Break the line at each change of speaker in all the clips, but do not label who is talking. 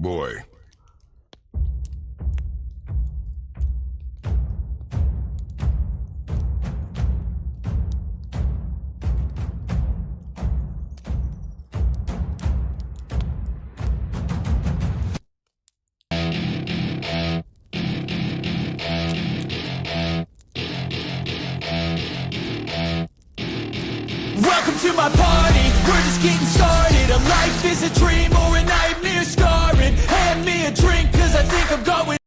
Boy.
Welcome to my party, we're just getting started. A life is a dream or a nightmare scarring. Hand me a drink cause I think I'm going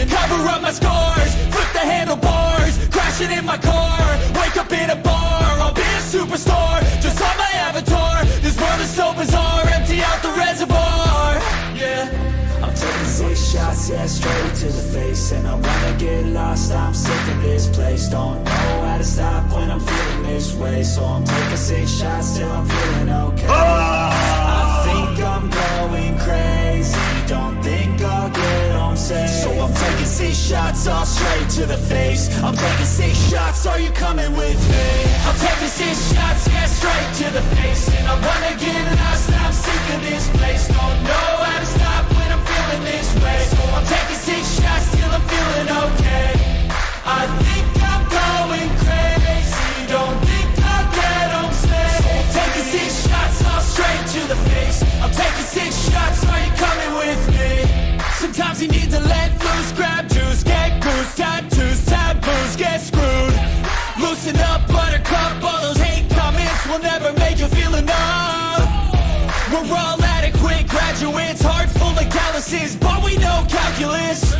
cover up my scars, flip the handlebars, crashing in my car, wake up in a bar, I'll be a superstar, just on my avatar. This world is so bizarre, empty out the reservoir. Yeah, I'm taking 6 shots, yeah, straight to the face. And I wanna get lost, I'm sick of this place. Don't know how to stop when I'm feeling this way. So I'm taking 6 shots till I'm feeling okay. I think I'm going crazy, don't think I'll get home safe. So I'm taking 6 shots, all straight to the face. I'm taking 6 shots, are you coming with me? I'm taking 6 shots, yeah, straight to the face. And I wanna get lost, I'm sick of this place. Don't know how to stop when I'm feeling this way. So I'm taking 6 shots till I'm feeling okay. I think I'm going crazy, don't think I'll get home safe. So I'm taking 6 shots, all straight to the face. I'm taking 6 shots, are you coming with me? Sometimes you need to let loose, grab juice, get goose, tattoos, taboos, get screwed. Loosen up, buttercup, all those hate comments will never make you feel enough. We're all adequate graduates, heart full of calluses, but we know calculus.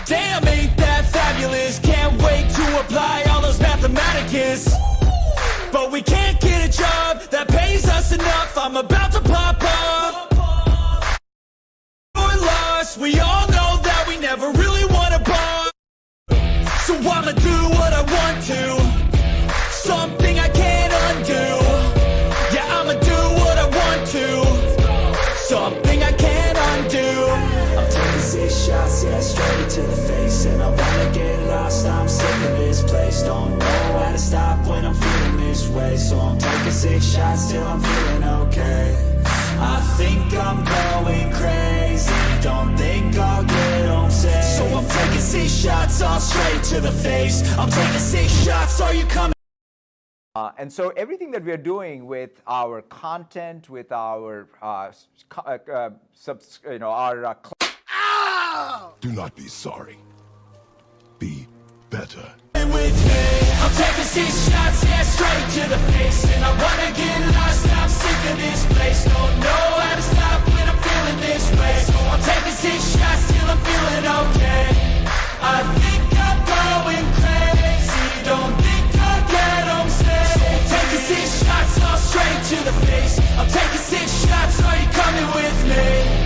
Damn, ain't that fabulous? Can't wait to apply all those mathematicus. But we can't get a job that pays us enough. I'm about to pop off. We're lost, we all know that we never really want to bond. So I'ma do what I want to, something I can't undo. Yeah, I'ma do what I want to, something I can't undo. I'm taking 6 shots, yeah, straight to the face. And I wanna get lost, I'm sick of this place. Don't know how to stop when I'm feeling this way. So I'm taking 6 shots till I'm feeling okay. I think I'm going crazy, don't think I'll get home safe. So I'm taking 6 shots, all straight to the face. I'm taking 6 shots, are you coming?
And so everything that we are doing with our content, with our,
Do not be sorry. Be better.
With me, I'm taking 6 shots, yeah, straight to the face. And I wanna get lost, I'm sick of this place. Don't know how to stop when I'm feeling this way. So I'm taking 6 shots till I'm feeling okay. I think I'm going crazy, don't think I'll get home safe. So I'm taking 6 shots, all straight to the face. I'm taking 6 shots, are you coming with me?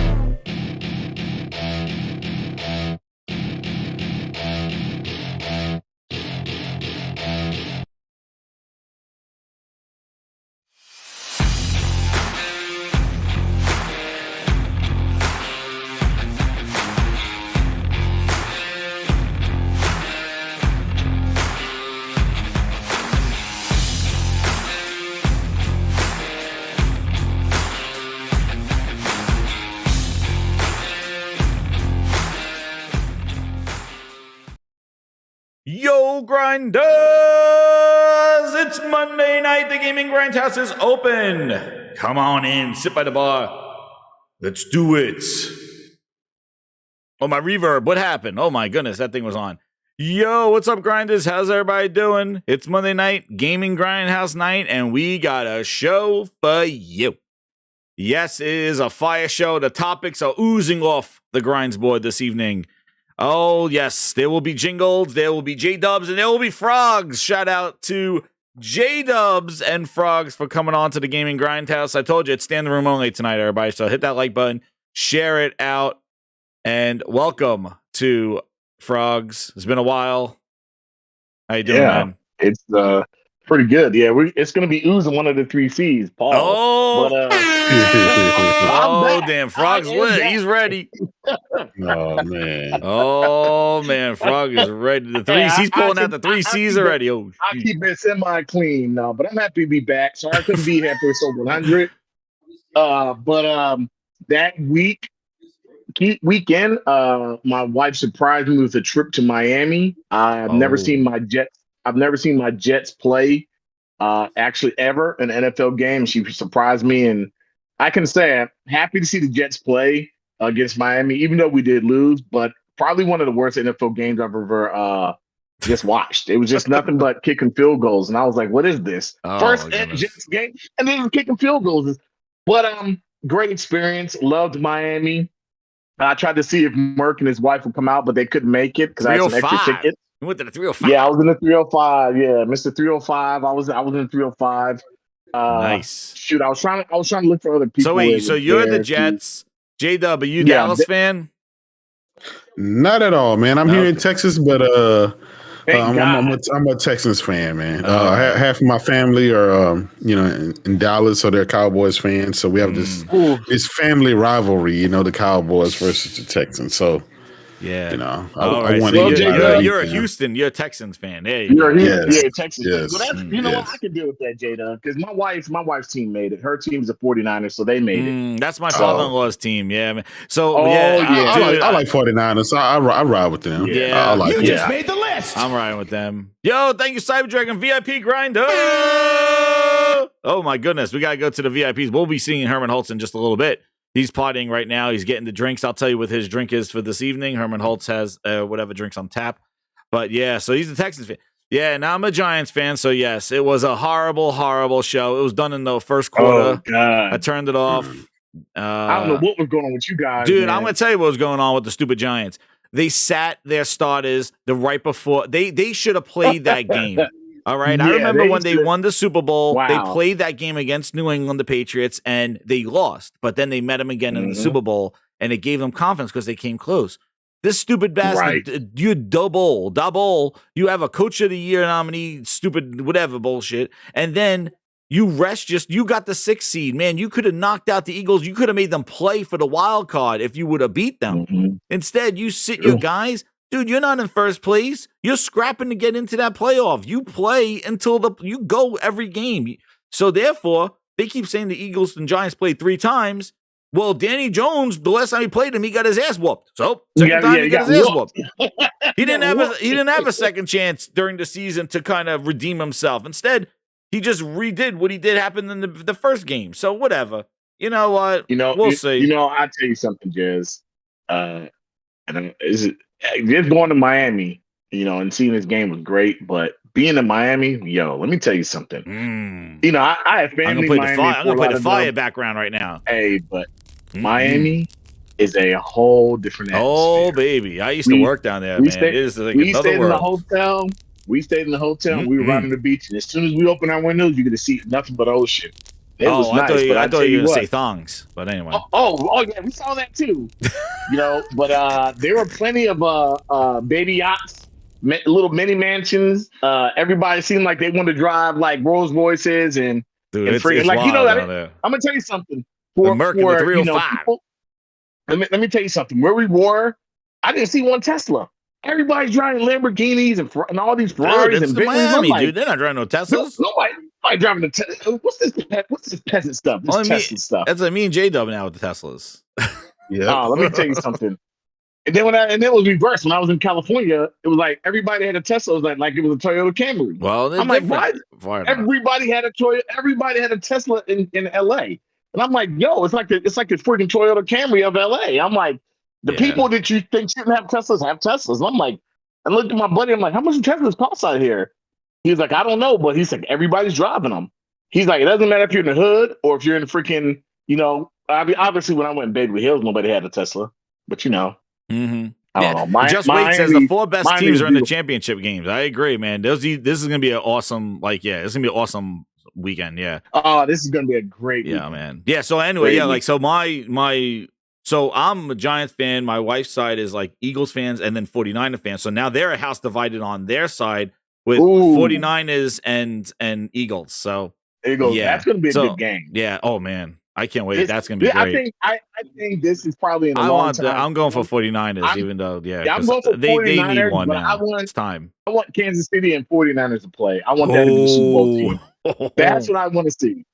Yo, grinders! It's Monday night. The gaming grindhouse is open. Come on in, sit by the bar. Let's do it. Oh, my reverb. What happened? Oh my goodness, that thing was on. Yo, what's up, grinders? How's everybody doing? It's Monday night, gaming grindhouse night, and we got a show for you. Yes, it is a fire show. The topics are oozing off the grinds board this evening. Oh, yes, there will be jingles, there will be J-Dubs, and there will be Frogs. Shout out to J-Dubs and Frogs for coming on to the Gaming Grindhouse. I told you, it's stand the room only tonight, everybody, so hit that like button, share it out, and welcome to Frogs. It's been a while. How you doing, man?
It's pretty good. Yeah, it's going to be oozing one of the 3 C's, Paul.
Oh,
but,
oh damn, Frog's lit. He's ready.
Oh man.
Oh man, Frog is ready. The 3 C's pulling out the 3 C's already. Oh,
I keep it semi-clean now, but I'm happy to be back. Sorry I couldn't be here for episode 100. But that weekend, my wife surprised me with a trip to Miami. I've never seen
Oh.
my Jets. I've never seen my Jets play, actually ever an NFL game. She surprised me, and I can say I'm happy to see the Jets play against Miami, even though we did lose. But probably one of the worst NFL games I've ever just watched. It was just nothing but kicking field goals, and I was like, "What is this?"
Oh,
First
my goodness.
Jets game, and then kicking field goals. But great experience. Loved Miami. I tried to see if Merck and his wife would come out, but they couldn't make it because I had some extra
305.
tickets.
You went to the 305.
Yeah, I was in the 305. Yeah, Mr. 305. I was in the 305.
Nice.
Shoot, I was trying to look for other people.
So wait, so you're the Jets. J-Dub, are you Dallas fan?
Not at all, man. I'm here in Texas, but
Thank God.
I'm a Texans fan, man. Half of my family are, in Dallas, so they're Cowboys fans. So we have this family rivalry, the Cowboys versus the Texans. So,
Yeah.
I want
so
to.
you're a Houston, you're a Texans fan. There
You're a
Yes.
Houston, Texas.
Yes.
Well, that's, know what, I can deal with that, Jada, because my wife's team made it. Her team's the 49ers, so they made it.
That's my father-in-law's team. Yeah, man. So
I like 49ers. So I ride with them.
Yeah,
I like
You
them.
just made the list.
I'm riding with them. Yo, thank you, Cyber Dragon VIP Grinder. Oh my goodness, we gotta go to the VIPs. We'll be seeing Herman Holtz in just a little bit. He's partying right now. He's getting the drinks. I'll tell you what his drink is for this evening. Herman Holtz has whatever drinks on tap. But yeah, so he's a Texans fan. Yeah, now I'm a Giants fan. So yes, it was a horrible, horrible show. It was done in the first quarter.
Oh God!
I turned it off.
I don't know what was going on with you guys,
dude.
man.
I'm gonna tell you what was going on with the stupid Giants. They sat their starters the right before. They should have played that game. All right. I remember when they won the Super Bowl, they played that game against New England, the Patriots, and they lost. But then they met them again in the Super Bowl, and it gave them confidence because they came close. This stupid bastard, you double. You have a coach of the year nominee, stupid whatever bullshit, and then you got the 6th seed. Man, you could have knocked out the Eagles. You could have made them play for the wild card if you would have beat them. Instead, you sit your guys. Dude, you're not in first place. You're scrapping to get into that playoff. You play until you go every game. So therefore, they keep saying the Eagles and Giants played 3 times. Well, Danny Jones, the last time he played him, he got his ass whooped. So second time he got his ass whooped. He didn't have a second chance during the season to kind of redeem himself. Instead, he just redid what he did happen in the first game. So whatever. You know what? We'll see.
I'll tell you something, Jez. Just going to Miami, and seeing this game was great, but being in Miami, let me tell you something. I have family.
I'm gonna play the fire background right now.
Hey, but Miami is a whole different atmosphere.
Oh, baby. I used to work down there, man. It is like
we
another
stayed
world.
in the hotel. We stayed in the hotel. And we were right on the beach, and as soon as we opened our windows, you could see nothing but ocean. It was nice,
I thought you were going to say thongs, but anyway.
Oh, yeah, we saw that too. But there were plenty of baby yachts, little mini mansions. Everybody seemed like they wanted to drive like Rolls Royces and
it's
like
wild
I'm gonna tell you something.
The Merc in the 305.
People, let me tell you something. Where we were, I didn't see one Tesla. Everybody's driving Lamborghinis and all these Ferraris
dude,
and
Bentleys.
Miami,
Like, dude. They're not driving no Teslas.
Nobody driving a Tesla. What's this peasant stuff? This Tesla stuff.
That's like me and J-Dub now with the Teslas.
Yeah. Let me tell you something. And then it was reversed. When I was in California, it was like everybody had a Tesla. It was like it was a Toyota Camry.
Well,
I'm like, why? Everybody had a Toyota. Everybody had a Tesla in LA. And I'm like, yo, it's like the freaking Toyota Camry of LA. I'm like, the people that you think shouldn't have Teslas have Teslas. And I'm like, I looked at my buddy. I'm like, how much do Teslas cost out here? He's like, I don't know, but he's like, everybody's driving them. He's like, it doesn't matter if you're in the hood or if you're in the freaking, obviously when I went in Beverly Hills, nobody had a Tesla. But I don't know.
Just wait says the 4 best teams are in the championship games. I agree, man. This is gonna be an awesome, it's gonna be an awesome weekend. Yeah.
Oh, this is gonna be a great weekend.
Man. Yeah. So anyway, so I'm a Giants fan. My wife's side is like Eagles fans and then 49er fans. So now they're a house divided on their side with 49ers and Eagles. So
Eagles, that's gonna be a good game.
Yeah. Oh man. I can't wait. That's gonna be great.
I think this is probably in a long time.
I'm going for 49ers, even though
I'm going for 49ers.
They need one now. It's time.
I want Kansas City and 49ers to play. I want that to be the Super Bowl team. That's what I want to see.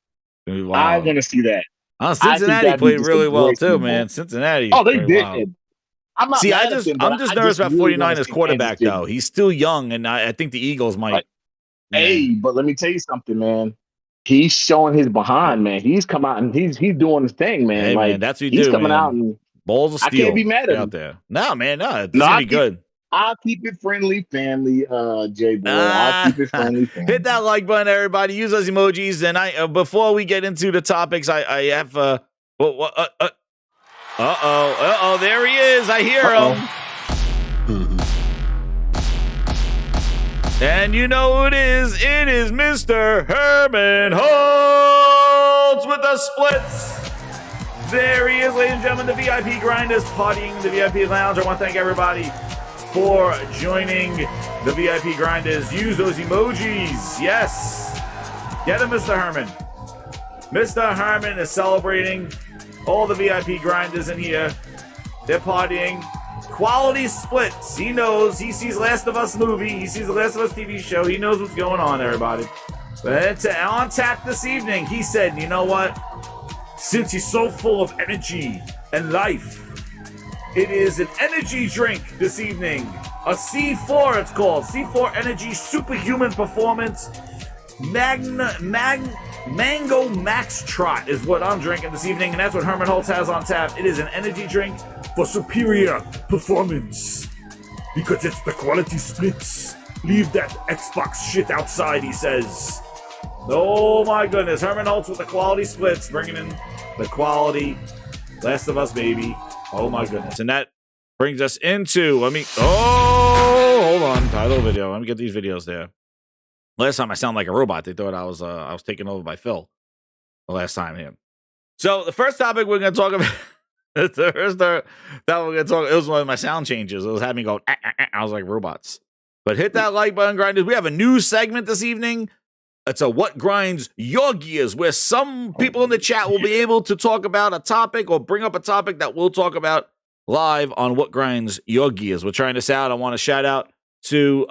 Wow.
I want to see that.
Cincinnati played
just a
really well
great
too,
Super Bowl.
man. Cincinnati.
Oh, they did.
Wild.
I'm not
See,
mad at them,
I'm
but
just
I
nervous about
really wanna
49ers
see
quarterback
Kansas City.
though. He's still young, and I think the Eagles might.
Right. Hey, but let me tell you something, man. He's showing his behind, man. He's come out and he's doing his thing, man.
Hey,
like
man, that's what you
he's
do,
coming
man.
out and
Balls of
I
steel.
can't be mad at him
out there. No, man, no, this
No,
is gonna be good.
I'll keep it friendly, family, Jay boy. I'll keep it friendly, family.
Hit that like button, everybody. Use those emojis. And I before we get into the topics, I have there he is. I hear him. And you know who it is. It is Mr. Herman Holtz with the splits. There he is, ladies and gentlemen, the VIP Grinders partying in the VIP Lounge. I want to thank everybody for joining the VIP Grinders. Use those emojis. Yes. Get him, Mr. Herman. Mr. Herman is celebrating all the VIP Grinders in here. They're partying. Quality splits. He knows. He sees Last of Us movie. He sees the Last of Us TV show. He knows what's going on, everybody. But it's on tap this evening. He said, you know what? Since he's so full of energy and life, it is an energy drink this evening. A C4, it's called. C4 Energy Superhuman Performance Mango Max Trot is what I'm drinking this evening, and that's what Herman Holtz has on tap. It is an energy drink for superior performance. Because it's the quality splits. Leave that Xbox shit outside, he says. Oh my goodness, Herman Holtz with the quality splits, bringing in the quality Last of Us, baby. Oh my goodness. And that brings us into, hold on, title video. Let me get these videos there. Last time I sound like a robot. They thought I was taken over by Phil the last time here. So the first topic we're going to talk about, it was one of my sound changes. It was having me go, I was like robots. But hit that like button, grinders. We have a new segment this evening. It's a What Grinds Your Gears, where some people in the chat will be able to talk about a topic or bring up a topic that we'll talk about live on What Grinds Your Gears. We're trying this out. I want to shout out to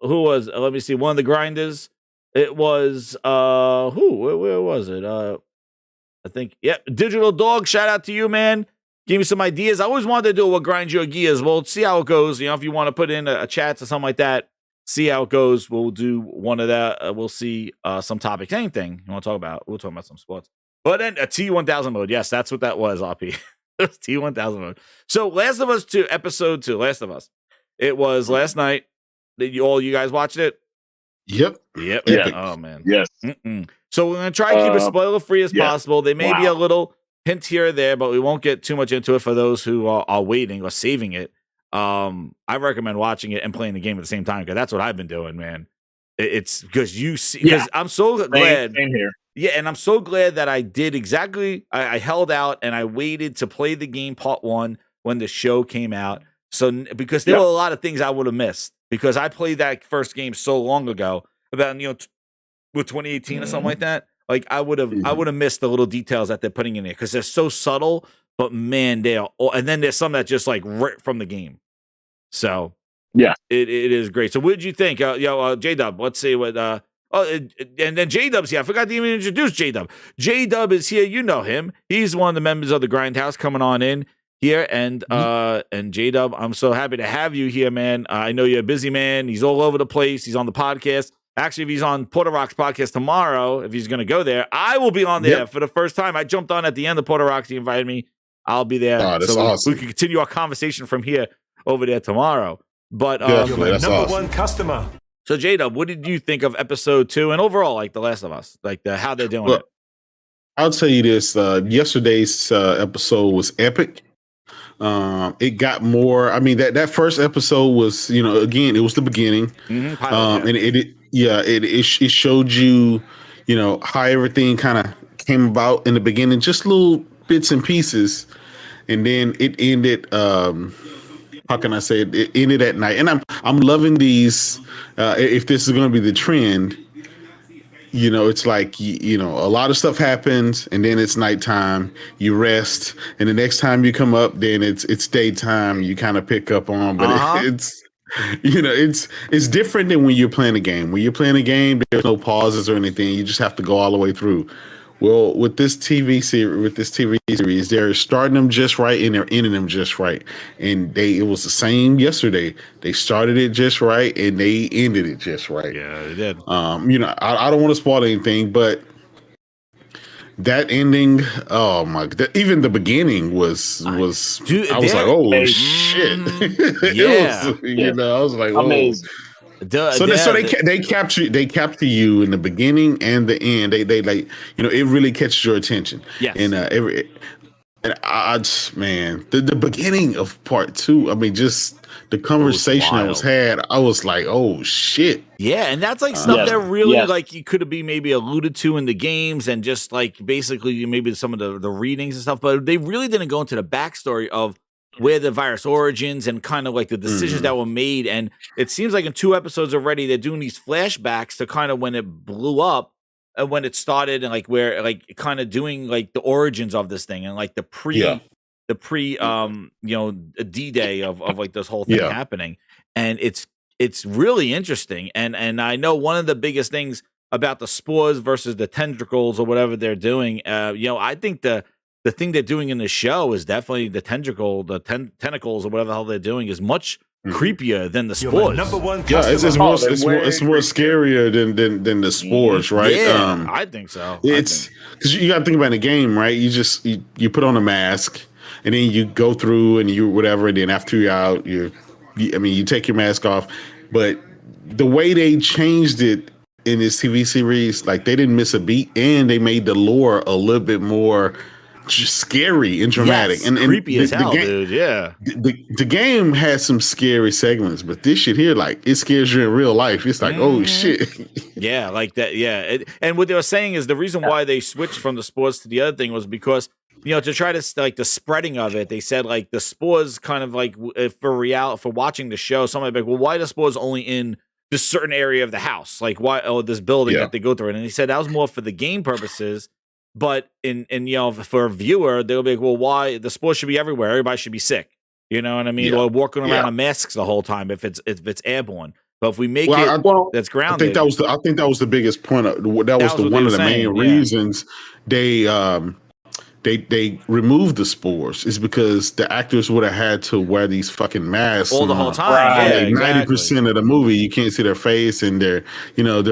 who was, let me see, one of the grinders. It was where was it? I think, Digital Dog. Shout out to you, man. Give me some ideas. I always wanted to do What Grinds Your Gears. We'll see how it goes. You know, if you want to put in a chat or something like that, see how it goes. We'll do one of that. We'll see some topics. Anything you want to talk about. We'll talk about some sports. But then a T1000 mode. Yes, that's what that was, RP. It was T1000 mode. So Last of Us 2, episode 2, Last of Us. It was last night. Did you guys watched it?
Yep.
Yeah.
Oh, man.
Yes.
So we're going to try to keep it spoiler-free as possible. There may be a little hint here or there, but we won't get too much into it for those who are waiting or saving it. I recommend watching it and playing the game at the same time, because that's what I've been doing, man. It's because I'm so glad.
Same here.
Yeah, and I'm so glad that I did exactly. I held out and I waited to play the game part 1 when the show came out. So because there were a lot of things I would have missed, because I played that first game so long ago, about with 2018 or something like that. Like I would have missed the little details that they're putting in there, because they're so subtle. But man, and then there's some that just like ripped from the game. So yeah, it is great. So what did you think? J-Dub, let's see what and then J-Dub's here. I forgot to even introduce J-Dub. J-Dub is here. You know him. He's one of the members of the Grindhouse coming on in here. And J-Dub, I'm so happy to have you here, man. I know you're a busy man. He's all over the place. He's on the podcast. Actually, if he's on Porter Rock's podcast tomorrow, if he's going to go there, I will be on there for the first time. I jumped on at the end of Porter Rock's. He invited me. I'll be there.
Oh, that's awesome.
We can continue our conversation from here over there tomorrow. But
you're my number one customer.
So J-Dub, what did you think of episode 2 and overall, like The Last of Us, like how they're doing it?
I'll tell you this: yesterday's episode was epic. It got more. I mean, that first episode was, again, it was the beginning, and it showed you, how everything kind of came about in the beginning, just little bits and pieces, and then it ended. How can I say it? It ended at night, and I'm loving these. If this is going to be the trend, it's like a lot of stuff happens, and then it's nighttime. You rest, and the next time you come up, then it's daytime. You kind of pick up on, but it's different than when you're playing a game. When you're playing a game, there's no pauses or anything. You just have to go all the way through. Well, with this TV series, they're starting them just right and they're ending them just right. And it was the same yesterday. They started it just right and they ended it just right.
Yeah, they did.
I don't want to spoil anything, but that ending, oh my god! Even the beginning was.
Dude,
I was like, oh shit!
Yeah,
I was like, whoa.
Amazing.
So they capture you in the beginning and the end. They like it really catches your attention.
Yes.
And man, the beginning of part 2. I mean, just the conversation that was had. I was like, oh shit.
Yeah, and that's like stuff that really like you could have been maybe alluded to in the games and just like basically maybe some of the readings and stuff, but they really didn't go into the backstory of where the virus origins and kind of like the decisions that were made. And it seems like in 2 episodes already, they're doing these flashbacks to kind of when it blew up and when it started and like where like kind of doing like the origins of this thing and like the pre D-Day of like this whole thing happening. And it's really interesting. And I know one of the biggest things about the spores versus the tentacles or whatever they're doing, I think the thing they're doing in the show is definitely the tentacles or whatever the hell they're doing is much creepier than the spores.
It's more scarier than the spores, right?
Yeah, I think so.
It's because you got to think about the game, right? You put on a mask and then you go through and you whatever. And then after you're out, you take your mask off. But the way they changed it in this TV series, like they didn't miss a beat, and they made the lore a little bit more just scary and dramatic and
creepy as hell, dude. Yeah,
the game has some scary segments, but this shit here, like, it scares you in real life. It's like, oh shit.
Yeah, like that. Yeah, and what they were saying is the reason why they switched from the spores to the other thing was because to try to like the spreading of it. They said like the spores kind of like for watching the show, somebody like, well, why the spores only in this certain area of the house? Like why this building that they go through it? And he said that was more for the game purposes. But for a viewer, they'll be like, well, why the spores should be everywhere? Everybody should be sick. You know what I mean? Or walking around in masks the whole time if it's airborne. But if we make that's grounded,
I think that was the biggest point. That was one of the main reasons they removed the spores is because the actors would have had to wear these fucking masks
all the whole time.
90% of the movie, you can't see their face and their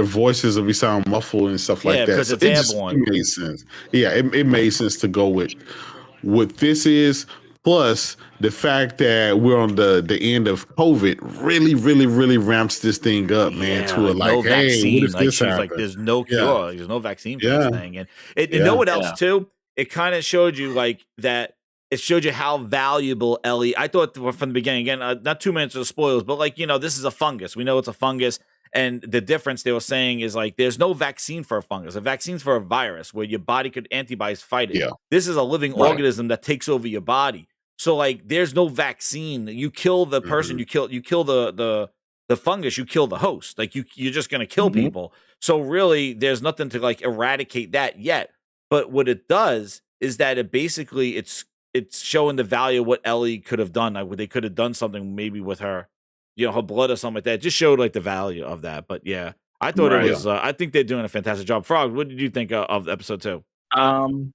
voices will be sound muffled and stuff like that.
Because
so
it's airborne.
It made sense. Yeah, it made sense to go with what this is. Plus, the fact that we're on the end of COVID really, really, really ramps this thing up, man. To a like, hey,
vaccine.
what if this happens?
Like, there's no cure. There's no vaccine for this thing. And you know what else too? It kind of showed you like that. It showed you how valuable Ellie. I thought from the beginning, again, not 2 minutes of spoilers, but like this is a fungus. We know it's a fungus, and the difference they were saying is like there's no vaccine for a fungus. A vaccine's for a virus where your body could antibodies fight it. Yeah. This is a living organism that takes over your body. So like there's no vaccine. You kill the person. You kill the fungus. You kill the host. Like you're just gonna kill people. So really, there's nothing to like eradicate that yet. But what it does is that it basically it's showing the value of what Ellie could have done. Like they could have done something maybe with her, her blood or something like that. It just showed like the value of that. But yeah, I thought it was. I think they're doing a fantastic job. Frog, what did you think of episode 2?
I'm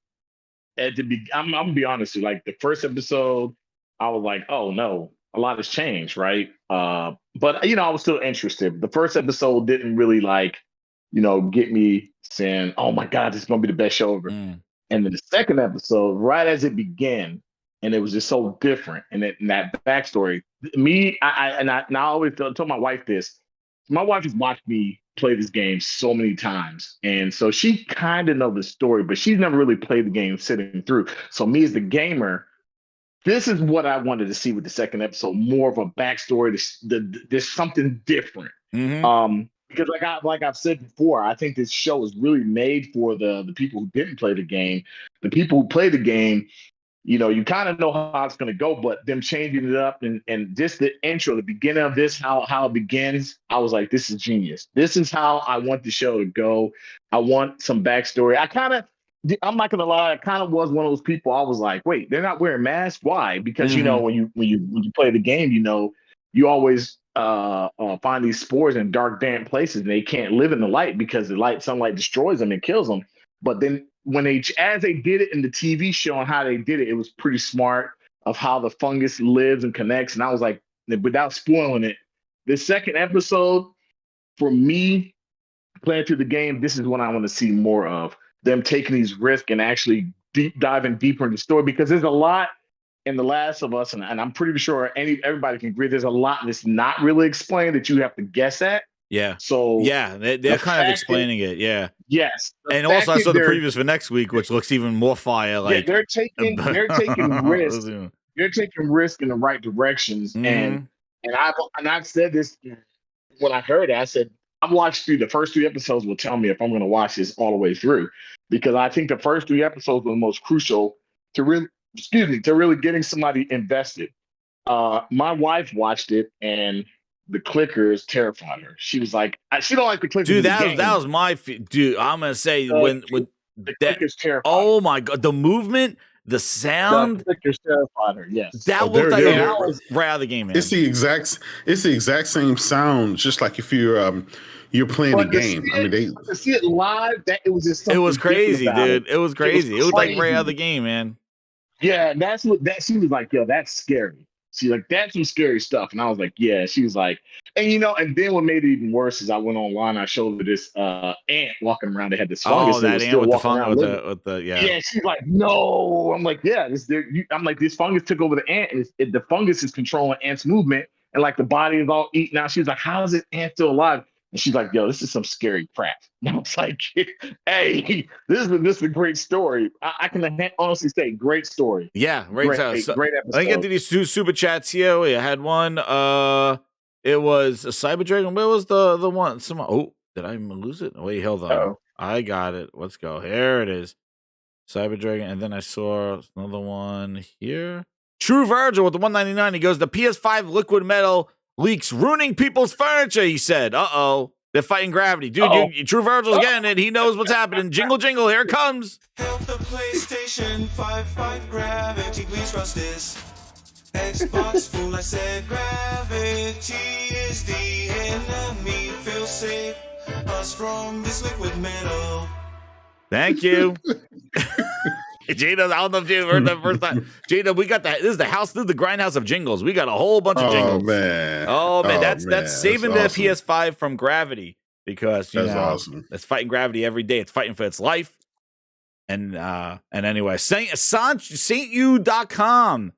gonna be honest with you. Like the first episode, I was like, oh no, a lot has changed, right? But I was still interested. The first episode didn't really get me saying, oh my God, this is going to be the best show ever. And then the second episode, right as it began, and it was just so different. And that backstory, I always tell my wife this. My wife has watched me play this game so many times. And so she kind of knows the story, but she's never really played the game sitting through. So me as the gamer, this is what I wanted to see with the second episode, more of a backstory. There's something different. Because like I've said before, I think this show is really made for the people who didn't play the game. The people who play the game, you kind of know how it's going to go, but them changing it up and just the intro, the beginning of this, how it begins, I was like, this is genius. This is how I want the show to go. I want some backstory. I'm not going to lie, I kind of was one of those people. I was like, wait, they're not wearing masks? Why? Because, when you play the game, you always find these spores in dark, damp places, and they can't live in the light because the sunlight destroys them and kills them. But then as they did it in the TV show and how they did it, it was pretty smart of how the fungus lives and connects. And I was like, without spoiling it, the second episode for me playing through the game, this is what I want to see more of, them taking these risks and actually diving deeper into the story, because there's a lot in The Last of Us, and I'm pretty sure everybody can agree there's a lot that's not really explained that you have to guess at.
Yeah.
So
yeah, they're kind of explaining it. Yeah.
Yes.
And also, I saw the previews for next week, which looks even more fire. Like
they're taking risks. They're taking risk in the right directions, and I've said this when I heard it. I said I'm watching through the first 3 episodes. Will tell me if I'm going to watch this all the way through, because I think the first 3 episodes were the most crucial to really getting somebody invested. My wife watched it, and the clickers terrified her. She was like, she don't like the clickers.
Dude, that was my dude. I'm gonna say when
the clickers terrified.
Oh my god, the movement, the sound.
The clickers terrified her. Yes,
that looked like right out of the game, man.
It's the exact same sound, just like if you're playing the game.
To see it live, it was just something.
It was crazy, dude. It was crazy. It was like right out of the game, man.
Yeah, she was like, yo, that's scary. She's like, that's some scary stuff. And I was like, yeah. She was like, and then what made it even worse is I went online, I showed her this ant walking around. They had this fungus.
Oh, that ant with the fungus with the
Yeah, she's like, no. I'm like, yeah, I'm like, this fungus took over the ant, and the fungus is controlling ant's movement, and like the body is all eaten out. She's like, how is this ant still alive? And she's like, yo, this is some scary crap. And I was like, hey, this is a great story. I can honestly say, great story.
Yeah,
great episode.
I get to these 2 super chats here. We had one. It was a Cyber Dragon. Where was the one? Did I lose it? Wait, hold on.
Uh-oh.
I got it. Let's go. Here it is. Cyber Dragon. And then I saw another one here. True Virgil with the 199. He goes, the PS5 liquid metal leaks ruining people's furniture, he said. Uh-oh. They're fighting gravity. Dude, True Virgil's getting it. He knows what's happening. Jingle, jingle. Here it comes.
Help the PlayStation 5 fight gravity. Please trust this. Xbox fool, I said gravity is the enemy. Feel safe. Us from this liquid metal.
Thank you. Jada, I don't know if you heard that first time. Jada, we got that. This is the house. This is the grindhouse of jingles. We got a whole bunch of jingles. Oh man, that's saving the awesome. PS5 from gravity, because that's awesome. It's fighting gravity every day. It's fighting for its life. And anyway, SaintU.com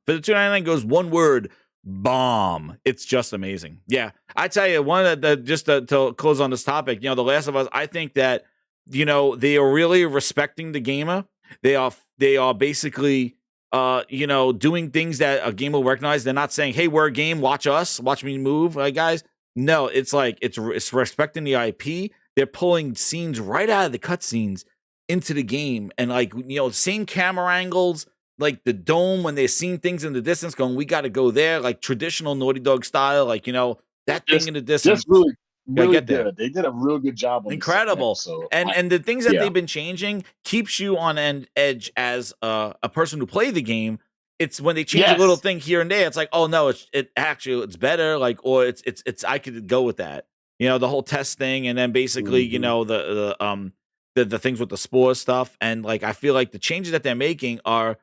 for the $2.99 goes one word: bomb. It's just amazing. Yeah, I tell you, one of the just to close on this topic. The Last of Us. I think that they are really respecting the gamer. They are basically doing things that a game will recognize. They're not saying, hey, we're a game, watch us, watch me move, guys. No, it's like it's respecting the IP. They're pulling scenes right out of the cutscenes into the game, and same camera angles, like the dome when they're seeing things in the distance, going, we got to go there, like traditional Naughty Dog style, that thing in the distance.
Just really good. They did a real good job on
incredible. And the things that they've been changing keeps you on edge as a person who play the game. It's when they change a little thing here and there. It's like, oh no, it's better. Or it's I could go with that. The whole test thing, and then basically the things with the spore stuff, and I feel like the changes that they're making are.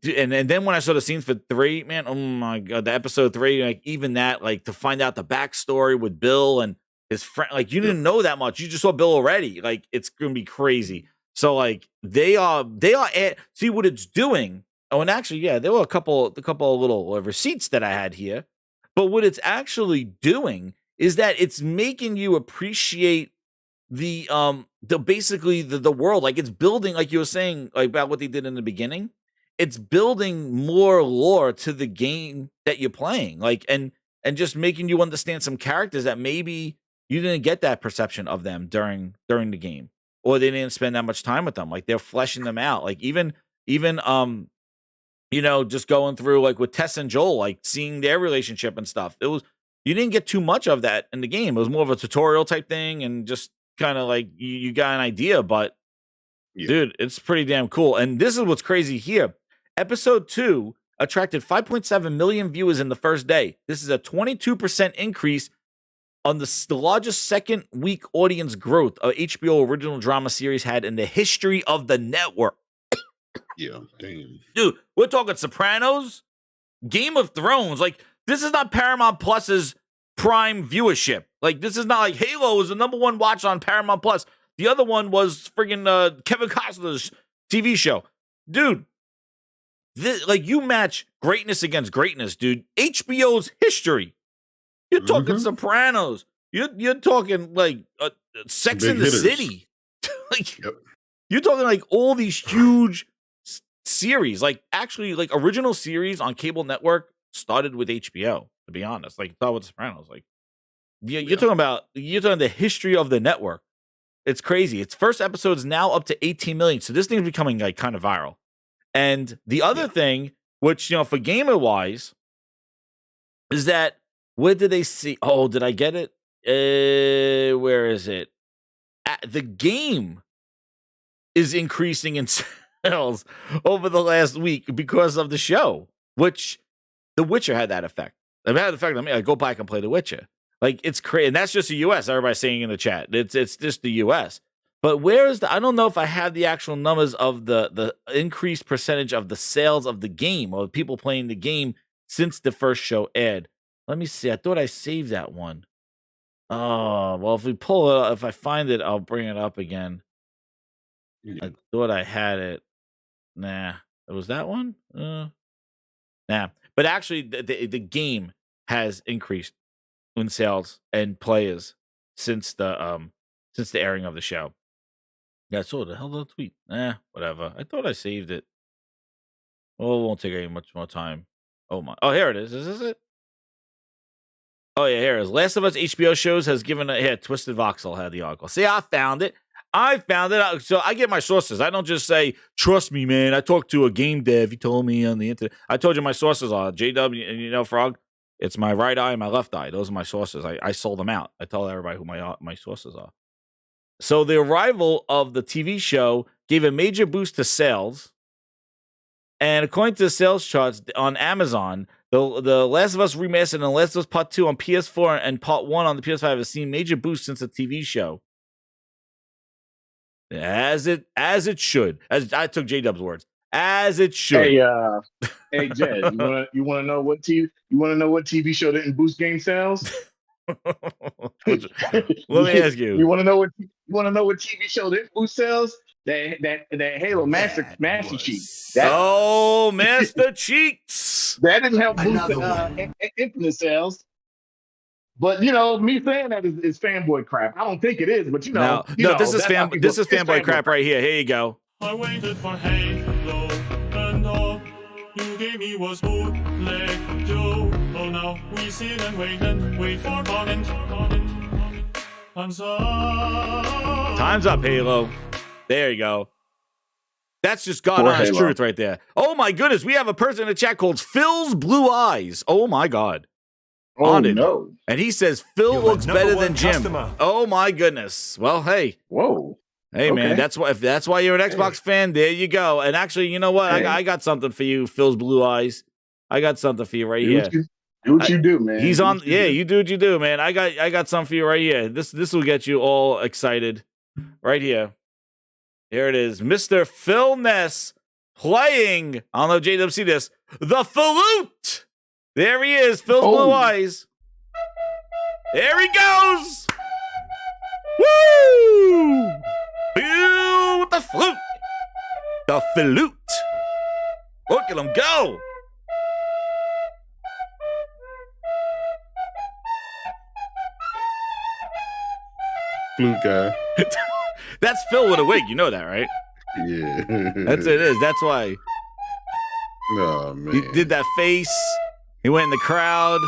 And then when I saw the scenes for 3, man, oh my god, the episode 3, even that, to find out the backstory with Bill and his friend, you didn't know that much. You just saw Bill already. It's gonna be crazy. So they are see what it's doing. Oh, and actually, there were a couple of little receipts that I had here. But what it's actually doing is that it's making you appreciate the basically the world. It's building, like you were saying, about what they did in the beginning. It's building more lore to the game that you're playing, and just making you understand some characters that maybe you didn't get that perception of them during the game, or they didn't spend that much time with them. They're fleshing them out. Even just going through with Tess and Joel, seeing their relationship and stuff. You didn't get too much of that in the game. It was more of a tutorial type thing, and just kind of you got an idea, but dude, it's pretty damn cool. And this is what's crazy here. Episode 2 attracted 5.7 million viewers in the first day. This is a 22% increase on the largest second-week audience growth a HBO original drama series had in the history of the network.
Yeah, damn.
Dude, we're talking Sopranos, Game of Thrones. Like, this is not Paramount Plus's prime viewership. Like, this is not like Halo is the number one watch on Paramount Plus. The other one was friggin' Kevin Costner's TV show. Dude, like, you match greatness against greatness, dude. HBO's history. You're talking Sopranos. You're talking like Sex in the City. Like, you're talking like all these huge series. Like, actually, like original series on cable network started with HBO. To be honest, like, thought with Sopranos. Like, you're talking the history of the network. It's crazy. Its first episode's now up to 18 million. So this thing's becoming like kind of viral. And the other thing, which for gamer wise, is that. Where did they see? Oh, did I get it? Where is it? The game is increasing in sales over the last week because of the show, which The Witcher had that effect. It had the effect on me. I go back and play The Witcher. Like, it's crazy. And that's just the U.S. Everybody's saying in the chat. It's just the U.S. But where is I don't know if I have the actual numbers of the increased percentage of the sales of the game or people playing the game since the first show aired. Let me see. I thought I saved that one. Oh, well, if we pull it up, if I find it, I'll bring it up again. Yeah. I thought I had it. Nah. It was that one? Nah. But actually, the game has increased in sales and players since the airing of the show. Yeah, so the hell did I tweet? Whatever. I thought I saved it. Oh, it won't take any much more time. Oh, my. Oh, here it is. Is this it? Oh, yeah, here it is. Last of Us HBO shows has given Twisted Voxel had the article. See, I found it. So I get my sources. I don't just say, trust me, man. I talked to a game dev. He told me on the internet. I told you my sources are JW, and Frog, it's my right eye and my left eye. Those are my sources. I sold them out. I tell everybody who my sources are. So the arrival of the TV show gave a major boost to sales. And according to the sales charts on Amazon, the Last of Us Remastered and The Last of Us Part 2 on PS4 and Part 1 on the PS5 has seen major boosts since the TV show. As it should. As I took J-Dub's words. As it should.
Hey, Jed, you want to know what TV show didn't boost game sales?
Let me ask you.
You want to know what TV show didn't boost sales? That Halo Master Chief.
Master Cheats.
That didn't help boost Infinite sales. But me saying that is fanboy crap. I don't think it is, but
no, this is fanboy crap right here. Here you go.
I waited for Halo, and all you gave me was bootleg Joe. Oh, now we sit and wait for comment.
Time's up, Halo. There you go. That's just God honest truth right there. Oh my goodness, we have a person in the chat called Phil's Blue Eyes. Oh my God.
Oh no.
And he says Phil looks better than Jim. Customer. Oh my goodness. Well, hey.
Whoa.
Hey, man, that's why you're an Xbox fan. There you go. And actually, you know what? Hey. I got something for you, Phil's Blue Eyes. I got something for you right here.
Do what you do, man.
He's on. Yeah, you do what you do, man. I got something for you right here. This will get you all excited. Right here. Here it is, Mr. Phil Ness playing. I don't know if JW see this. The Flute. There he is, Phil's Blue Eyes. There he goes. Woo! Phil with the flute. The Flute. Look at him go.
Flute guy.
That's Phil with a wig. You know that, right?
Yeah.
That's it is. That's why.
Oh, man.
He did that face. He went in the crowd.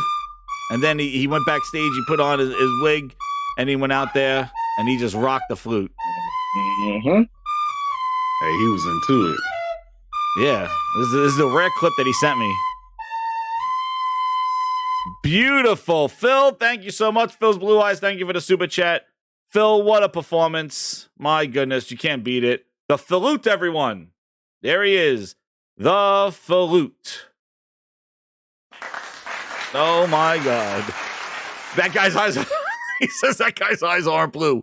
And then he went backstage. He put on his wig. And he went out there. And he just rocked the flute.
Mm-hmm.
Hey, he was into it.
Yeah. This is a rare clip that he sent me. Beautiful. Phil, thank you so much. Phil's Blue Eyes, thank you for the super chat. Phil, what a performance. My goodness, you can't beat it. The Flute, everyone. There he is. The Flute. Oh, my God. That guy's eyes. He says that guy's eyes aren't blue.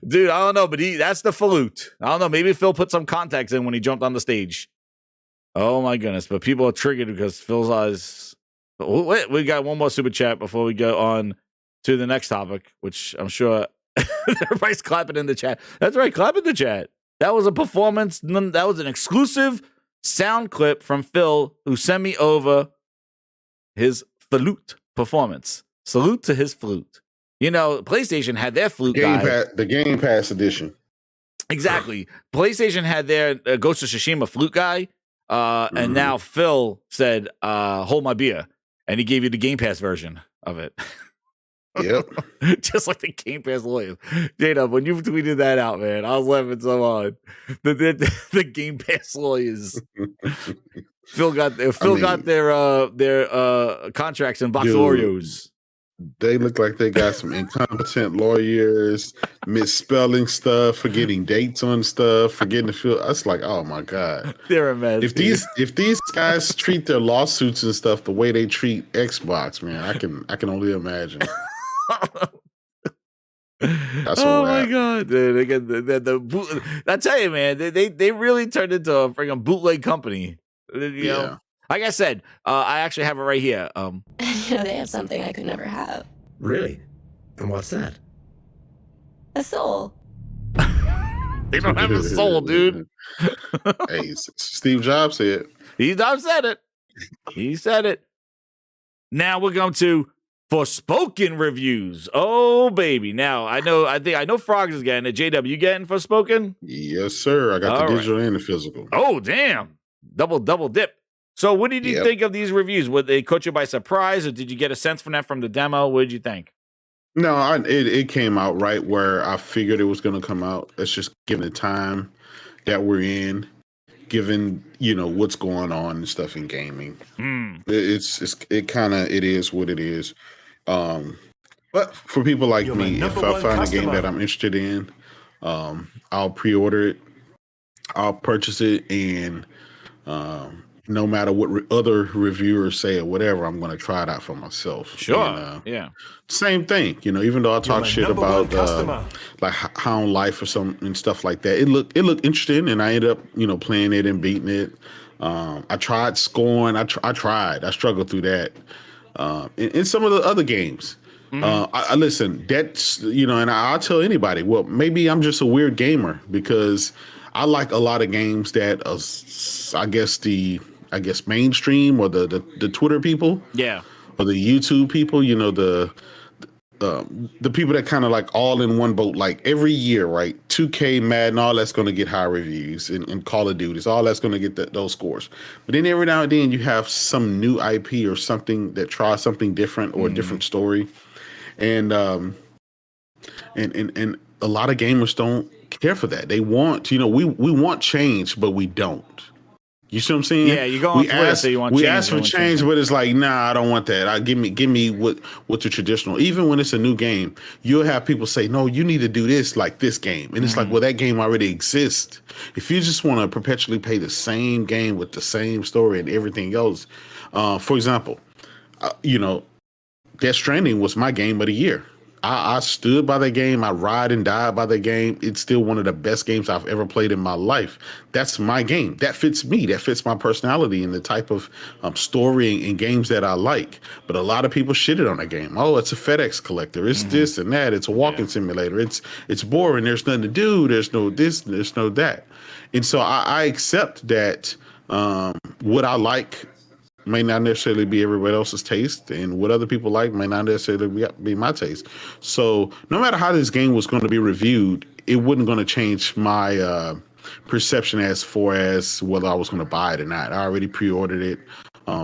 Dude, I don't know, but that's the flute. I don't know. Maybe Phil put some contacts in when he jumped on the stage. Oh, my goodness. But people are triggered because Phil's eyes. Wait, we got one more super chat before we go on to the next topic, which I'm sure everybody's clapping in the chat. That's right. Clap in the chat. That was a performance. That was an exclusive sound clip from Phil, who sent me over his flute performance. Salute to his flute. You know, PlayStation had their flute guy.
The Game Pass edition.
Exactly. PlayStation had their Ghost of Tsushima flute guy. And now Phil said, hold my beer. And he gave you the Game Pass version of it.
Yep.
Just like the Game Pass lawyers. J-Dub, when you tweeted that out, man, I was laughing so hard. The Game Pass lawyers. Phil got their contracts in box of Oreos.
They look like they got some incompetent lawyers, misspelling stuff, forgetting dates on stuff, forgetting to fill. That's like, oh my god,
they're a mess.
If these guys treat their lawsuits and stuff the way they treat Xbox, man, I can only imagine.
Oh my god, dude! Again, I tell you, man, they really turned into a freaking bootleg company. You know? Like I said, I actually have it right here.
They have something I could never have.
Really? And what's that?
A soul.
They don't have a soul, dude.
Hey, Steve Jobs said.
He said it. Now we're going to Forspoken reviews. Oh baby! Now I know Frogs is getting it. JW, you getting Forspoken?
Yes, sir. I got the digital and the physical.
Oh damn! Double dip. So what did you think of these reviews? Would they caught you by surprise, or did you get a sense from that from the demo? What did you think?
No, it came out right where I figured it was going to come out. It's just given the time that we're in, given what's going on and stuff in gaming. It is what it is. But for people like me, if I find a game that I'm interested in, I'll pre-order it, I'll purchase it, and no matter what other reviewers say or whatever, I'm going to try it out for myself.
Sure.
And, same thing. Even though I talk shit about like Hound Life or some and stuff like that, it looked interesting, and I ended up playing it and beating it. I tried scoring. I struggled through that. In some of the other games. I listen. That's and I'll tell anybody. Well, maybe I'm just a weird gamer because I like a lot of games that I guess mainstream or the Twitter people, or the YouTube people, the people that kind of like all in one boat, like every year, right? 2K, Madden, all that's going to get high reviews, and Call of Duty, all that's going to get those scores. But then every now and then you have some new IP or something that tries something different or a different story, and a lot of gamers don't care for that. They want, we want change, but we don't. You see what I'm saying?
Yeah, you go on Twitter, so you want change.
We ask for change, but it's like, nah, I don't want that. Give me what's the traditional. Even when it's a new game, you'll have people say, no, you need to do this like this game. And it's like, well, that game already exists. If you just want to perpetually play the same game with the same story and everything else, for example, Death Stranding was my game of the year. I stood by that game. I ride and died by that game. It's still one of the best games I've ever played in my life. That's my game. That fits me. That fits my personality and the type of story and games that I like. But a lot of people shitted on that game. Oh, it's a FedEx collector. It's this and that. It's a walking simulator. It's boring. There's nothing to do. There's no this. There's no that. And so I accept that what I like may not necessarily be everybody else's taste, and what other people like may not necessarily be my taste. So no matter how this game was going to be reviewed, it wasn't going to change my perception as far as whether I was going to buy it or not. I already pre-ordered it,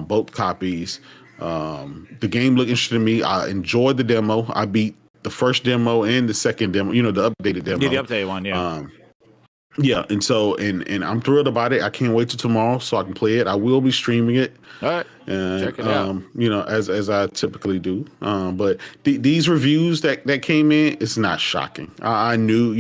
both copies. The game looked interesting to me. I enjoyed the demo. I beat the first demo and the second demo, the updated demo.
Yeah, the updated one,
yeah, and so and I'm thrilled about it. I can't wait till tomorrow so I can play it. I will be streaming it.
All right, check it out.
As I typically do. But these reviews that came in, it's not shocking. I knew,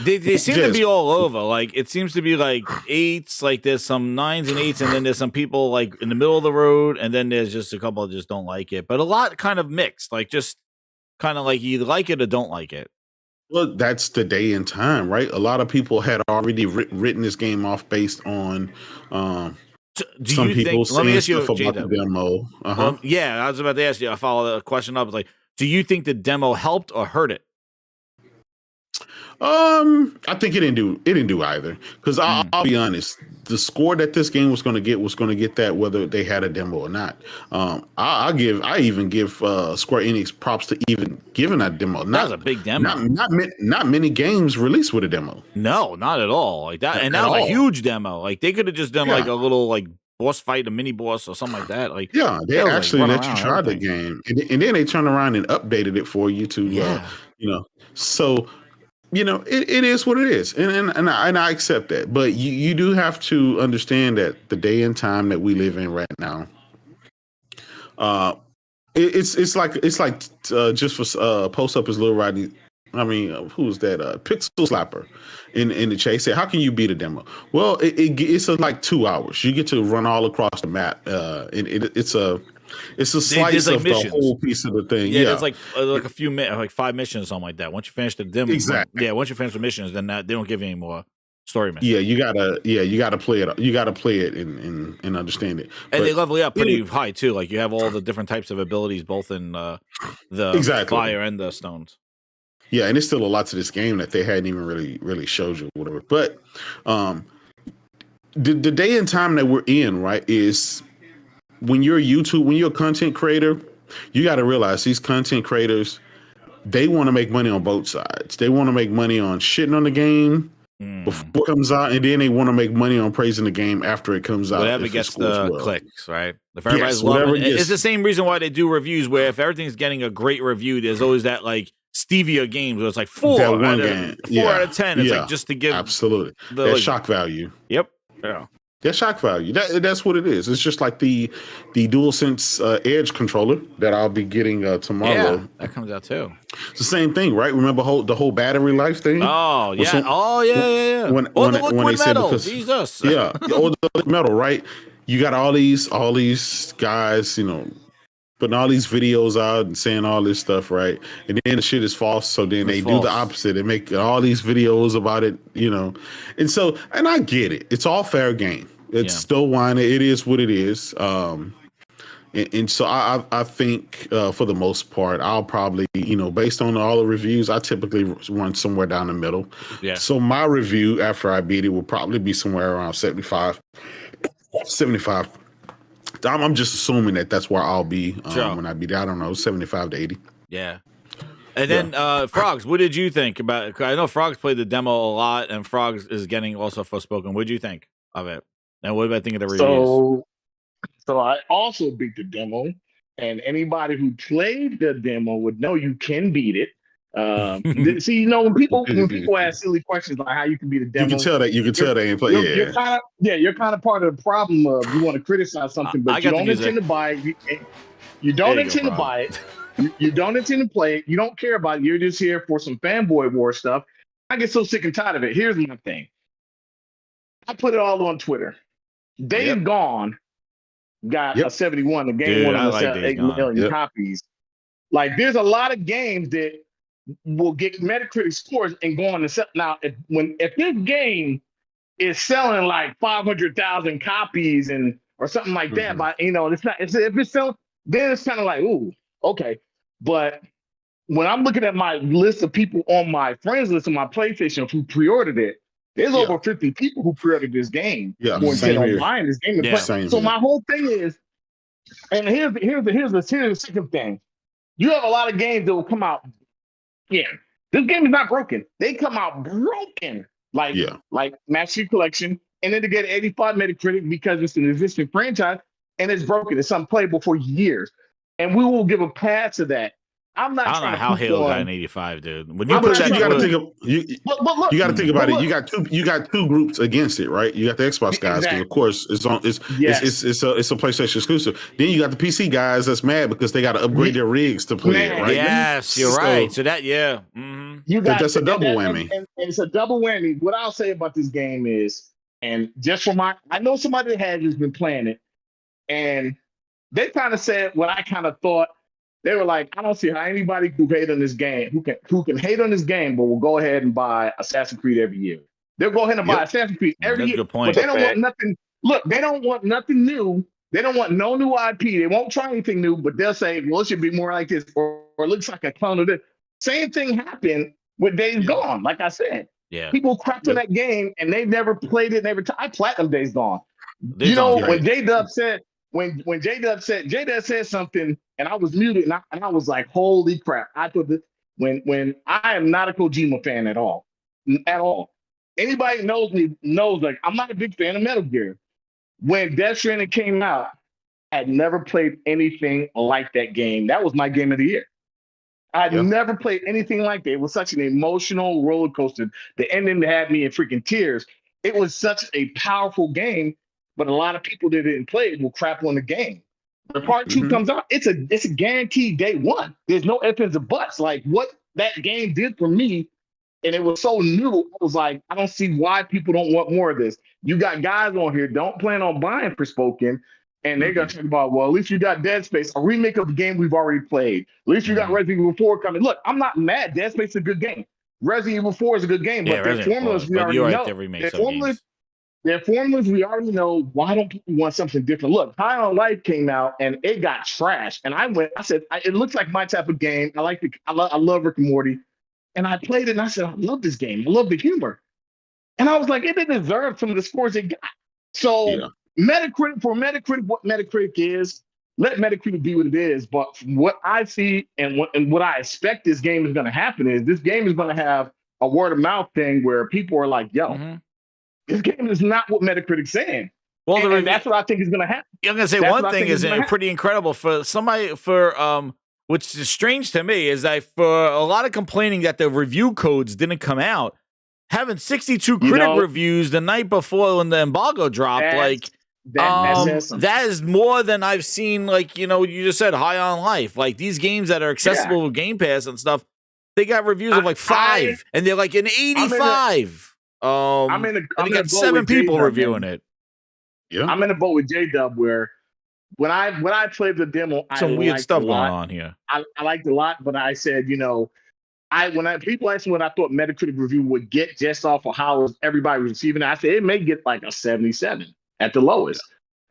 they seem to be all over. Like it seems to be like 8s. Like there's some 9s and 8s, and then there's some people like in the middle of the road, and then there's just a couple that just don't like it. But a lot kind of mixed. Like just kind of like you like it or don't like it?
Well, that's the day and time, right? A lot of people had already written this game off based on
Do
some
you
people
think? Let me
saying
ask you,
stuff about the
J-Dub.
demo. Uh-huh.
Yeah, I was about to ask you. I follow the question up. It's like, do you think the demo helped or hurt it?
I think it didn't do either. Because I'll be honest, the score that this game was going to get that whether they had a demo or not. I even give Square Enix props to even giving that demo.
That was a big demo.
Not many games released with a demo.
No, not at all. Like that, and that was a huge demo. Like they could have just done like a little like boss fight, a mini boss or something like that. Like
yeah, they actually let you try the
game,
and then they turned around and updated it for you to so. It is what it is, and I accept that. But you do have to understand that the day and time that we live in right now, it's like just for post up his little Rodney. I mean, who's that? Pixel Slapper in the chat. He said, "How can you beat a demo?" Well, it's like 2 hours. You get to run all across the map. It's a slice
like
of
missions.
the whole piece of the thing.
Yeah, there's like a few like 5 missions, something like that. Once you finish the demo,
exactly.
Once you finish the missions, then they don't give you any more story missions.
Yeah, you gotta play it. You gotta play it and understand it.
And they level you up pretty high too. Like you have all the different types of abilities, both in the fire and the stones.
Yeah, and there's still a lot to this game that they hadn't even really showed you, or whatever. But the day and time that we're in, right, is when you're a content creator, you got to realize these content creators, they want to make money on both sides. They want to make money on shitting on the game before it comes out, and then they want to make money on praising the game after it comes out.
Whatever gets the clicks, right? If everybody's loving it, it's the same reason why they do reviews. Where if everything's getting a great review, there's always that like Stevia games where it's like 4 out of 10. It's like just to give
absolutely that shock value.
Yep. Yeah.
That shock value. That's what it is. It's just like the DualSense Edge controller that I'll be getting tomorrow.
Yeah, that comes out too.
It's the same thing, right? Remember the whole battery life thing?
Oh yeah. Yeah.
When
the
liquid
metal. Jesus.
Yeah. Or the liquid metal, right? You got all these guys, putting all these videos out and saying all this stuff, right? And then the shit is false. So then they do the opposite and make all these videos about it, And I get it. It's all fair game. It's still whining. It is what it is. And so I think for the most part, I'll probably, based on all the reviews, I typically run somewhere down the middle.
Yeah.
So my review after I beat it will probably be somewhere around 75. I'm just assuming that's where I'll be when I beat it. I don't know, 75 to 80.
Yeah. And then Frogs, what did you think about it? I know Frogs played the demo a lot, and Frogs is getting also Forspoken. What did you think of it? And what did I think of the reviews?
So I also beat the demo, and anybody who played the demo would know you can beat it. See, when people ask silly questions like how you can beat a demo,
you can tell they ain't play.
You're kind of part of the problem of you want to criticize something, but you don't intend to buy it. You don't intend to buy it. You don't intend to play it. You don't care about it. You're just here for some fanboy war stuff. I get so sick and tired of it. Here's my thing. I put it all on Twitter. Days Gone got a 71. The game won to sell 8 million copies. Like, there's a lot of games that will get Metacritic scores and go on to sell. Now, if this game is selling like 500,000 copies or something like that, but it's not. If it's selling, then it's kind of like, ooh, okay. But when I'm looking at my list of people on my friends list on my PlayStation who pre-ordered it, there's over 50 people who pre-ordered this game.
Yeah,
who intend on buying this game. So my whole thing is, and here's the second thing. You have a lot of games that will come out. Yeah, this game is not broken. They come out broken, like Master Chief Collection, and then they get 85 Metacritic because it's an existing franchise, and it's broken. It's unplayable for years, and we will give a pass to that. I don't know
how Halo got an 85, dude. When
you put that, you got to think about it. You got two groups against it, right? You got the Xbox guys, because of course it's a PlayStation exclusive. Then you got the PC guys that's mad because they got to upgrade their rigs to play it, right?
Yes, you're right. So that,
that's a double whammy.
And it's a double whammy. What I'll say about this game is, and just for I know somebody that has been playing it, and they kind of said what I kind of thought. They were like, I don't see how anybody who hate on this game, who can hate on this game, but will go ahead and buy Assassin's Creed every year. They'll go ahead and buy Assassin's Creed every year.
Good point.
But they don't want nothing. Look, they don't want nothing new. They don't want no new IP. They won't try anything new, but they'll say, well, it should be more like this, or it looks like a clone of this. Same thing happened with Days Gone, like I said.
Yeah.
People crapped on that game and they never played it, I platinum Days Gone.
Days Gone,
when J-Dub said, when J-Dub said something and I was muted and I was like, holy crap. I thought that when I am not a Kojima fan at all. Anybody knows me knows like I'm not a big fan of Metal Gear. When Death Stranding came out, I had never played anything like that game. That was my game of the year. I'd never played anything like that. It was such an emotional roller coaster. The ending had me in freaking tears. It was such a powerful game, but a lot of people that didn't play it will crap on the game. When part 2 comes out, it's a guaranteed day one. There's no ifs and buts. Like what that game did for me, and it was so new. I was like, I don't see why people don't want more of this. You got guys on here don't plan on buying Forspoken, and they're gonna talk about, well, at least you got Dead Space, a remake of a game we've already played. At least you got Resident Evil 4 coming. Look, I'm not mad. Dead Space is a good game. Resident Evil 4 is a good game, but their formulas we already know. Their formulas we already know. Why don't people want something different? Look, High on Life came out and it got trashed, and I said, it looks like my type of game. I love Rick and Morty. And I played it and I said, I love this game. I love the humor. And I was like, it didn't deserve some of the scores it got. So Metacritic, what Metacritic is, let Metacritic be what it is. But from what I see and what I expect this game is going to happen is this game is going to have a word of mouth thing where people are like, yo, this game is not what Metacritic's saying. Well, and that's what I think is going to happen.
I'm going to say one thing is pretty incredible for somebody which is strange to me is that for a lot of complaining that the review codes didn't come out, having 62 critic reviews the night before when the embargo dropped, that is more than I've seen. Like, you just said High on Life, like these games that are accessible with Game Pass and stuff, they got reviews of like 5 and they're like an 85. I got 7 people reviewing it.
Yeah, I'm in a boat with J-Dub where when I played the demo,
some weird stuff going on here.
I liked it a lot, but I said, when people asked me what I thought Metacritic review would get just off of how everybody was receiving it, I said it may get like a 77 at the lowest.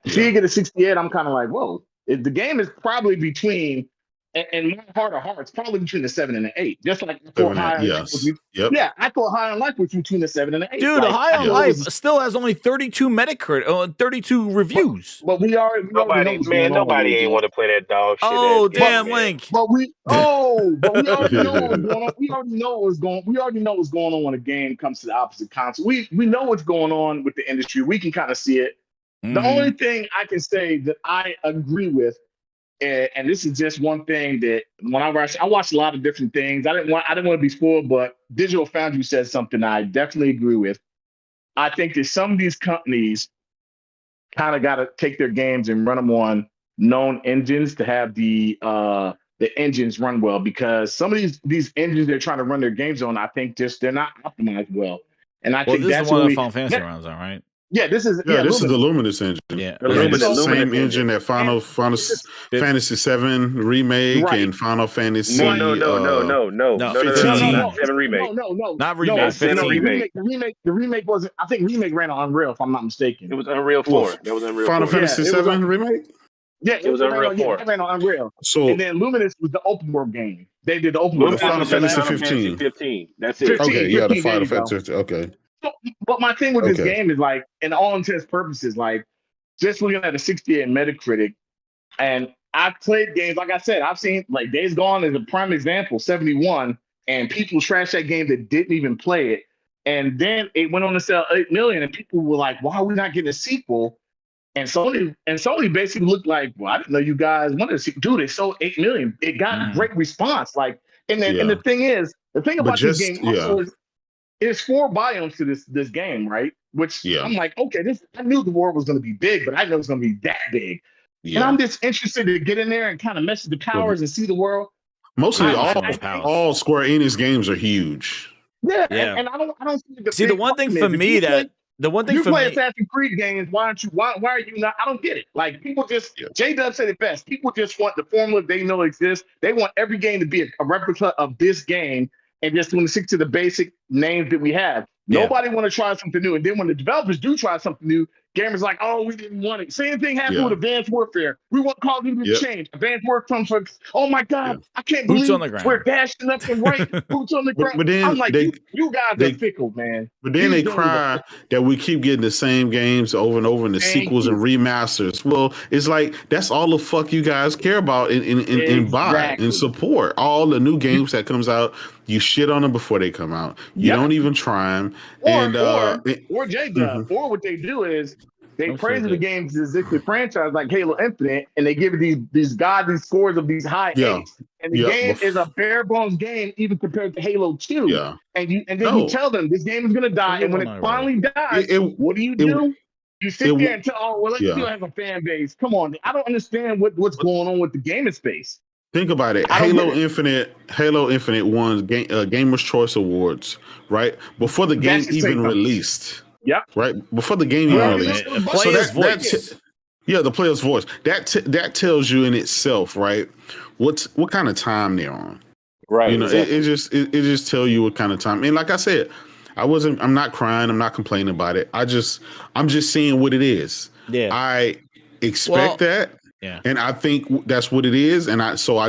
See, you get a 68, I'm kind of like, whoa. The game is probably between, and my heart of hearts, probably between the 7 and the 8. Just like I thought High on Life was. Yeah, I thought High on Life was between the 7 and the 8.
Dude, High on Life still has only 32 Metacritic, 32 reviews.
But nobody
ain't want to play that dog shit.
Oh, damn, Link.
But we already know what's going on. We already know what's going on when a game comes to the opposite console. We know what's going on with the industry. We can kind of see it. The only thing I can say that I agree with, and this is just one thing that when I watched a lot of different things. I didn't want to be spoiled, but Digital Foundry said something I definitely agree with. I think that some of these companies kind of got to take their games and run them on known engines to have the engines run well, because some of these engines they're trying to run their games on, I think they're not optimized well. And I think that's
one that Final Fantasy runs on, right?
Yeah, this is
the Luminous engine.
Yeah,
it's the same engine that Final Fantasy 7 remake and Final Fantasy.
No. 7 remake.
No.
Not remake.
15.
The remake wasn't. I think remake ran on Unreal, if I'm not mistaken.
It was Unreal 4. That was Unreal.
Final Fantasy 7 remake.
Yeah, it was Unreal 4. It ran on Unreal.
So
and then Luminous was the open world game. They did the open world.
Final Fantasy 15.
15. That's it.
Okay, yeah, the Final Fantasy. Okay.
But my thing with this game is like, in all intents and purposes, like just looking at a 68 Metacritic, and I've played games, like I said, I've seen like Days Gone is a prime example, 71, and people trash that game that didn't even play it. And then it went on to sell 8 million, and people were like, why are we not getting a sequel? And Sony basically looked like, well, I didn't know you guys wanted to see. Dude, it sold 8 million. It got a great response. Like, and the thing about this game also is, there's 4 biomes to this game, right? Which I'm like, okay, I knew the world was going to be big, but I didn't know it was going to be that big. Yeah. And I'm just interested to get in there and kind of mess with the powers and see the world.
Mostly all Square Enix games are huge.
Yeah. And I don't
see the one thing for me that the one thing
you
for
play
me,
Assassin's Creed games. Why aren't you? Why are you not? I don't get it. Like people just J-Dub said it best. People just want the formula they know exists. They want every game to be a replica of this game, and just want to stick to the basic names that we have. Nobody want to try something new. And then when the developers do try something new, gamers like, oh, we didn't want it. Same thing happened with Advanced Warfare. We want Call of Duty to change. Advanced Warfare comes from, oh my God, I can't
Boots
believe
on the ground.
we're dashing left and right. Boots on the ground.
But then
I'm like, you guys are fickle, man.
But then
These
they
games
cry that we keep getting the same games over and over in the sequels and remasters. Well, it's like that's all the fuck you guys care about and buy and support. All the new games that comes out, you shit on them before they come out. You don't even try them.
Or J-Dub. Or what they do is they praise the games as if the franchise like Halo Infinite, and they give it these scores of these high eights. And the game is a bare bones game, even compared to Halo 2.
Yeah.
And then you tell them this game is gonna die, and when it finally dies, what do? You sit there and tell, oh well, it still has a fan base. Come on, I don't understand what's going on with the gaming space.
Think about it. Halo Infinite won Gamers' Choice Awards, right? Before the game even released.
Yep.
Right? Before the game even released.
Player's voice.
The player's voice. That tells you in itself, right? What kind of time they're on.
Right.
You know, it just tell you what kind of time. And like I said, I'm not crying, I'm not complaining about it. I'm just seeing what it is.
Yeah.
I expect that.
Yeah.
And I think that's what it is. And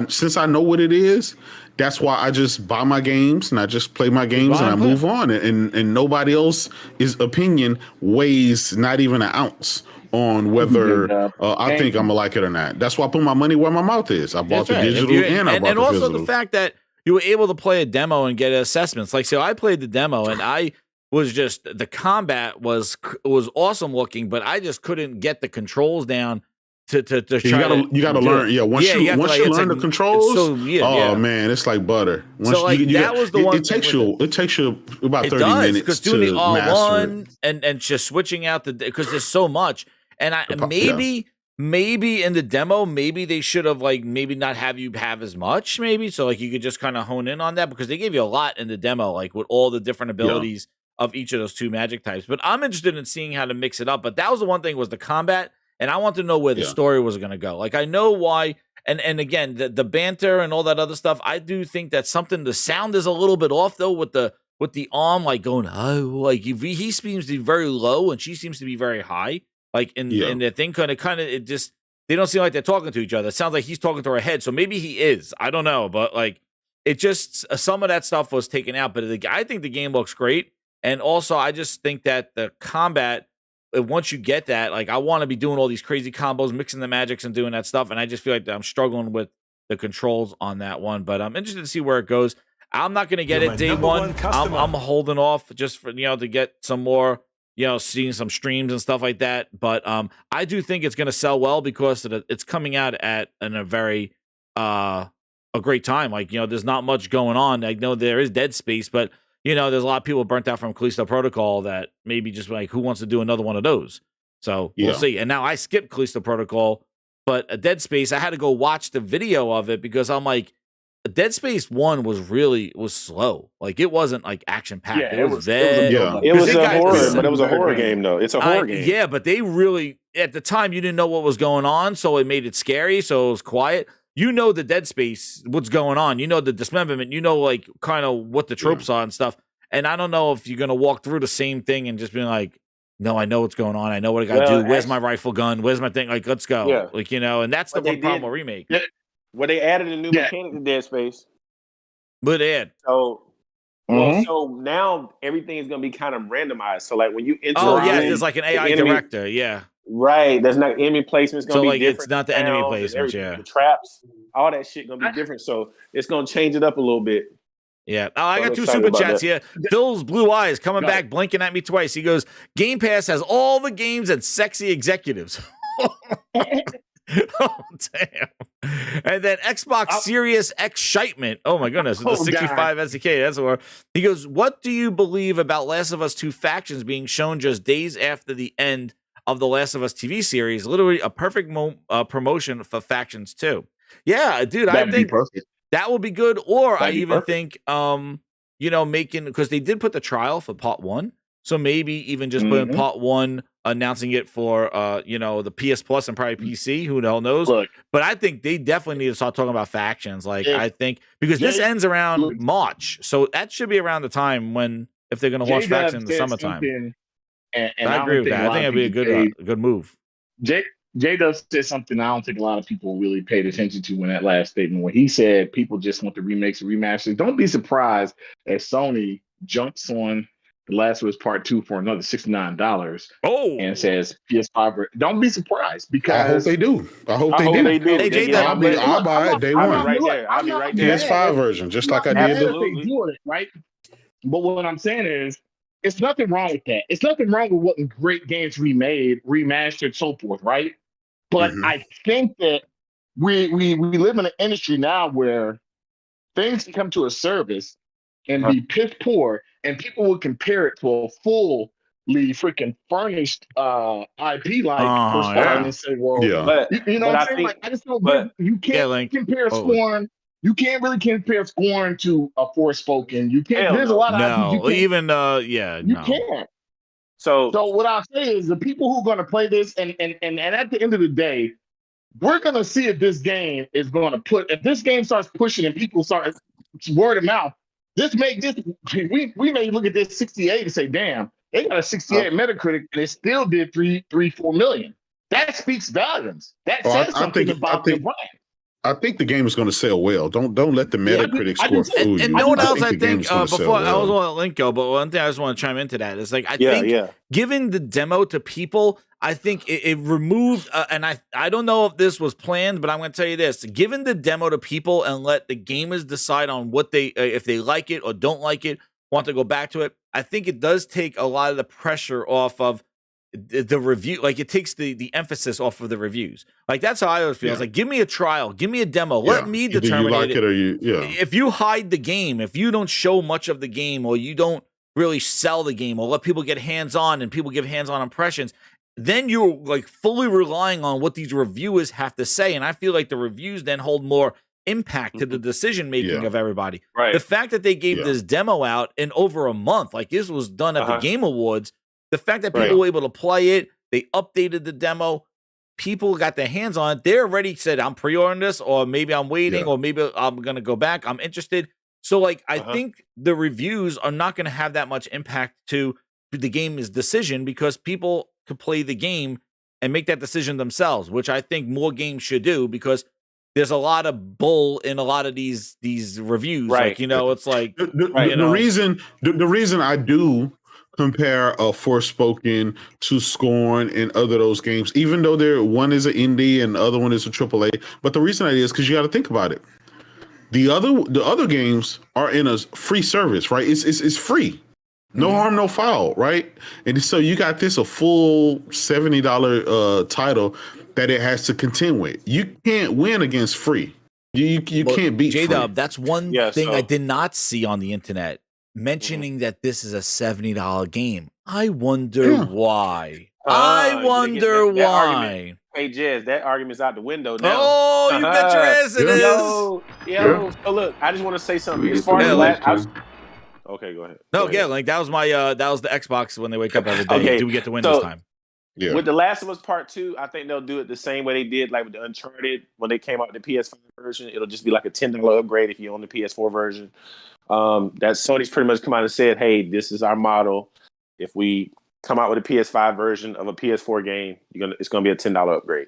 since I know what it is, that's why I just buy my games and I just play my games and I move on. And nobody else's opinion weighs not even an ounce on whether I think I'm gonna like it or not. That's why I put my money where my mouth is. I bought the digital and I bought the physical.
And also the fact that you were able to play a demo and get assessments. Like, so I played the demo and I was just, the combat was awesome looking, but I just couldn't get the controls down. You gotta learn. Yeah, once you learn the controls, man, it's like butter. That was the one.
It takes you about 30 minutes
because doing the R1 and just switching out because there's so much. And maybe in the demo, maybe they should have maybe not have you have as much, maybe so you could just kind of hone in on that because they gave you a lot in the demo, with all the different abilities of each of those two magic types. But I'm interested in seeing how to mix it up. But that was the one thing was the combat. And I want to know where the story was going to go. I know why. And again, the banter and all that other stuff. I do think that the sound is a little bit off though with the arm going he seems to be very low and she seems to be very high. In the thing it just they don't seem like they're talking to each other. It sounds like he's talking to her head. So maybe he is. I don't know, but it just some of that stuff was taken out. But I think the game looks great, and also I just think that the combat. Once you get that, I want to be doing all these crazy combos, mixing the magics and doing that stuff. And I just feel like I'm struggling with the controls on that one, but I'm interested to see where it goes. I'm not going to get it day one. I'm holding off just for, to get some more, seeing some streams and stuff like that. But I do think it's going to sell well because it's coming out in a very, a great time. There's not much going on. I know there is Dead Space, but there's a lot of people burnt out from Callisto Protocol that maybe just who wants to do another one of those? So we'll see. And now I skipped Callisto Protocol, but a Dead Space, I had to go watch the video of it because I'm Dead Space 1 was slow. It wasn't action packed.
Yeah,
it was
a horror, but it was a horror game though. It's a horror game.
Yeah, but they really at the time you didn't know what was going on, so it made it scary. So it was quiet. The Dead Space, what's going on. The dismemberment. Kind of what the tropes are and stuff. And I don't know if you're going to walk through the same thing and just be no, I know what's going on. I know what I got to do. Where's my rifle gun? Where's my thing? Let's go.
Yeah.
And that's the one problem with remake.
Yeah. Well, they added a new mechanic to Dead Space.
But they had.
So now everything is going to be kind of randomized. So when you enter,
there's an AI director. Yeah.
Right, there's not enemy placements going to be different.
It's not the enemy placements,
the traps, all that shit going to be different. So it's going to change it up a little bit.
Yeah. Oh, I got 2 super chats here. Phil's blue eyes coming back, blinking at me twice. He goes, Game Pass has all the games and sexy executives. Oh, damn. And then Xbox Series X Shipment. Oh, my goodness. The 65 SDK. That's what. He goes, what do you believe about Last of Us 2 factions being shown just days after the end of the Last of Us TV series? Literally a perfect promotion for factions too. Yeah, dude, I think that will be good. Or I even think, making, because they did put the trial for part 1. So maybe even just put in part 1, announcing it for the PS Plus and probably PC. Who the hell knows?
Look,
but I think they definitely need to start talking about factions. Like I think because this
Jay-
ends around
look-
March, so that should be around the time when if they're going to launch factions in the summertime.
And
I agree with that. I think it'd be a good move.
J Dub said something I don't think a lot of people really paid attention to in that last statement when he said people just want the remakes and remasters. Don't be surprised as Sony jumps on The Last of Us Part 2 for another $69.
Oh,
and says PS5. Don't be surprised because
I hope they do. I hope they do.
Hey, J
I'll buy it day one.
I'll be right there.
PS5 version, just like I did.
Absolutely.
They do it, right? But what I'm saying is, it's nothing wrong with that. It's nothing wrong with wanting great games remade, remastered, so forth, right? But I think that we live in an industry now where things can come to a service and be piss poor, and people will compare it to a fully freaking furnished IP like Forspoken and say, well, you know what I'm saying? I just don't. You can't compare Scorn. You can't really compare Scorn to a Forspoken. You can't. There's a lot of IPs you can't. You can't. So what I'll say is the people who are going to play this, and at the end of the day, we're going to see if this game is going to if this game starts pushing and people start word of mouth. We may look at this 68 and say, damn, they got a 68 Metacritic and it still did 4 million. That speaks volumes. That says something about the brand.
I think the game is going to sell well. Don't let the Metacritic score fool you.
And no one else, I think, before I was going to link go, but one thing I just want to chime into that is like, I think giving the demo to people, I think it removed, and I don't know if this was planned, but I'm going to tell you this, giving the demo to people and let the gamers decide on what if they like it or don't like it, want to go back to it. I think it does take a lot of the pressure off of the review. Like it takes the emphasis off of the reviews. Like that's how I always feel. It's like, give me a trial, give me a demo, let me determine if you hide the game, if you don't show much of the game, or you don't really sell the game, or let people get hands-on and people give hands-on impressions, then you're like fully relying on what these reviewers have to say. And I feel like the reviews then hold more impact to the decision making of everybody.
Right.
The fact that they gave this demo out in over a month, like this was done at the Game Awards. The fact that people were able to play it, they updated the demo, people got their hands on it. They already said, I'm pre-ordering this, or maybe I'm waiting, or maybe I'm going to go back. I'm interested. So, like, I think the reviews are not going to have that much impact to the game's decision because people could play the game and make that decision themselves, which I think more games should do because there's a lot of bull in a lot of these reviews. Like, it's like
the reason I do compare a Forspoken to Scorn and other those games, even though one is an indie and the other one is a AAA. But the reason that is because you got to think about it. The other games are in a free service, right? It's free, no harm, no foul, right? And so you got a full $70 title that it has to contend with. You can't win against free. You can't beat
J-Dub. That's one thing I did not see on the internet. Mentioning that this is a $70 game. I wonder why. I wonder why.
Argument. Hey, Jez, that argument's out the window now.
Oh, you bet your ass it is.
Yo. So look, I just want to say something. As far as okay, go ahead.
No, like that was that was the Xbox when they wake up every day.
Okay.
Do we get to win this time?
Yeah.
With The Last of Us Part 2, I think they'll do it the same way they did like with the Uncharted when they came out with the PS5 version. It'll just be like a $10 upgrade if you own the PS4 version. That Sony's pretty much come out and said, hey, this is our model. If we come out with a PS5 version of a PS4 game, it's gonna be a $10 upgrade.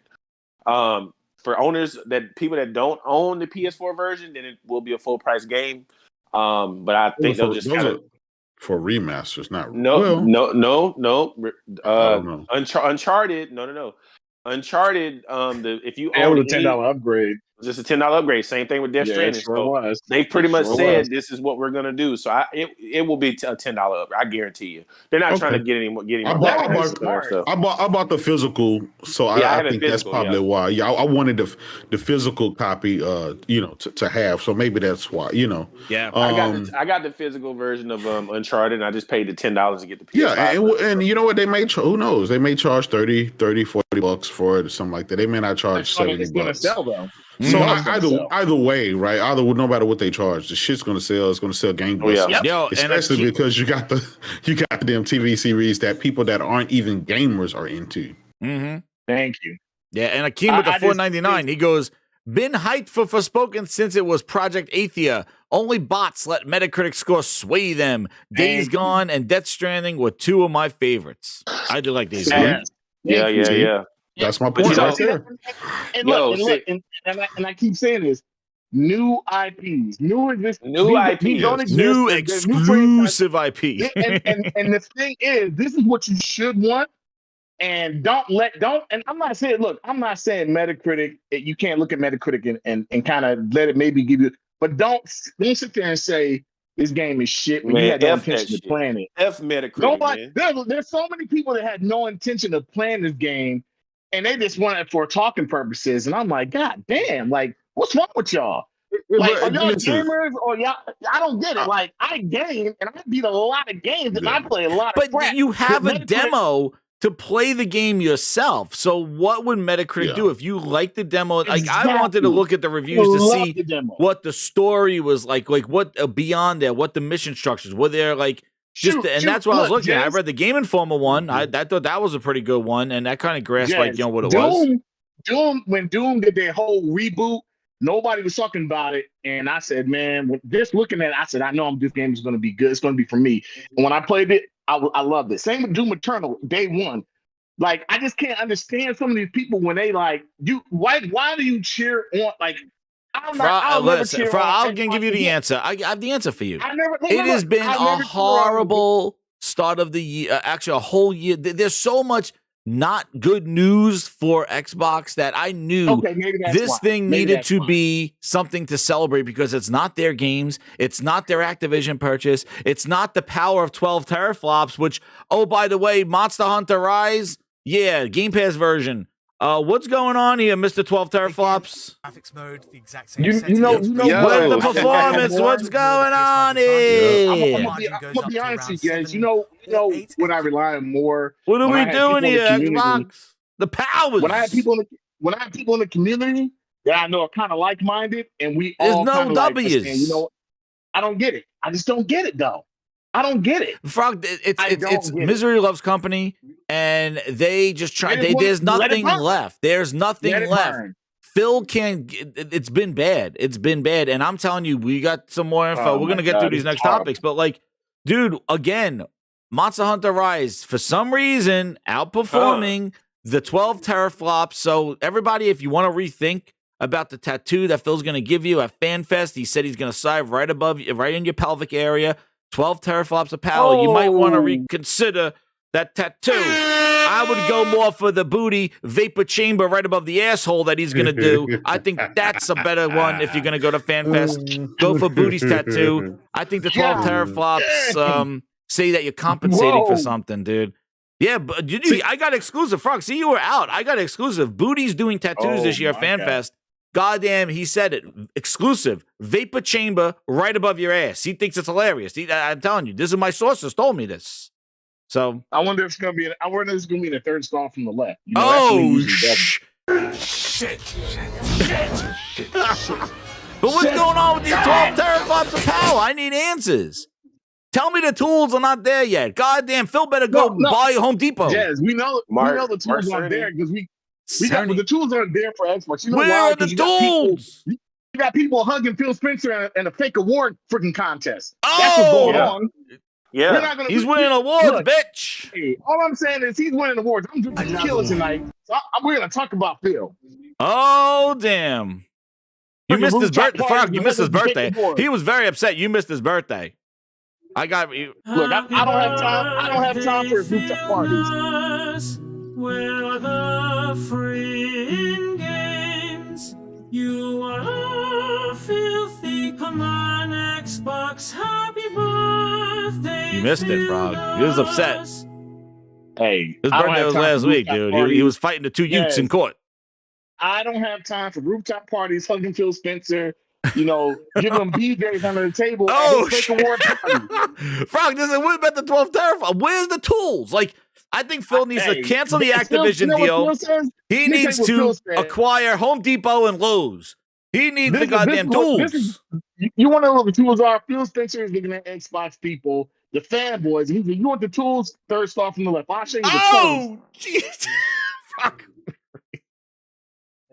For owners people that don't own the PS4 version, then it will be a full price game. But I think they'll just kind of
for remasters, not
Uncharted. No. Uncharted. If you
own a $10 upgrade.
Just a $10 upgrade. Same thing with Death Stranding. So they pretty much said this is what we're gonna do. So it will be a $10 upgrade. I guarantee you. They're not trying to get any more. I
bought the physical, so I think that's probably why. Yeah, I wanted the physical copy, to have. So maybe that's why.
Yeah,
I got the physical version of Uncharted, and I just paid the $10 to get the PS5.
Yeah, and you know what they may? Who knows? They may charge $30, $40 $40 for it or something like that. They may not charge $70.
It's going to sell though.
So either way, right? No matter what they charge, the shit's going to sell. It's going to sell gangbusters.
Yep.
Yo,
especially because you got the damn TV series that people that aren't even gamers are into.
Mm-hmm.
Thank you.
Yeah, and Akeem with the $4.99, he goes, been hyped for Forspoken since it was Project Athia. Only bots let Metacritic score sway them. Days Gone and Death Stranding were two of my favorites. I do like Days Gone.
Yeah.
That's my point right there.
And look, and I keep saying this: new IPs, new
exclusive IP.
And the thing is, this is what you should want. And and I'm not saying Metacritic, you can't look at Metacritic and kind of let it maybe give you, but don't sit there and say this game is shit when you had no intention of playing it.
F Metacritic.
There's so many people that had no intention of playing this game, and they just want it for talking purposes. And I'm like, God damn, like, what's wrong with y'all? Like, are y'all gamers or y'all? I don't get it. Like, I game and I beat a lot of games and I play a lot of crap.
But you have a demo to play the game yourself. So what would Metacritic do if you like the demo? Like, I wanted to look at the reviews to see what the story was like what beyond there, what the mission structures were there, like. That's what I was looking at. I read the Game Informer one. I thought that was a pretty good one, and that kind of grasped what it was.
When Doom did their whole reboot, nobody was talking about it, and I said, man, just looking at it, I said, I know this game is going to be good. It's going to be for me. And when I played it, I loved it. Same with Doom Eternal, day one. Like, I just can't understand some of these people when they like why do you cheer on like.
I'll give you the answer. I have the answer for you. It has been a horrible start of the year, actually a whole year. There's so much not good news for Xbox that I knew this thing needed to be something to celebrate because it's not their games. It's not their Activision purchase. It's not the power of 12 teraflops, which, oh, by the way, Monster Hunter Rise, Game Pass version. What's going on here, Mr. 12 teraflops?
Graphics mode, the exact same
Where's the performance? What's going on here?
I'm gonna be honest with you guys. You know when I rely on more.
What are we doing here, Xbox? The powers.
When I have people in the community that I know are kind of like-minded, and we all
there's no W's.
I don't get it. I just don't get it though. I don't get it.
Frog, it's Misery Loves Company, and they just try. There's nothing left. There's nothing left. Phil can't. It's been bad. It's been bad. And I'm telling you, we got some more info. We're gonna get through these next topics. But like, dude, again, Monster Hunter Rise for some reason outperforming the 12 teraflops. So everybody, if you want to rethink about the tattoo that Phil's gonna give you at FanFest, he said he's gonna sive right above, right in your pelvic area. 12 teraflops of power. You might want to reconsider that tattoo. I would go more for the booty vapor chamber right above the asshole that he's going to do. I think that's a better one if you're going to go to FanFest. Go for Booty's tattoo. I think the 12 teraflops say that you're compensating for something, dude. Yeah, but I got exclusive. Frog, see, you were out. I got exclusive. Booty's doing tattoos this year at FanFest. Goddamn, he said it. Exclusive. Vapor chamber right above your ass. He thinks it's hilarious. I'm telling you, this is my sources told me this. So
I wonder if it's gonna be in the third stall from the left.
Shit. But what's going on with these 12 teraflops of power? I need answers. Tell me the tools are not there yet. Goddamn, Phil better go buy Home Depot.
Yes, we know the tools aren't there because the tools aren't there for Xbox. You know
where
why?
are the tools?
You got people hugging Phil Spencer in a fake award freaking contest. That's what's going on.
Yeah,
he's winning awards, bitch.
Hey, all I'm saying is he's winning awards. I'm doing killer tonight. So we're gonna talk about Phil.
Oh damn! You missed his birthday, Frog. You missed his birthday. He was very upset. You missed his birthday. I got you.
Look, I don't have time. I don't have time for rooftop parties.
Where the free in games, you are filthy. Come on, Xbox, happy birthday.
You missed it, Frog. He was upset.
Hey,
his birthday was last week, dude. He was fighting the two Utes in court.
I don't have time for rooftop parties, hugging Phil Spencer. Giving them BJs under the table.
Oh, shit. Frog, what about the 12 teraflops? Where's the tools? Like, I think Phil needs to cancel the Activision deal. He needs to acquire Home Depot and Lowe's. He needs the goddamn tools.
You want to know what the tools are? Phil Spencer is looking at Xbox people, the fanboys. He said, "You want the tools? Third star from the left. I'll show you the tools."
Oh, jeez. Fuck.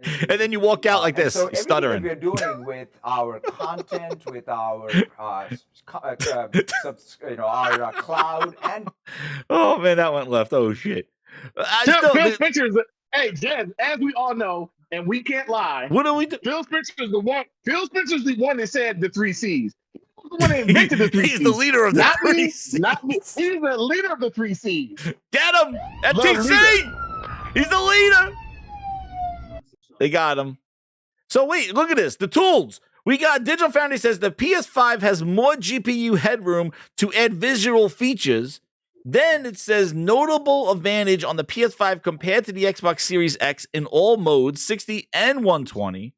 And then you walk out like this,
so
stuttering.
We're doing with our content, with our our cloud, and
oh man, that went left. Oh shit.
Phil Spencer is hey, Jen, as we all know, and we can't lie.
What do we do?
Phil Spencer is the one. Phil Spencer's the one that said the 3 C's. He's the one that invented the 3 C's.
He's the leader of the 3 C's.
Not me. He's the leader of the 3 C's.
Get him! FTC! He's the leader! They got him. So wait, look at this. The tools. We got Digital Foundry says the PS5 has more GPU headroom to add visual features. Then it says notable advantage on the PS5 compared to the Xbox Series X in all modes, 60 and 120.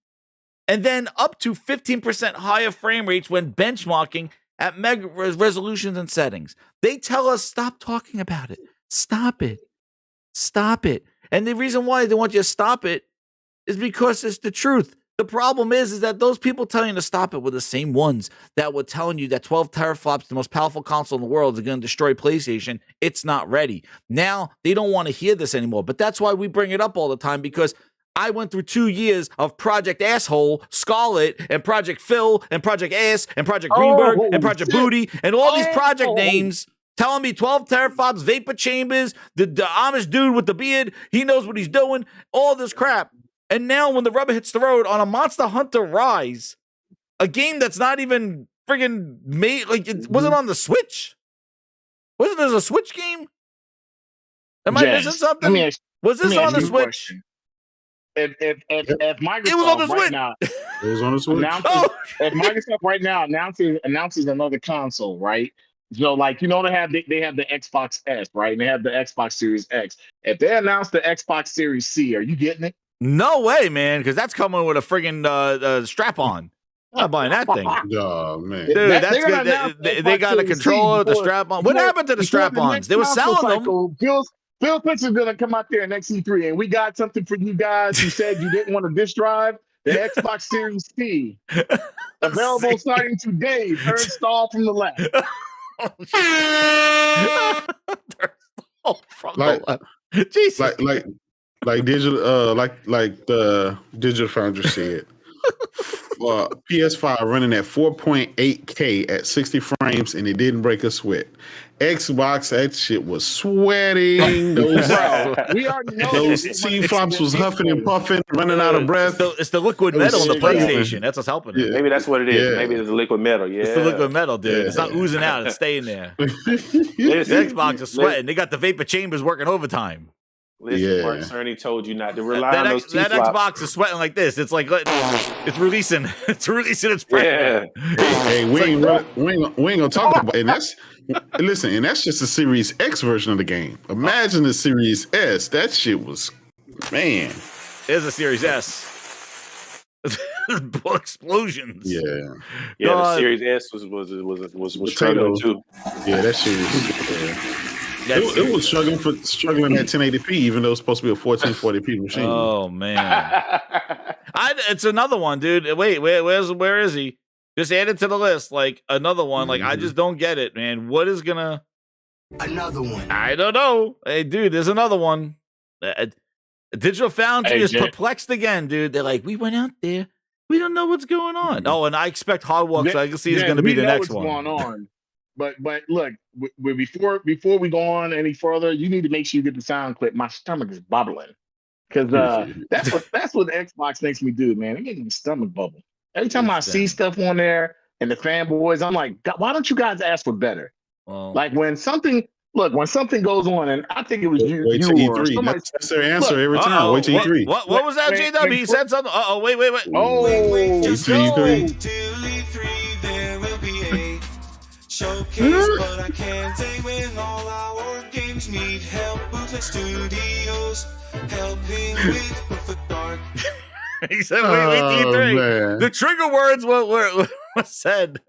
And then up to 15% higher frame rates when benchmarking at mega resolutions and settings. They tell us stop talking about it. Stop it. Stop it. And the reason why they want you to stop it is because it's the truth. The problem is that those people telling you to stop it were the same ones that were telling you that 12 teraflops, the most powerful console in the world, is going to destroy PlayStation. It's not ready. Now, they don't want to hear this anymore. But that's why we bring it up all the time, because I went through 2 years of Project Asshole, Scarlet, and Project Phil, and Project Ass, and Project Greenberg, and Project Booty, and all these project names telling me 12 teraflops, vapor chambers, the Amish dude with the beard, he knows what he's doing, all this crap. And now when the rubber hits the road on a Monster Hunter Rise, a game that's not even friggin' made, like, it wasn't on the Switch? Wasn't there a Switch game? Am I missing something? Was this on the Switch?
If Microsoft
it was on the Switch.
Right now,
it was on the Switch.
If Microsoft right now announces another console, right? So, like, you know, they have the Xbox S, right? And they have the Xbox Series X. If they announce the Xbox Series C, are you getting it?
No way, man, because that's coming with a friggin' strap on. I'm not buying that thing.
Oh, man.
Dude, that's good. They got a controller, the strap on. What happened to the strap ons? They were selling them.
Phil Spencer's going to come out there next E3, and we got something for you guys who said you didn't want a disc drive. The Xbox Series C. Available starting today. Third stall from the left.
From the left. Jesus.
Like digital, like the Digital Foundry said, PS5 running at 4.8K at 60 frames, and it didn't break a sweat. Xbox, that shit was sweating. Those T-flops was huffing and puffing, running out of breath.
It's the liquid metal in the PlayStation. That's what's helping it.
Maybe that's what it is. Maybe it's the liquid metal. Yeah,
it's the liquid metal, dude. Yeah. It's not oozing out. It's staying there. The Xbox is sweating. They got the vapor chambers working overtime.
Listen, Mark Cerny told you not to rely on those
That Xbox is sweating like this. It's like it's releasing. It's releasing its pressure.
Yeah. Hey, we ain't gonna talk about it. And that's just the Series X version of the game. Imagine the Series S. That shit was, man.
There's a Series S. Explosions.
Yeah.
The Series S was struggling too.
Yeah, that shit was. It was struggling at 1080p, even though it's supposed to be a 1440p machine.
Oh man, it's another one, dude. Wait, where is he? Just add it to the list, like another one. Like I just don't get it, man. What is gonna?
Another one.
I don't know. Hey, dude, there's another one. Digital Foundry is perplexed again, dude. They're like, we went out there, we don't know what's going on. Oh, and I expect Hardwalk Legacy is going to be the next one.
Going on. But look, before we go on any further, you need to make sure you get the sound clip. My stomach is bubbling because that's what Xbox makes me do, man. It makes my stomach bubble every time I see stuff on there and the fanboys. I'm like, why don't you guys ask for better?
Well,
like when something goes on, and I think it was you.
Wait till E3. That's their answer every time. Wait till E3.
What was that, JW? He said something. Wait.
Oh,
showcase, but I can't say when all our games need help. Bootleg Studios helping with the dark.
He said, wait till E3.
Man.
The trigger words were said.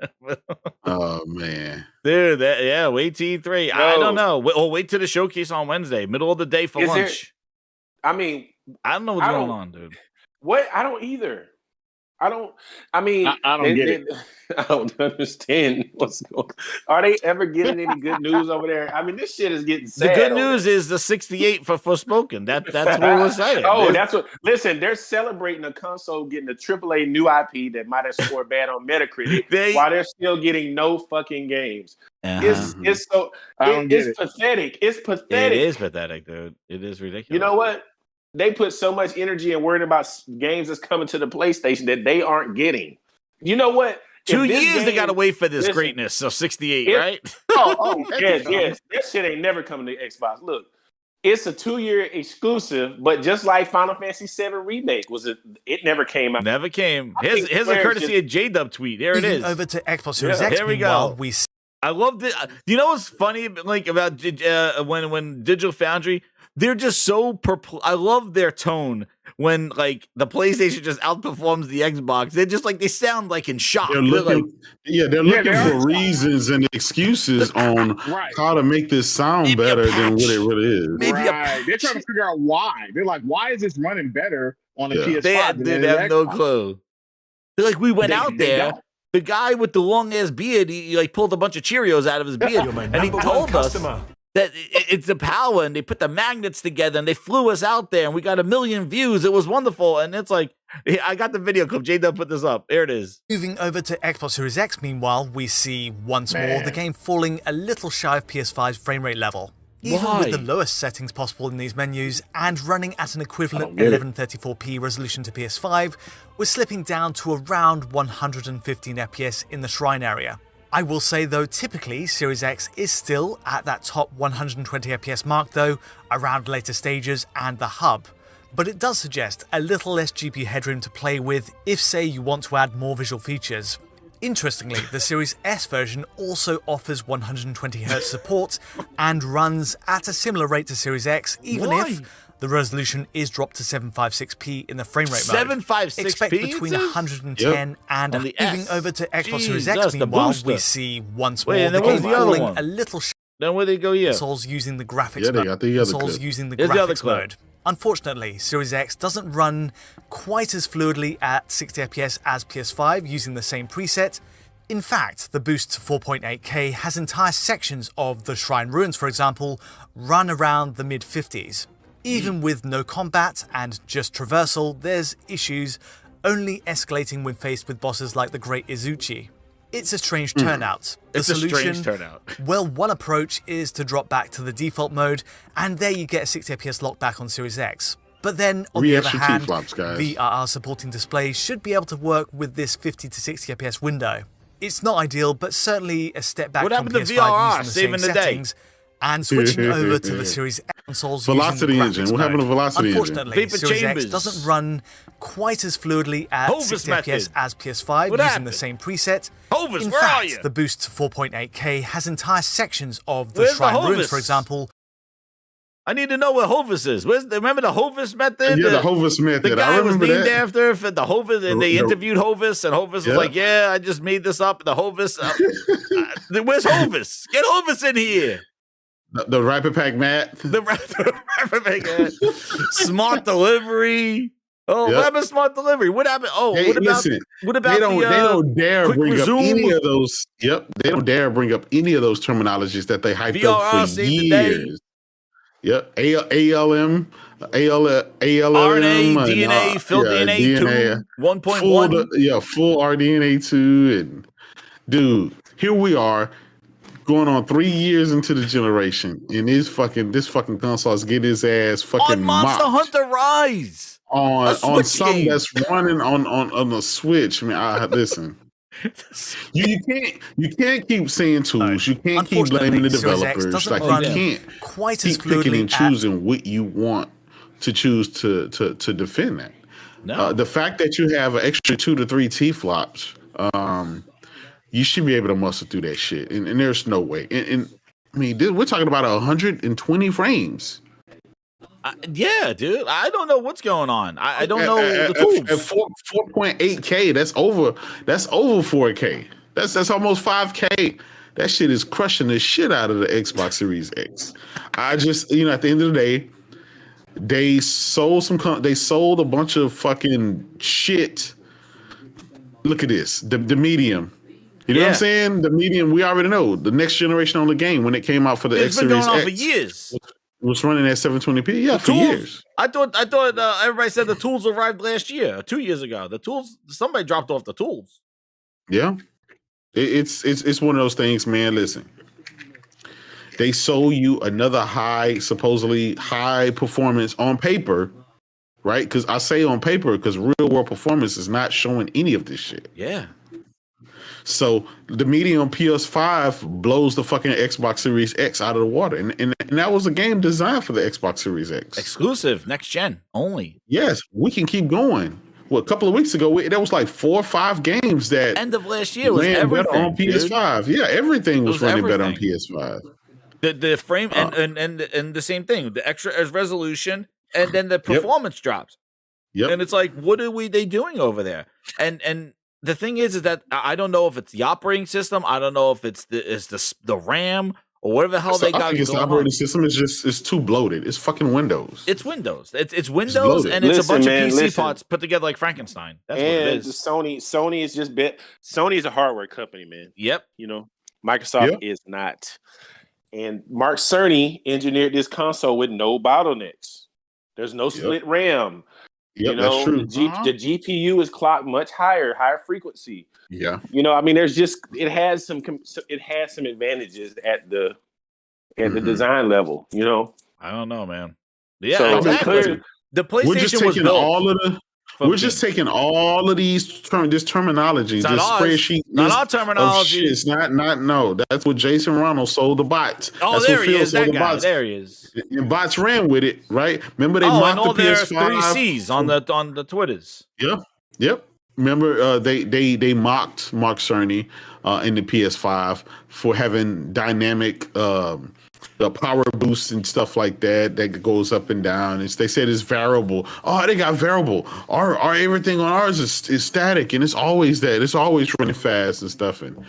Oh man,
dude, wait till E3. No. I don't know. Wait till the showcase on Wednesday, middle of the day for lunch.
I don't know
what's going on, dude.
What? I don't either. I don't get it. I don't understand what's going on. Are they ever getting any good news over there? I mean, this shit is getting sad.
The good news is the 68 for Forspoken. That's what we're saying.
That's what. Listen, they're celebrating a console getting a AAA new IP that might have scored bad on Metacritic while they're still getting no fucking games. It's pathetic. It's pathetic.
It is pathetic, dude. It is ridiculous.
You know what? They put so much energy and worrying about games that's coming to the PlayStation that they aren't getting. You know what?
2 years they got to wait for this greatness. So 68, right?
Yes. That shit ain't never coming to Xbox. Look, it's a 2-year exclusive, but just like Final Fantasy VII Remake, it never came out.
Never came. Here's a courtesy of J-Dub tweet. There it is.
Over to Xbox Series X.
Here we go. I loved it. You know what's funny about when Digital Foundry? They're just so I love their tone when the PlayStation just outperforms the Xbox. They're just they sound in shock.
They're looking for reasons and excuses on how to make this sound better than what it really is.
They're trying to figure out why. They're like, why is this running better on a PS5?
They have no clue. They're like, we went out there. The guy with the long ass beard, he pulled a bunch of Cheerios out of his beard, and he told us that it's the power, and they put the magnets together, and they flew us out there, and we got 1 million views. It was wonderful, and it's I got the video clip. J-Dub put this up. There it is.
Moving over to Xbox Series X, meanwhile, we see once more the game falling a little shy of PS5's frame rate level. Even with the lowest settings possible in these menus, and running at an equivalent 1134p resolution to PS5, we're slipping down to around 115 FPS in the shrine area. I will say though, typically Series X is still at that top 120 FPS mark though, around later stages and the hub, but it does suggest a little less GPU headroom to play with if say you want to add more visual features. Interestingly, the Series S version also offers 120Hz support and runs at a similar rate to Series X, even if the resolution is dropped to 756p in the frame rate mode.
756p?
Expect between 110 and moving over to Xbox Series X, meanwhile, we see once more the game falling a little short.
Then where they go here?
Consoles using the graphics
mode.
Consoles using the graphics mode. Unfortunately, Series X doesn't run quite as fluidly at 60 FPS as PS5 using the same preset. In fact, the boost to 4.8K has entire sections of the Shrine Ruins, for example, run around the mid-50s. Even with no combat and just traversal, there's issues, only escalating when faced with bosses like the Great Izuchi. It's a strange turnout. The solution, well, one approach is to drop back to the default mode, and there you get a 60 FPS lockback on Series X. But then, on the other hand, VRR supporting displays should be able to work with this 50 to 60 FPS window. It's not ideal, but certainly a step back from PS5 using the same settings, and switching over to the Series X consoles
Velocity
using the
engine. What happened to Velocity
Unfortunately,
engine?
Series X doesn't run quite as fluidly at 60 FPS as PS5 using the same preset. In fact, the boost to 4.8K has entire sections of the Shrine Ruins, for example.
I need to know where Hovis is. Remember the Hovis method?
Yeah, the Hovis method.
The guy was named after the Hovis, and they interviewed Hovis, and Hovis was like, "Yeah, I just made this up." The Hovis. Where's Hovis? Get Hovis in here.
The Rapid Pack Matt.
The Rapid Pack Matt. Smart delivery. Oh, what happened to smart delivery? What happened? Oh,
hey, what about they don't dare bring up any of those. Yep, they don't dare bring up any of those terminologies that they hyped up for years. Yep, ALM, RNA,
DNA, fill DNA 2, 1.1.
Full rDNA 2, and dude, here we are. Going on 3 years into the generation, and this fucking console is getting his ass fucking
on Monster Hunter Rise
on something that's running on the Switch. I mean, listen, you can't keep saying tools. You can't keep blaming the developers. Like you can't
quite
keep picking and choosing what you want to choose to defend that.
No.
The fact that you have an extra 2 to 3 T-flops. You should be able to muscle through that shit, and there's no way. And I mean, we're talking about 120 frames.
Yeah, dude. I don't know what's going on. I don't know the tools.
At 4.8K, that's over 4K. That's almost 5K. That shit is crushing the shit out of the Xbox Series X. I just, at the end of the day, they sold a bunch of fucking shit. Look at this. The medium. You know what I'm saying? The medium, we already know. The next generation on the game when it came out for the X Series X.
It's been going on for years.
Was running at 720p, for years.
I thought everybody said the tools arrived last year, 2 years ago. The tools, somebody dropped off the tools.
Yeah, it's one of those things, man. Listen, they sold you another supposedly high performance on paper, right? Because I say on paper because real world performance is not showing any of this shit.
Yeah.
So the medium PS5 blows the fucking Xbox Series X out of the water. And that was a game designed for the Xbox Series X.
Exclusive, next gen only.
Yes, we can keep going. Well, a couple of weeks ago, there was like 4 or 5 games that
end of last year was everything
better on PS5. Dude. Yeah, everything was running better on PS5.
The frame and the same thing, the extra resolution, and then the performance drops.
Yep.
And it's like, what are they doing over there? And the thing is that I don't know if it's the operating system. I don't know if it's the RAM or whatever the hell they got. I think
it's the operating system. It's too bloated. It's fucking Windows.
It's Windows. It's Windows, and it's a bunch of PC parts put together like Frankenstein. That's what it is.
Sony is just Sony is a hardware company, man.
Yep.
Microsoft is not. And Mark Cerny engineered this console with no bottlenecks. There's no split RAM.
Yep, that's true.
The GPU is clocked much higher frequency.
Yeah.
There's it has some advantages at the design level.
I don't know, man. Yeah,
so
exactly. The PlayStation was built.
We're just taking all of this terminology, this spreadsheet.
Not our terminology.
It's no. That's what Jason Ronald sold the bots.
Oh,
that's
there he is. That guy. There he is.
And bots ran with it, right? Remember they mocked the PS5.
There are 3 C's on the Twitters.
Yep. Remember they mocked Mark Cerny in the PS5 for having dynamic the power boost and stuff like that goes up and down. They said it's variable. Oh, they got variable. Our everything on ours is static, and it's always that. It's always running fast and stuff. And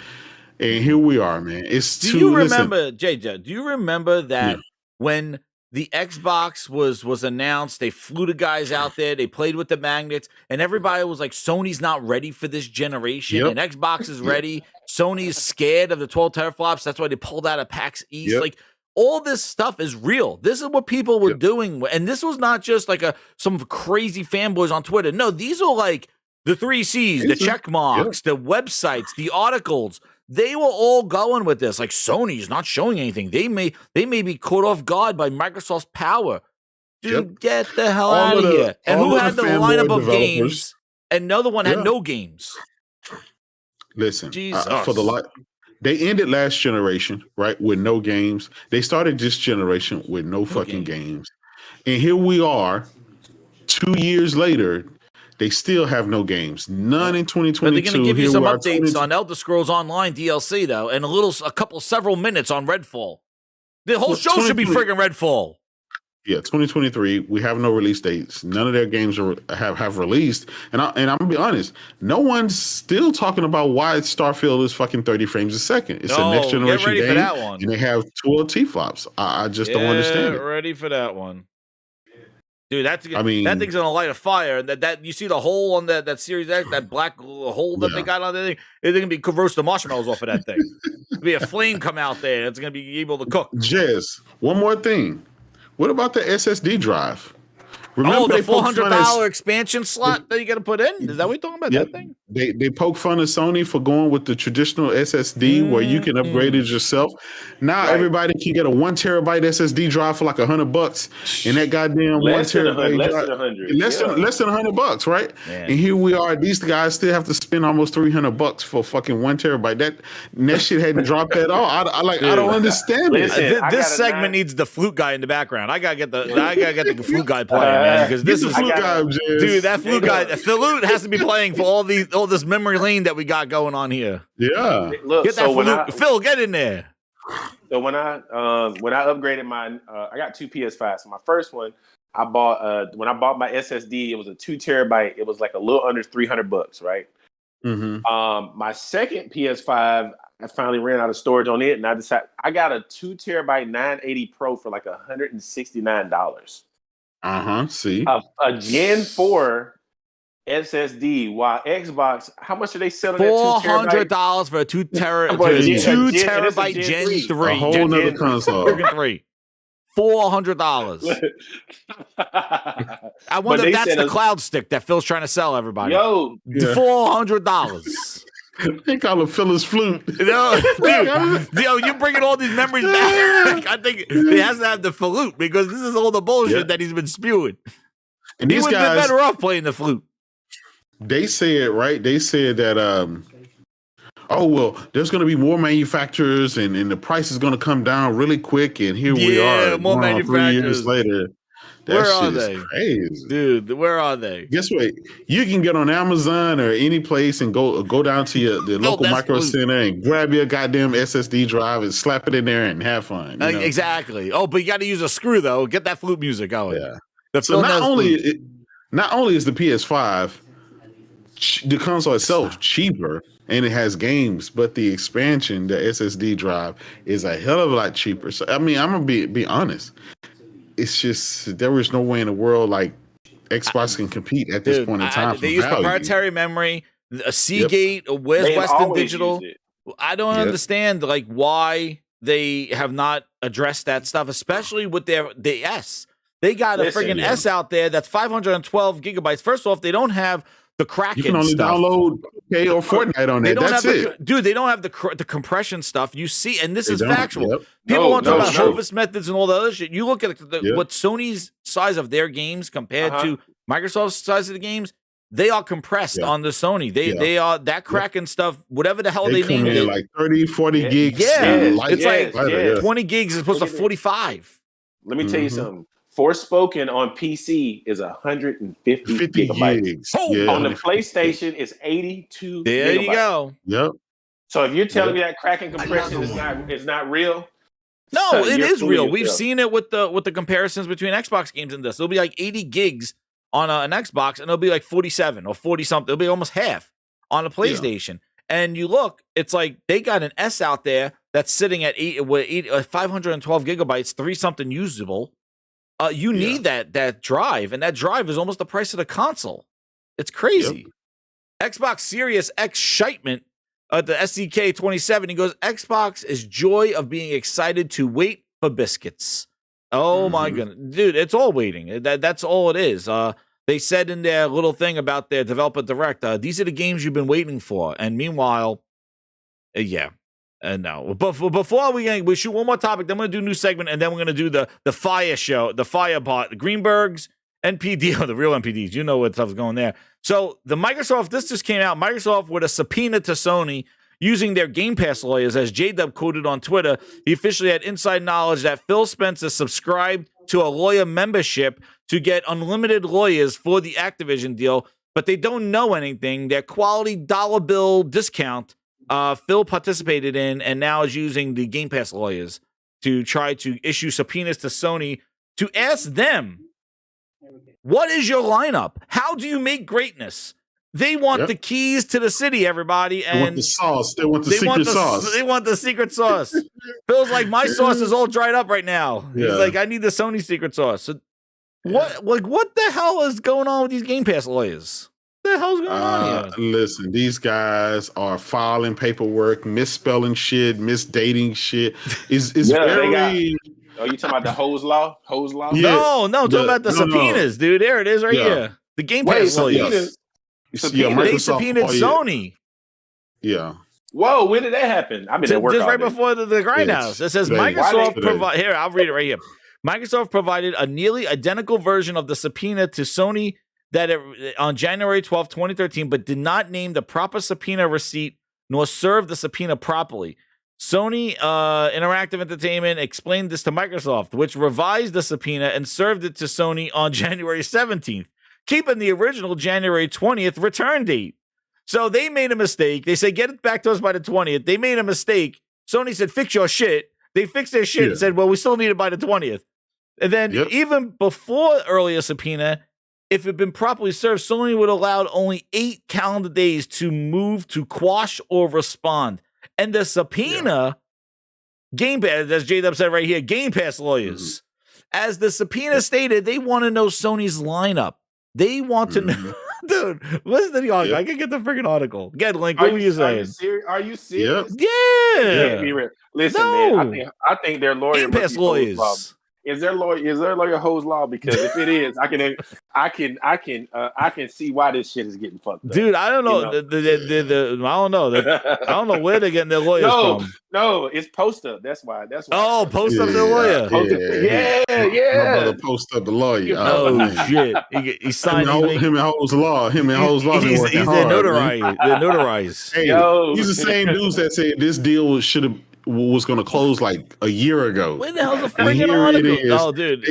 here we are, man.
Do you remember, JJ? Do you remember that when the Xbox was announced, they flew the guys out there, they played with the magnets, and everybody was like, Sony's not ready for this generation, and Xbox is ready. Sony's scared of the 12 teraflops. That's why they pulled out of PAX East. Like, all this stuff is real. This is what people were doing. And this was not just like some crazy fanboys on Twitter. No, these are like the 3 C's, the check marks, the websites, the articles. They were all going with this. Like, Sony's not showing anything. They may be caught off guard by Microsoft's power. Dude, get the hell out of here. And who had the lineup of games? And another one had no games.
Listen, they ended last generation, right, with no games. They started this generation with no fucking games. And here we are, 2 years later, they still have no games. None in 2022. But they're going to
give you some updates on Elder Scrolls Online DLC, though, and several minutes on Redfall. The whole show should be friggin' Redfall.
Yeah, 2023. We have no release dates. None of their games have released. And I'm gonna be honest, no one's still talking about why Starfield is fucking 30 frames a second. It's a next generation game, and they have 12 T-flops. I just don't understand it.
Ready for that one, dude. That thing's gonna light a fire. That you see the hole on that Series X, that black hole that they got on the thing. They're gonna be roast the marshmallows off of that thing. There'll be a flame come out there. And it's gonna be able to cook.
Jez, one more thing. What about the SSD drive?
Remember the $400 expansion slot that you got to put in? Is that what you're talking about? That thing?
They poke fun of Sony for going with the traditional SSD where you can upgrade it yourself. Now everybody can get a 1 terabyte SSD drive for like $100, and that goddamn
less
1
than
terabyte less than $100, right? Man. And here we are. These guys still have to spend almost $300 for fucking 1 terabyte. That shit hadn't dropped at all. I don't understand it.
This segment needs the flute guy in the background. I gotta get the flute guy playing. Because this is
flute guy,
dude. That flute guy, the flute has to be playing for all this memory lane that we got going on here.
Yeah,
look, get that flute, Phil. Get in there.
So when I upgraded mine, I got 2 PS5s. So my first one, I bought when I bought my SSD, it was a 2 terabyte. It was like a little under $300, right?
Mm-hmm.
My second PS5, I finally ran out of storage on it, and I decided I got a 2 terabyte 980 Pro for like $169.
See,
a Gen 4 SSD, while Xbox, how much are they selling at
$400 for a 2 terabyte Gen 3?
A whole nother console.
$400. I wonder if that's the cloud stick that Phil's trying to sell everybody.
Yo,
$400.
They call it Phil's flute.
No, dude, you're bringing all these memories back. I think he has to have the flute because this is all the bullshit that he's been spewing.
And
he would have been better off playing the flute.
They said, right? They said that, oh, well, there's going to be more manufacturers and the price is going to come down really quick. And here we are,
more manufacturers
3 years later.
Where are
they? Crazy.
Dude, where are they?
Guess what? You can get on Amazon or any place and go down to the local micro center and grab your goddamn SSD drive and slap it in there and have fun. You know?
Exactly. Oh, but you got to use a screw, though. Get that flute music going.
Yeah. So not only is the PS5, the console itself cheaper and it has games, but the expansion, the SSD drive, is a hell of a lot cheaper. So I mean, I'm gonna be honest. It's just there is no way in the world like Xbox can compete at this point in time.
They use proprietary memory, a Seagate, Where's Western Digital. I don't understand like why they have not addressed that stuff, especially with the S. They got a friggin' S out there that's 512 gigabytes. First off, they don't have the Kraken stuff. You can only
download OK or Fortnite on it. That's it.
Dude, they don't have the compression stuff. You see, and this is factual. People want to talk about harvest methods and all the other shit. You look at what Sony's size of their games compared to Microsoft's size of the games, they are compressed on the Sony. They are that Kraken stuff, whatever the hell they named it.
Like 30, 40 gigs.
It's like 20 gigs as opposed to 45.
Let me tell you something. Forspoken on PC is 150 gigabytes. On the PlayStation, it's 82
There
gigabytes.
You go.
Yep.
So if you're telling me that Kraken compression is not real,
no, it is real. We've seen it with the comparisons between Xbox games and this. It'll be like 80 gigs on an Xbox, and it'll be like 47 or 40 something. It'll be almost half on a PlayStation. And you look, it's like they got an S out there that's sitting at 512 gigabytes, 3 something usable. You need that drive, and that drive is almost the price of the console. It's crazy. Xbox Series X Shipment the SDK 27. He goes, Xbox is joy of being excited to wait for biscuits. Oh my goodness, dude, it's all waiting. That's all it is. They said in their little thing about their developer direct, these are the games you've been waiting for. And meanwhile, no. But before we shoot one more topic, then we're going to do a new segment, and then we're going to do the fire show, the fire part, the Greenbergs, NPD, the real NPDs. You know what stuff's going there. So the Microsoft, this just came out. Microsoft with a subpoena to Sony using their Game Pass lawyers, as J-Dub quoted on Twitter. He officially had inside knowledge that Phil Spencer subscribed to a lawyer membership to get unlimited lawyers for the Activision deal, but they don't know anything. Their quality dollar bill discount Phil participated in and now is using the Game Pass lawyers to try to issue subpoenas to Sony to ask them, what is your lineup? How do you make greatness? They want the keys to the city, everybody. And
they want the sauce. They want the secret sauce.
They want the secret sauce. Phil's like, my sauce is all dried up right now. He's like, I need the Sony secret sauce. So what the hell is going on with these Game Pass lawyers? What the hell's going on here?
Listen, these guys are filing paperwork, misspelling shit, misdating shit. It's very.
Oh, you talking about the hose law?
Yeah. No, talking about the subpoenas, dude. There it is, right here. The Game Pass lawyers. They subpoenaed Sony.
Yeah.
Whoa, when did that happen? I mean,
just right before the Grindhouse. It says Microsoft provide. Here, I'll read it right here. Microsoft provided a nearly identical version of the subpoena to Sony on January 12, 2013, but did not name the proper subpoena receipt nor serve the subpoena properly. Sony Interactive Entertainment explained this to Microsoft, which revised the subpoena and served it to Sony on January 17th, keeping the original January 20th return date. So they made a mistake. They said, get it back to us by the 20th. They made a mistake. Sony said, fix your shit. They fixed their shit and said, well, we still need it by the 20th. And then even before earlier subpoena, if it had been properly served, Sony would have allowed only 8 calendar days to move to quash or respond. And the subpoena, Game Pass, as J-Dub said right here, Game Pass lawyers, as the subpoena stated, they want to know Sony's lineup. They want to know. Dude, listen to the article. I can get the freaking article. Get Link. What were you saying?
Are you serious?
Yeah.
Listen, man. I think their lawyer
Game Pass lawyers.
Is their lawyer Ho's Law? Because if it is, I can see why this shit is getting fucked up.
Dude, I don't know. I don't know. I don't know where they're getting their lawyers from.
No, it's Post Up. That's why.
Oh, Post Up's their lawyer.
Yeah.
My brother Post Up the lawyer.
Oh shit. He signed
him and Ho's Law. He's
their notarized.
Hey, he's the same dudes that said this deal was going to close like a year ago.
Where the hell's the freaking article? Oh, dude.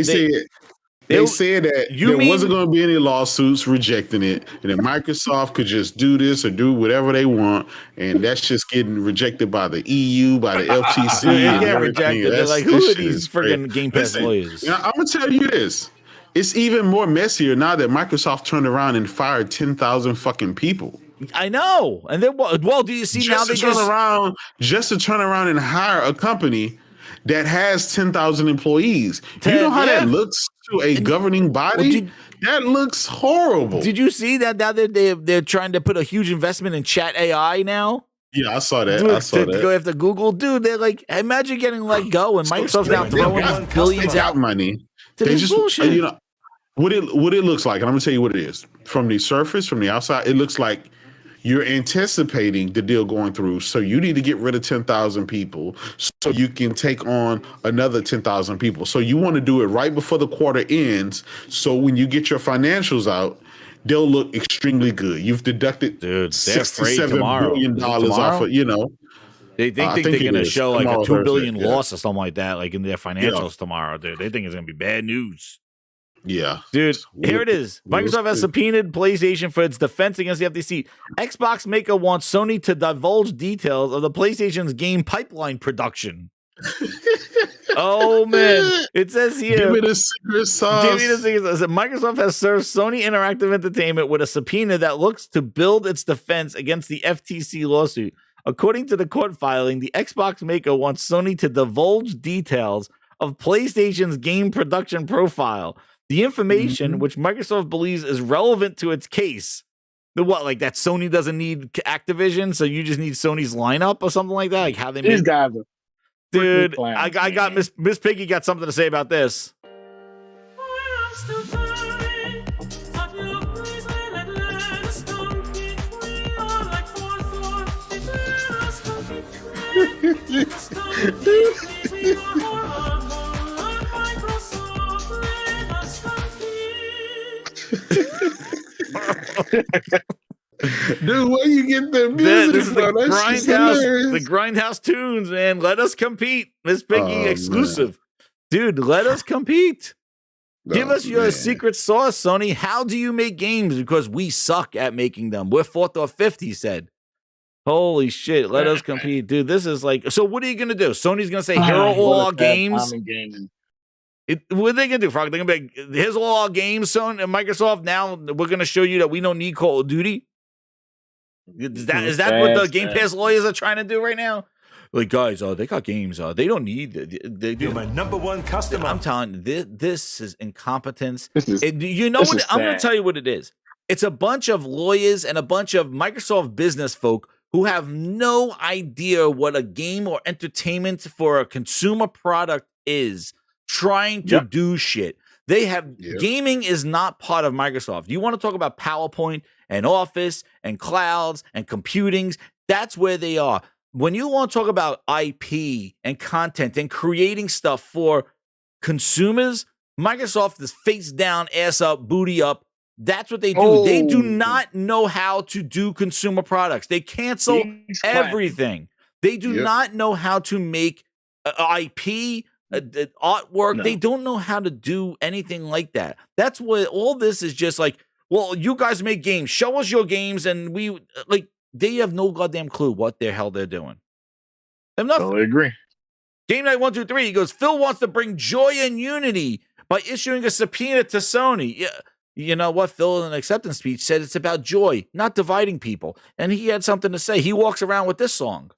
They said that there wasn't going to be any lawsuits rejecting it, and that Microsoft could just do this or do whatever they want, and that's just getting rejected by the EU, by the FTC.
They get rejected. They're like, who are these freaking Game Pass lawyers?
I'm going to tell you this. It's even more messier now that Microsoft turned around and fired 10,000 fucking people.
I know. And then, well, do you see now they
just to turn around and hire a company that has 10,000 employees. You know how that looks to a governing body? That looks horrible.
Did you see that now they're trying to put a huge investment in chat AI now?
Yeah, I saw that.
To go after Google. Dude, they're like, imagine getting let go and Microsoft's now throwing billions out
money.
They just bullshit.
What it looks like, and I'm gonna tell you what it is. From the surface, from the outside, it looks like you're anticipating the deal going through, so you need to get rid of 10,000 people so you can take on another 10,000 people. So you want to do it right before the quarter ends, so when you get your financials out, they'll look extremely good. You've deducted $67 billion off of,
They think they're going to show like a $2 billion loss or something like that, like in their financials tomorrow, dude. They think it's going to be bad news.
Yeah.
Dude, here it is. Microsoft has subpoenaed PlayStation for its defense against the FTC. Xbox maker wants Sony to divulge details of the PlayStation's game pipeline production. Oh, man. It says here.
Give me the secret sauce.
Microsoft has served Sony Interactive Entertainment with a subpoena that looks to build its defense against the FTC lawsuit. According to the court filing, the Xbox maker wants Sony to divulge details of PlayStation's game production profile. The information, which Microsoft believes is relevant to its case. Like that Sony doesn't need Activision, so you just need Sony's lineup or something like that? Like how they
These guys are...
Dude, I got Miss Piggy got something to say about this.
Dude, where you get the music
this is
from?
the Grindhouse tunes, man. Let us compete. Miss Piggy exclusive. Man. Dude, let us compete. Give us your secret sauce, Sony. How do you make games? Because we suck at making them. We're 4th or 5th, he said. Holy shit, let us compete. Dude, this is like, so what are you going to do? Sony's going to say, here are all our games. What are they going to do, Frog? They're going to be like, here's all our games, Sony and Microsoft. Now we're going to show you that we don't need Call of Duty. Is that what the Game Pass lawyers are trying to do right now? Like, guys, they got games. They don't need it. You're
my number one customer.
I'm telling you, this is incompetence. I'm going to tell you what it is. It's a bunch of lawyers and a bunch of Microsoft business folk who have no idea what a game or entertainment for a consumer product is, trying to do shit. They have gaming is not part of Microsoft. You want to talk about PowerPoint and Office and clouds and computings? That's where they are. When you want to talk about IP and content and creating stuff for consumers, Microsoft is face down, ass up, booty up. That's what they do. Oh. They do not know how to do consumer products. They cancel everything. They do not know how to make IP, artwork. They don't know how to do anything like that. That's what all this is just like, well, you guys make games. Show us your games. And they have no goddamn clue what the hell they're doing. I
totally agree.
Game Night 123, he goes, Phil wants to bring joy and unity by issuing a subpoena to Sony. Yeah. You know what? Phil, in an acceptance speech, said it's about joy, not dividing people. And he had something to say. He walks around with this song.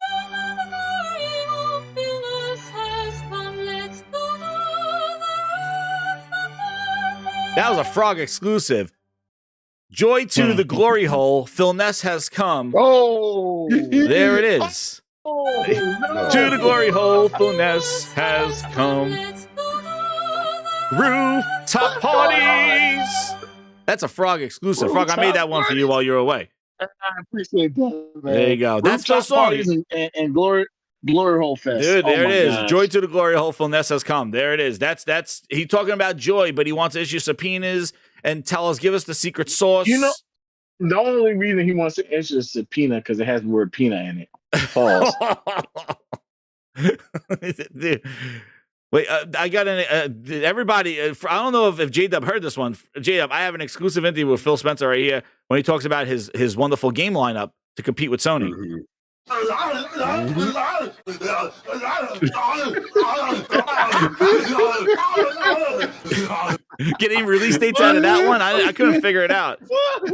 That was a Frog exclusive. Joy to the glory hole. Phil Ness has come.
Oh,
there it is.
Oh, no.
To the glory hole, Phil Ness has come. Rooftop parties. That's a Frog exclusive. Frog, I made that one for you while you're away.
I appreciate that, man.
There you go. That's Phil's song.
And glory hole fest.
Dude, there it is.
Gosh.
Joy to the glory hole, Phil Ness has come. There it is. That's he talking about joy, but he wants to issue subpoenas and tell us, give us the secret sauce.
You know, the only reason he wants to issue a subpoena because it has the word peanut in it. Pause.
Dude. Wait, I got everybody. I don't know if J-Dub heard this one. J-Dub, I have an exclusive interview with Phil Spencer right here when he talks about his wonderful game lineup to compete with Sony. Getting release dates out of that one, I couldn't figure it out.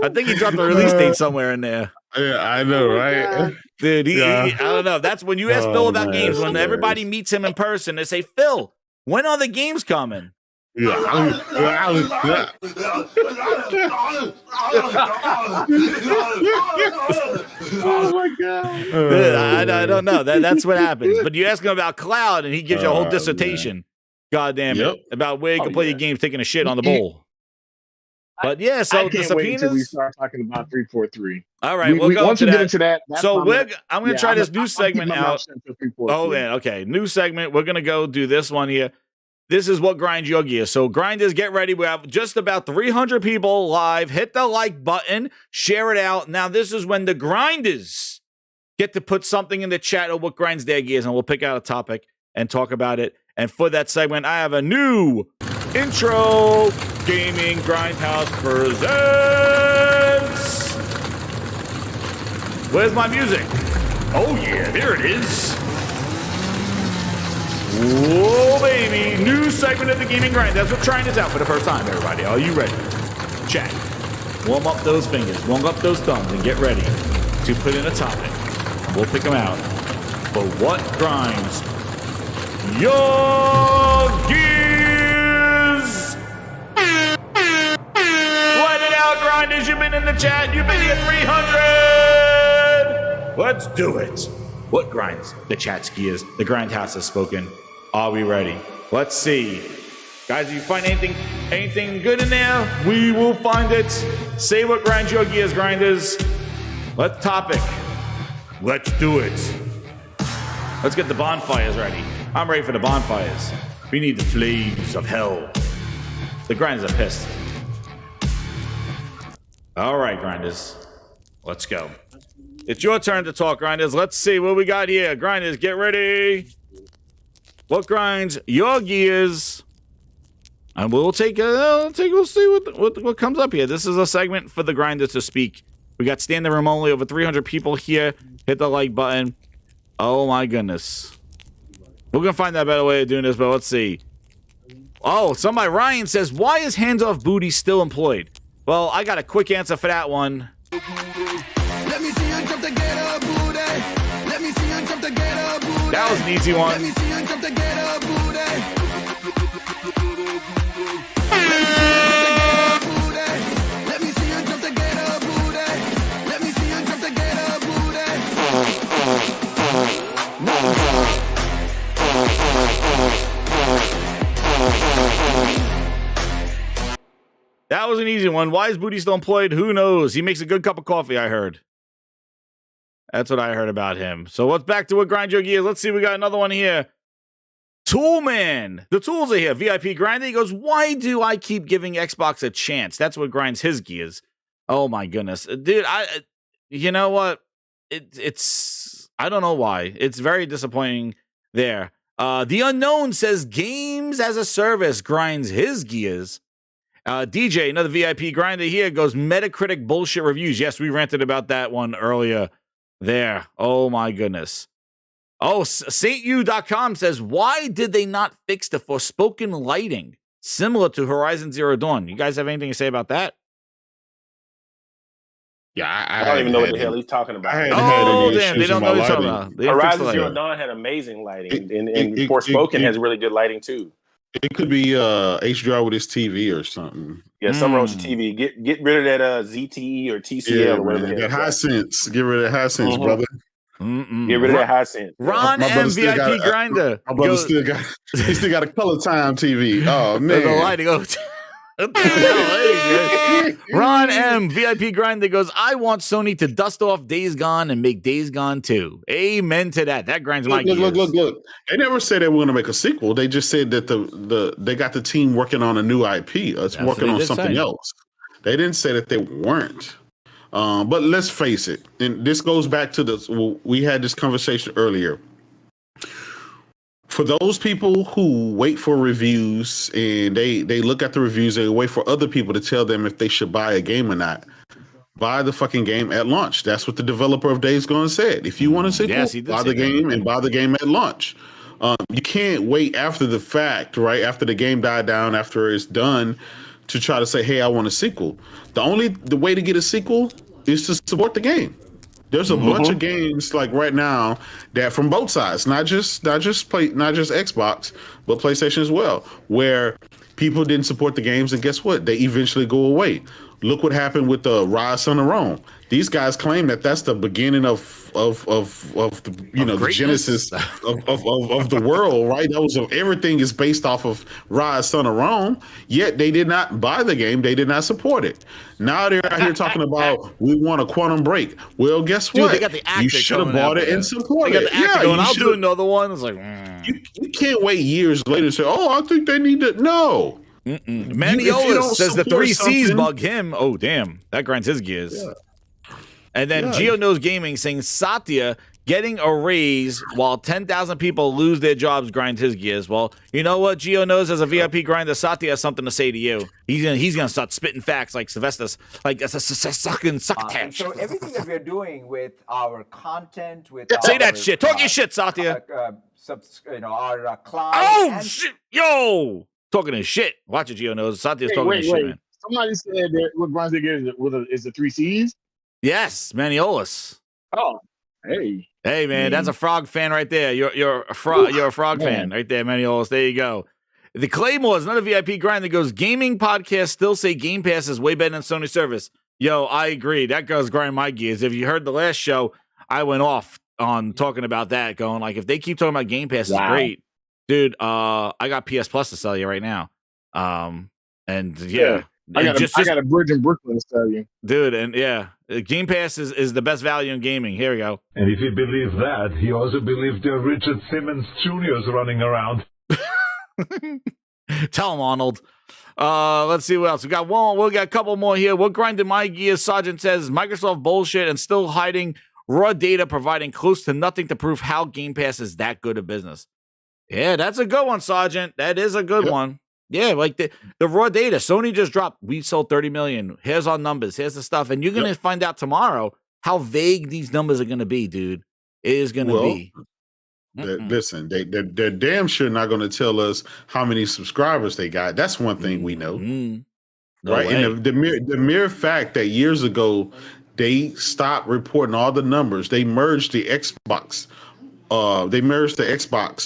I think he dropped a release date somewhere in there.
Yeah, I know, right?
Dude, I don't know. That's when you ask Phil about games. When everybody meets him in person, they say, Phil, when are the games coming?
Yeah.
Oh my god!
Dude, I don't know. That's what happens. But you ask him about Cloud, and he gives you a whole dissertation. God damn it! About where you can play your games, taking a shit on the bowl. But yeah, so
I can't
the
wait
subpoenas.
until we start talking about 343.
All right, we'll go
once
to
we
that.
get into that.
So I'm going to try this new segment out. Oh
man,
man, okay, new segment. We're going to go do this one here. This is what grinds your gear. So grinders, get ready. We have just about 300 people live. Hit the like button, share it out. Now this is when the grinders get to put something in the chat of what grinds their gears, and we'll pick out a topic and talk about it. And for that segment, I have a new intro. Gaming Grindhouse presents. Where's my music? Oh yeah, there it is. Whoa, baby. New segment of the Gaming Grind. That's what trying this out for the first time, everybody. Are you ready? Chat. Warm up those fingers, warm up those thumbs, and get ready to put in a topic. We'll pick them out for what grinds your gears. Let it out, grinders. You've been in the chat. You've been here 300. Let's do it. What grinds the chat's gears? The Grindhouse has spoken. Are we ready? Let's see. Guys, if you find anything good in there, we will find it. Say what grinds your gears, grinders. Let's topic. Let's do it. Let's get the bonfires ready. I'm ready for the bonfires. We need the flames of hell. The grinders are pissed. All right, grinders. Let's go. It's your turn to talk, grinders. Let's see what we got here. Grinders, get ready. What grinds your gears? And we'll see what comes up here. This is a segment for the grinders to speak. We got standing room only, over 300 people here. Hit the like button. Oh my goodness. We're gonna find that better way of doing this, but let's see. Oh, somebody, Ryan says, why is Hands Off Booty still employed? Well, I got a quick answer for that one.
Let me see you jump to get a booty. Let me see you jump to get a booty.
That was an easy one.
Let me see you jump to get a booty. Let me see you jump to get a booty. Let me see you jump to get a booty.
That was an easy one. Why is Booty still employed? Who knows? He makes a good cup of coffee, I heard. That's what I heard about him. So what's back to what grind your gears? Let's see. We got another one here. Toolman. The tools are here. VIP Grinder. He goes, why do I keep giving Xbox a chance? That's what grinds his gears. Oh my goodness. Dude, you know what? It's I don't know why. It's very disappointing there. The Unknown says games as a service grinds his gears. DJ, another VIP grinder here, goes Metacritic bullshit reviews. Yes, we ranted about that one earlier there. Oh my goodness. Oh, SaintU.com says, why did they not fix the Forspoken lighting? similar to Horizon Zero Dawn. You guys have anything to say about that?
Yeah,
I don't even know what the hell he's talking about.
Damn, they don't know what he's talking about.
Horizon Zero Dawn had amazing lighting, and Forspoken has really good lighting too.
It could be HDR with his TV or something.
Yeah, something wrong with your TV. Get rid of that ZTE or TCL or whatever.
That high sense. Get rid of high sense, brother.
Get rid of that high sense.
Ron M VIP Grinder.
My brother still got a color time TV. Oh man,
the lighting. Ron M VIP Grinder goes, I want Sony to dust off Days Gone and make Days Gone 2. Amen to that. That grinds my gears.
Look. They never said they were going to make a sequel. They just said that they got the team working on a new IP. It's working on something else. They didn't say that they weren't. But let's face it, and this goes back to we had this conversation earlier. For those people who wait for reviews and they look at the reviews, they wait for other people to tell them if they should buy a game or not. Buy the fucking game at launch. That's what the developer of Days Gone said. If you want a sequel, buy the game and buy the game at launch. You can't wait after the fact, right? After the game died down, after it's done, to try to say, hey, I want a sequel. The way to get a sequel is to support the game. There's a bunch of games like right now that from both sides, not just Xbox, but PlayStation as well, where people didn't support the games, and guess what? They eventually go away. Look what happened with the Rise, Son of Rome. These guys claim that that's the beginning of the genesis of the world, right? That was everything is based off of Rise, Son of Rome. Yet they did not buy the game. They did not support it. Now they're out here talking about we want a Quantum Break. Well, guess what?
They got the actor.
You should have bought it and supported it.
They got the actor going, I'll do another one. It's like
you can't wait years later to say, oh, I think they need to. No.
Maniola says the 3 C's bug him. Oh, damn. That grinds his gears. Yeah. And then Geo Knows Gaming saying Satya getting a raise while 10,000 people lose their jobs grinds his gears. Well, you know what? Geo knows as a VIP grinder, Satya has something to say to you. He's gonna start spitting facts like Sylvester, like sucking succotash.
So everything that we're doing with our content,
say that shit. Talk your shit, Satya.
Our cloud.
Oh shit, yo. Talking his shit. Watch it, Geo knows. Satya's talking his shit, man.
Somebody said that what grinds their gears is the 3 C's.
Yes, Maniolis.
Oh, hey,
man, that's a Frog fan right there. You're a Frog fan right there, Maniolis. There you go. The Claymore is another VIP grind that goes. Gaming podcasts still say Game Pass is way better than Sony service. Yo, I agree. That goes grind my gears. If you heard the last show, I went off on talking about that, going like, if they keep talking about Game Pass is great, dude. I got PS Plus to sell you right now. And yeah.
I got a bridge in Brooklyn to tell you.
Dude, and Game Pass is the best value in gaming. Here we go.
And if he believes that, he also believes there are Richard Simmons Jr.'s running around.
Tell him, Arnold. Let's see what else. We got a couple more here. What grinded my gears? Sergeant says Microsoft bullshit and still hiding raw data, providing close to nothing to prove how Game Pass is that good a business. Yeah, that's a good one, Sergeant. That is a good one. Yeah, like the raw data. Sony just dropped, we sold 30 million. Here's our numbers. Here's the stuff. And you're going to find out tomorrow how vague these numbers are going to be, dude. It is going to be.
Listen, they're damn sure not going to tell us how many subscribers they got. That's one thing we know. Right? Way. And the mere fact that years ago, they stopped reporting all the numbers. They merged the Xbox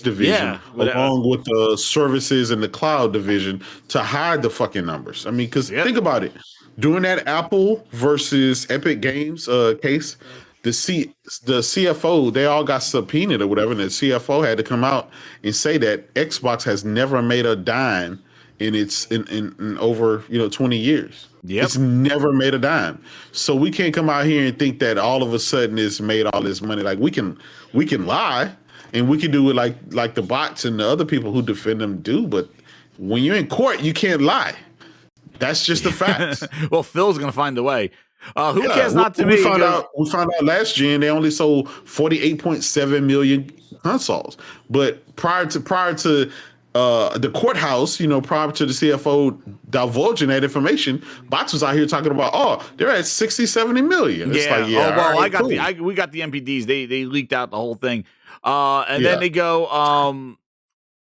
division along with the services and the cloud division to hide the fucking numbers. I mean, because think about it. During that Apple versus Epic Games case, the CFO, they all got subpoenaed or whatever, and the CFO had to come out and say that Xbox has never made a dime in over 20 years. It's never made a dime. So we can't come out here and think that all of a sudden it's made all this money. Like we can lie and we can do it like the bots and the other people who defend them do. But when you're in court, you can't lie. That's just the fact.
Well, Phil's gonna find a way. Who cares not to
we found out last gen they only sold 48.7 million consoles. But prior to the courthouse, prior to the CFO divulging that information, bots was out here talking about, they're at 60, 70 million. It's
we got the MPDs. They leaked out the whole thing. And then they go,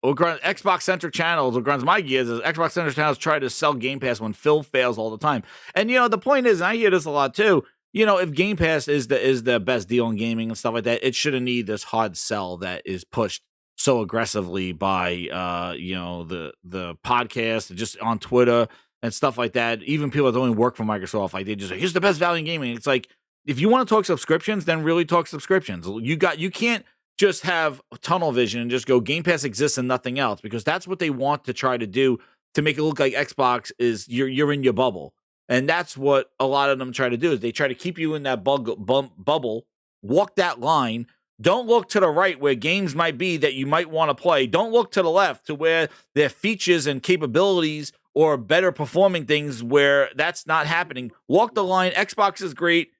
what Xbox centric channels, what grinds my gears is Xbox centric channels try to sell Game Pass when Phil fails all the time. And the point is, and I hear this a lot too. If Game Pass is the best deal in gaming and stuff like that, it shouldn't need this hard sell that is pushed so aggressively by the podcast, just on Twitter and stuff like that. Even people that don't even work for Microsoft, like they just say, here's the best value in gaming. It's like, if you want to talk subscriptions, then really talk subscriptions. You can't just have tunnel vision and just go Game Pass exists and nothing else, because that's what they want to try to do to make it look like Xbox is you're in your bubble. And that's what a lot of them try to do, is they try to keep you in that bubble, walk that line. Don't look to the right where games might be that you might want to play. Don't look to the left to where their features and capabilities or better performing things where that's not happening. Walk the line. Xbox is great.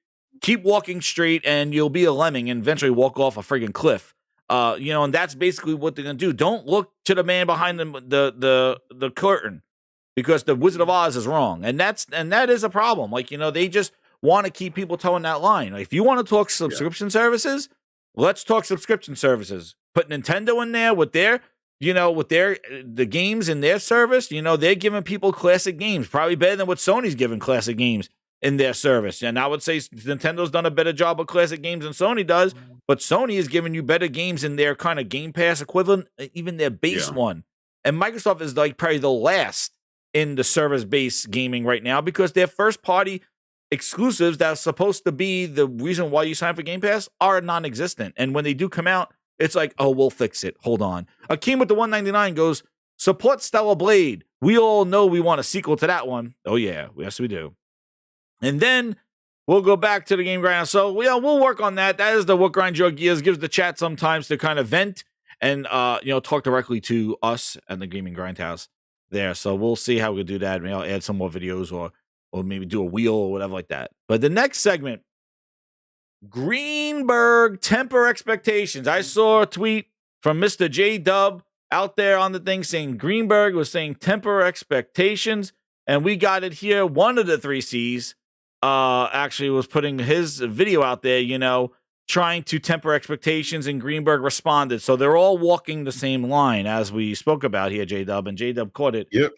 Keep walking straight and you'll be a lemming and eventually walk off a friggin' cliff. And that's basically what they're going to do. Don't look to the man behind the curtain, because the Wizard of Oz is wrong. And that is a problem. Like, they just want to keep people towing that line. Like, if you want to talk subscription services, let's talk subscription services. Put Nintendo in there with their, the games in their service. They're giving people classic games, probably better than what Sony's giving classic games in their service. And I would say Nintendo's done a better job of classic games than Sony does, but Sony is giving you better games in their kind of Game Pass equivalent, even their base one. And Microsoft is like probably the last in the service-based gaming right now, because their first-party exclusives that are supposed to be the reason why you sign for Game Pass are non-existent. And when they do come out, it's like, oh, we'll fix it. Hold on. Akeem with the 199 goes, support Stellar Blade. We all know we want a sequel to that one. Oh, yeah. Yes, we do. And then we'll go back to the Game Grind. So, we'll work on that. That is the What Grinds Your Gears. Gives the chat sometimes to kind of vent and, talk directly to us and the Gaming Grindhouse there. So we'll see how we can do that. Maybe I'll add some more videos or maybe do a wheel or whatever like that. But the next segment, Greenberg temper expectations. I saw a tweet from Mr. J Dub out there on the thing saying Greenberg was saying temper expectations, and we got it here. One of the 3 C's actually was putting his video out there, trying to temper expectations, and Greenberg responded. So they're all walking the same line, as we spoke about here, J-Dub, and J-Dub caught it.
Yep.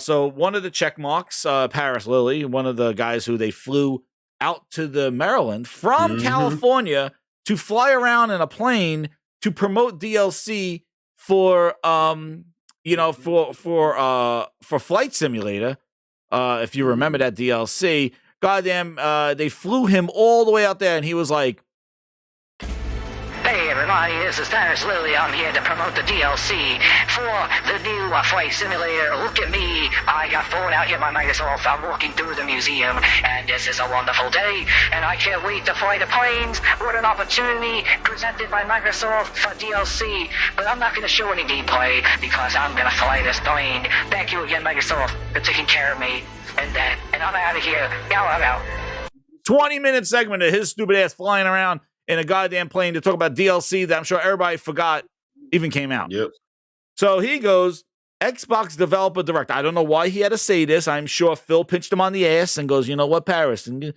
So one of the check marks, Paris Lilly, one of the guys who they flew out to the Maryland from California to fly around in a plane to promote DLC for Flight Simulator. If you remember that DLC, goddamn, they flew him all the way out there, and he was like,
"Hey everybody, this is Paris Lilly. I'm here to promote the DLC for the new Flight Simulator. Look at me. I got flown out here by Microsoft. I'm walking through the museum, and this is a wonderful day, and I can't wait to fly the planes. What an opportunity presented by Microsoft for DLC. But I'm not going to show any gameplay, because I'm going to fly this plane. Thank you again, Microsoft, for taking care of me. And I'm out of here. I'm out.
20-minute segment of his stupid ass flying around in a goddamn plane to talk about DLC that I'm sure everybody forgot even came out.
Yep.
So he goes, Xbox Developer Direct. I don't know why he had to say this. I'm sure Phil pinched him on the ass and goes, you know what, Paris, and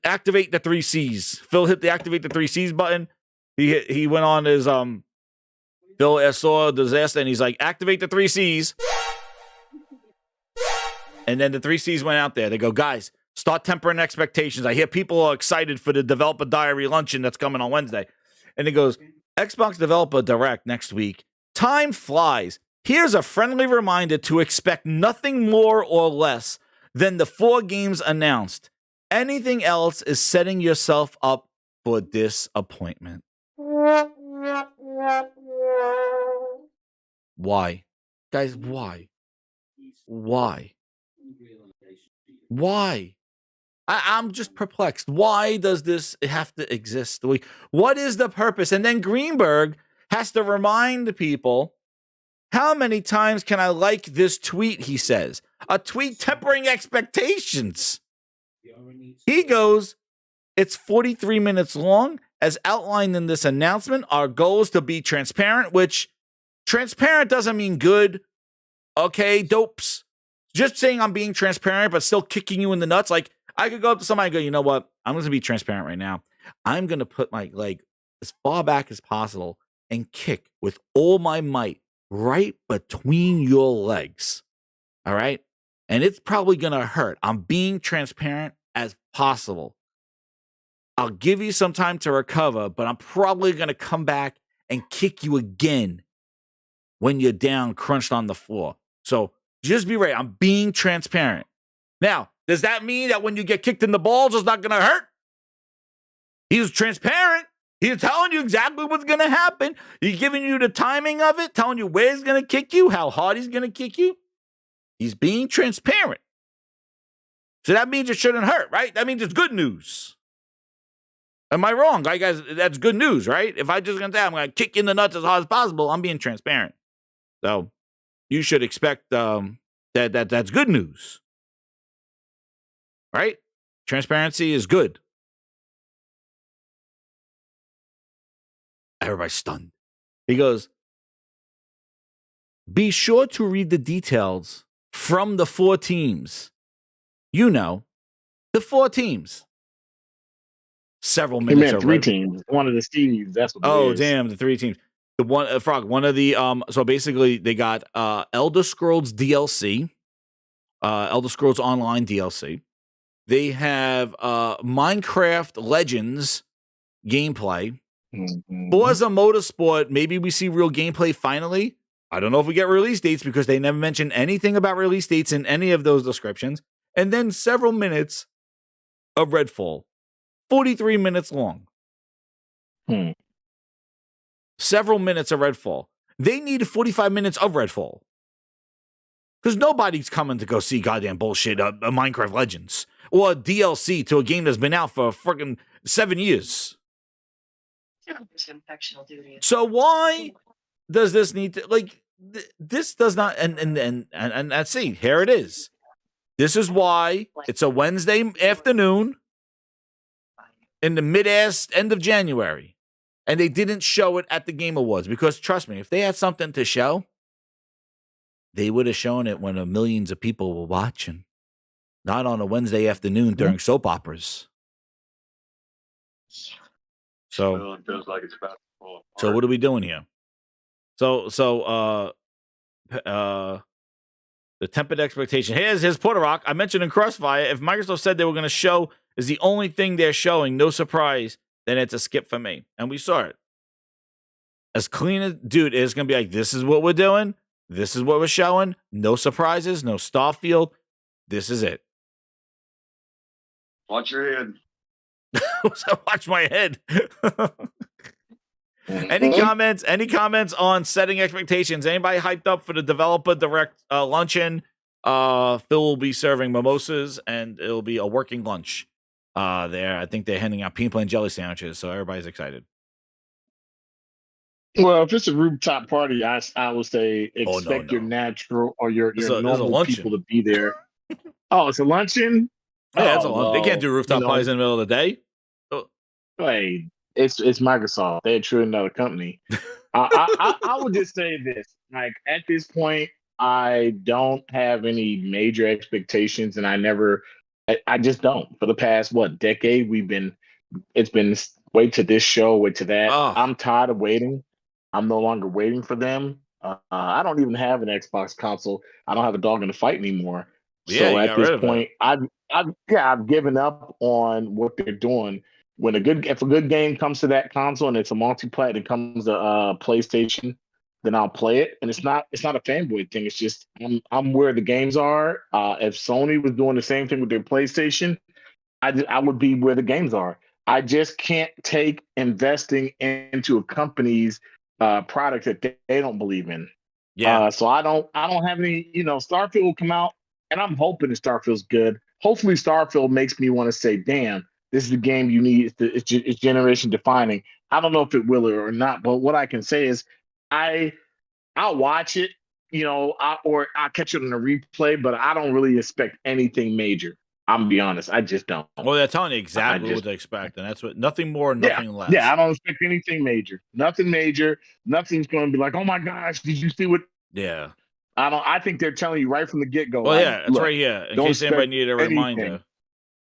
activate the 3 C's. Phil hit the activate the 3 C's button. He went on his Phil saw disaster, and he's like, activate the 3 C's. And then the 3 C's went out there. They go, guys, start tempering expectations. I hear people are excited for the Developer Diary luncheon that's coming on Wednesday. And it goes, Xbox Developer Direct next week. Time flies. Here's a friendly reminder to expect nothing more or less than the 4 games announced. Anything else is setting yourself up for disappointment. Why? Guys, why? Why? Why? I'm just perplexed. Why does this have to exist? What is the purpose? And then Greenberg has to remind people, how many times can I like this tweet, he says. A tweet tempering expectations. He goes, it's 43 minutes long. As outlined in this announcement, our goal is to be transparent, which transparent doesn't mean good. Okay, dopes. Just saying I'm being transparent, but still kicking you in the nuts. Like, I could go up to somebody and go, you know what? I'm going to be transparent right now. I'm going to put my leg as far back as possible and kick with all my might right between your legs. All right? And it's probably going to hurt. I'm being transparent as possible. I'll give you some time to recover, but I'm probably going to come back and kick you again when you're down, crunched on the floor. So just be ready. I'm being transparent. Now, does that mean that when you get kicked in the balls, it's not going to hurt? He's transparent. He's telling you exactly what's going to happen. He's giving you the timing of it, telling you where he's going to kick you, how hard he's going to kick you. He's being transparent. So that means it shouldn't hurt, right? That means it's good news. Am I wrong? Guys, that's good news, right? If I just going to say I'm going to kick you in the nuts as hard as possible, I'm being transparent. So you should expect that's good news. Right? Transparency is good. Everybody's stunned. He goes, be sure to read the details from the 4 teams. You know, the 4 teams. Several minutes.
He meant 3 teams. One of the Steves. That's what.
Oh, damn, the 3 teams. The one, Frog. One of the So basically, they got Elder Scrolls DLC, Elder Scrolls Online DLC. They have Minecraft Legends gameplay.
Mm-hmm.
Forza Motorsport, maybe we see real gameplay finally. I don't know if we get release dates because they never mentioned anything about release dates in any of those descriptions. And then several minutes of Redfall. 43 minutes long. Several minutes of Redfall. They need 45 minutes of Redfall. Because nobody's coming to go see goddamn bullshit Minecraft Legends. Or DLC to a game that's been out for freaking 7 years. So why does this need to, like, this does not, and let's see, here it is. This is why it's a Wednesday afternoon in the mid-ass end of January. And they didn't show it at the Game Awards. Because trust me, if they had something to show, they would have shown it when millions of people were watching. Not on a Wednesday afternoon during soap operas. So
it feels like it's about to fall apart.
So what are we doing here? So the tempered expectation. Here's Porter Rock. I mentioned in Crossfire, if Microsoft said they were going to show is the only thing they're showing, no surprise, then it's a skip for me. And we saw it. As clean as, dude, it's going to be like, this is what we're doing. This is what we're showing. No surprises, no Starfield. This is it.
Watch your head.
Watch my head. Any comments on setting expectations? Anybody hyped up for the developer direct luncheon? Phil will be serving mimosas and it'll be a working lunch there. I think they're handing out peanut butter and jelly sandwiches, so everybody's excited.
Well, if it's a rooftop party, I would say expect your natural or your normal people to be there. Oh, it's a luncheon?
Yeah, it's a luncheon. They can't do rooftop parties in the middle of the day.
Hey, it's Microsoft. They're a trillion-dollar company. I would just say this: like at this point, I don't have any major expectations, and I just don't. For the past decade, it's been wait to this show, wait to that. I'm tired of waiting. I'm no longer waiting for them. I don't even have an Xbox console. I don't have a dog in the fight anymore. So at this point, I've given up on what they're doing. If a good game comes to that console and it's a multiplayer that comes to PlayStation, then I'll play it. And it's not a fanboy thing. It's just I'm where the games are. If Sony was doing the same thing with their PlayStation, I would be where the games are. I just can't take investing into a company's product that they don't believe in. Yeah. So I don't have any. Starfield will come out, and I'm hoping that Starfield's good. Hopefully, Starfield makes me want to say, "Damn, this is the game you need. It's generation defining." I don't know if it will or not, but what I can say is, I'll watch it. Or I'll catch it on a replay, but I don't really expect anything major. I'm gonna be honest, I just don't.
Well, they're telling you exactly what to expect, and that's what nothing more, nothing less.
Yeah, I don't expect anything major. Nothing major. Nothing's going to be like, oh my gosh, did you see what?
Yeah.
I think they're telling you right from the get go.
Well, yeah, it's right here. In case anybody needed a reminder,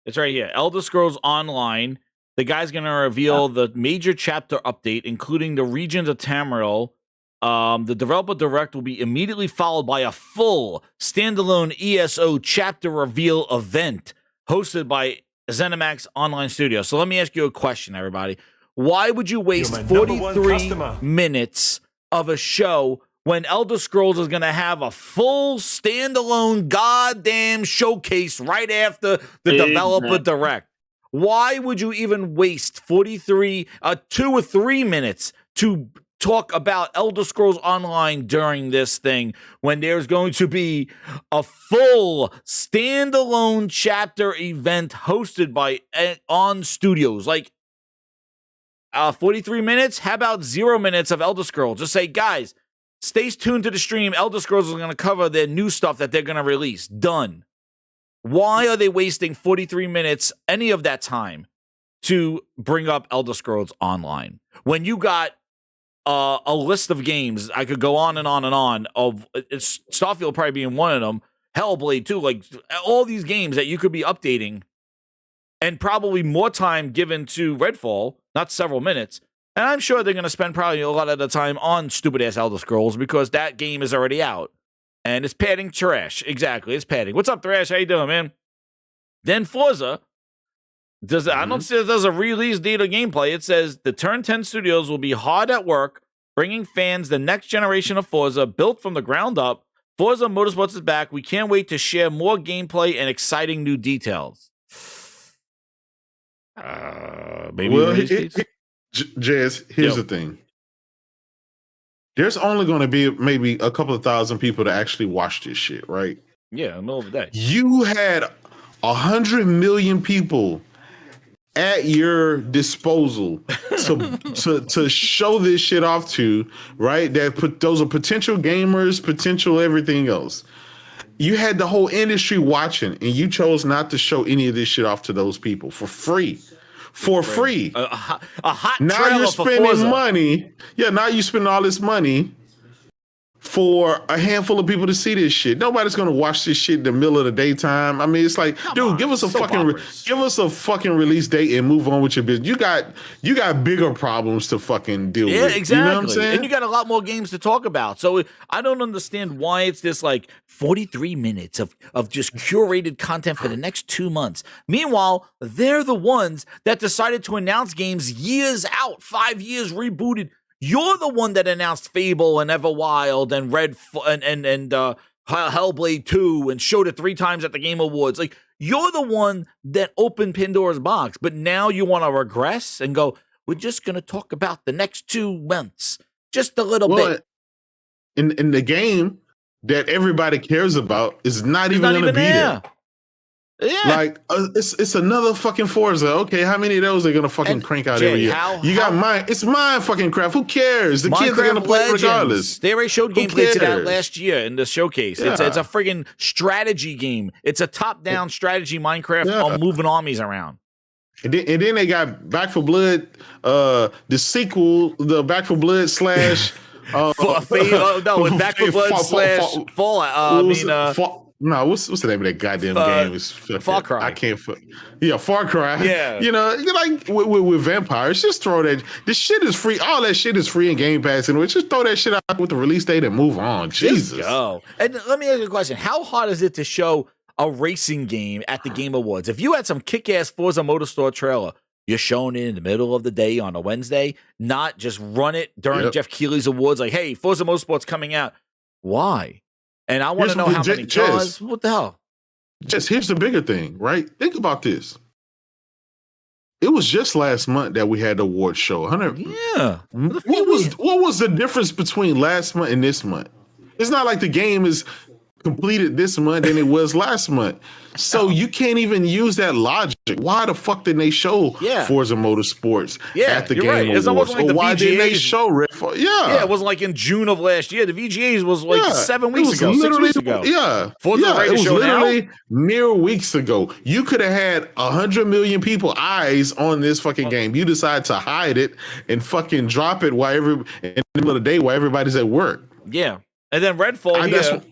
it's right here. Elder Scrolls Online. The guy's going to reveal the major chapter update, including the regions of Tamriel, The developer direct will be immediately followed by a full standalone ESO chapter reveal event hosted by ZeniMax Online Studio. So let me ask you a question, everybody. Why would you waste 43 minutes of a show when Elder Scrolls is going to have a full standalone goddamn showcase right after the developer direct? Why would you even waste 2 or 3 minutes to talk about Elder Scrolls Online during this thing when there's going to be a full standalone chapter event hosted by On Studios? Like, 43 minutes? How about 0 minutes of Elder Scrolls? Just say, guys, stay tuned to the stream. Elder Scrolls is going to cover their new stuff that they're going to release. Done. Why are they wasting 43 minutes, any of that time, to bring up Elder Scrolls Online? When you got a list of games, I could go on and on and on, of Starfield probably being one of them, Hellblade too, like all these games that you could be updating, and probably more time given to Redfall, not several minutes. And I'm sure they're going to spend probably a lot of the time on stupid-ass Elder Scrolls because that game is already out. And it's padding trash. Exactly, it's padding. What's up, Thrash? How you doing, man? Then Forza, I don't see there's a release date of gameplay. It says the Turn 10 Studios will be hard at work, bringing fans the next generation of Forza, built from the ground up. Forza Motorsports is back. We can't wait to share more gameplay and exciting new details. Maybe
Jazz, here's the thing. There's only going to be maybe a couple of thousand people to actually watch this shit, right?
Yeah, in the middle of the day.
You had 100 million people at your disposal to show this shit off to, right? Those are potential gamers, potential everything else. You had the whole industry watching, and you chose not to show any of this shit off to those people for free. For free.
A hot
now you're spending money. Yeah, now you spend all this money for a handful of people to see this shit. Nobody's gonna watch this shit in the middle of the daytime. I mean, it's like, give us a fucking release date and move on with your business. You got bigger problems to fucking deal with.
Yeah, exactly.
You know what I'm saying?
And you got a lot more games to talk about. So I don't understand why it's this like 43 minutes of just curated content for the next 2 months. Meanwhile, they're the ones that decided to announce games years out, 5 years rebooted. You're the one that announced Fable and Everwild and Hellblade 2 and showed it 3 times at the Game Awards. Like, you're the one that opened Pandora's box, but now you want to regress and go, we're just going to talk about the next 2 months, just a little bit.
In the game that everybody cares about is not even going to be there.
Yeah.
Like, it's another fucking Forza. Okay, how many of those are gonna fucking crank out every year? You got mine. It's Minecraft. Who cares? The kids are gonna play regardless.
They already showed gameplay to that last year in the showcase. Yeah. It's a friggin' strategy game. It's a top-down strategy Minecraft on moving armies around.
And then they got Back 4 Blood, the sequel, the Back 4 Blood slash.
Back 4 Blood / Fallout.
No, what's the name of that goddamn game? It's
Far Cry.
I can't. Far Cry.
Yeah.
You know, like with vampires, just throw that. This shit is free. All that shit is free in Game Pass, and just throw that shit out with the release date and move on. Jesus.
Just go. And let me ask you a question: how hard is it to show a racing game at the Game Awards? If you had some kick-ass Forza Motorsport trailer, you're showing it in the middle of the day on a Wednesday, not just run it during Jeff Keighley's awards. Like, hey, Forza Motorsport's coming out. Why? And I want to know how many cars. What the hell?
Here's the bigger thing, right? Think about this. It was just last month that we had the award show.
Yeah.
What was the difference between last month and this month? It's not like the game is completed this month than it was last month. So you can't even use that logic. Why the fuck didn't they show Forza Motorsports at the Game Awards?
Like the
why didn't they show Redfall?
Yeah, it wasn't like in June of last year. The VGAs was like 7 weeks ago, 6 weeks ago.
Yeah, it was literally mere weeks ago. You could have had 100 million people eyes on this fucking game. You decide to hide it and fucking drop it in the middle of the day while everybody's at work.
Yeah, and then Redfall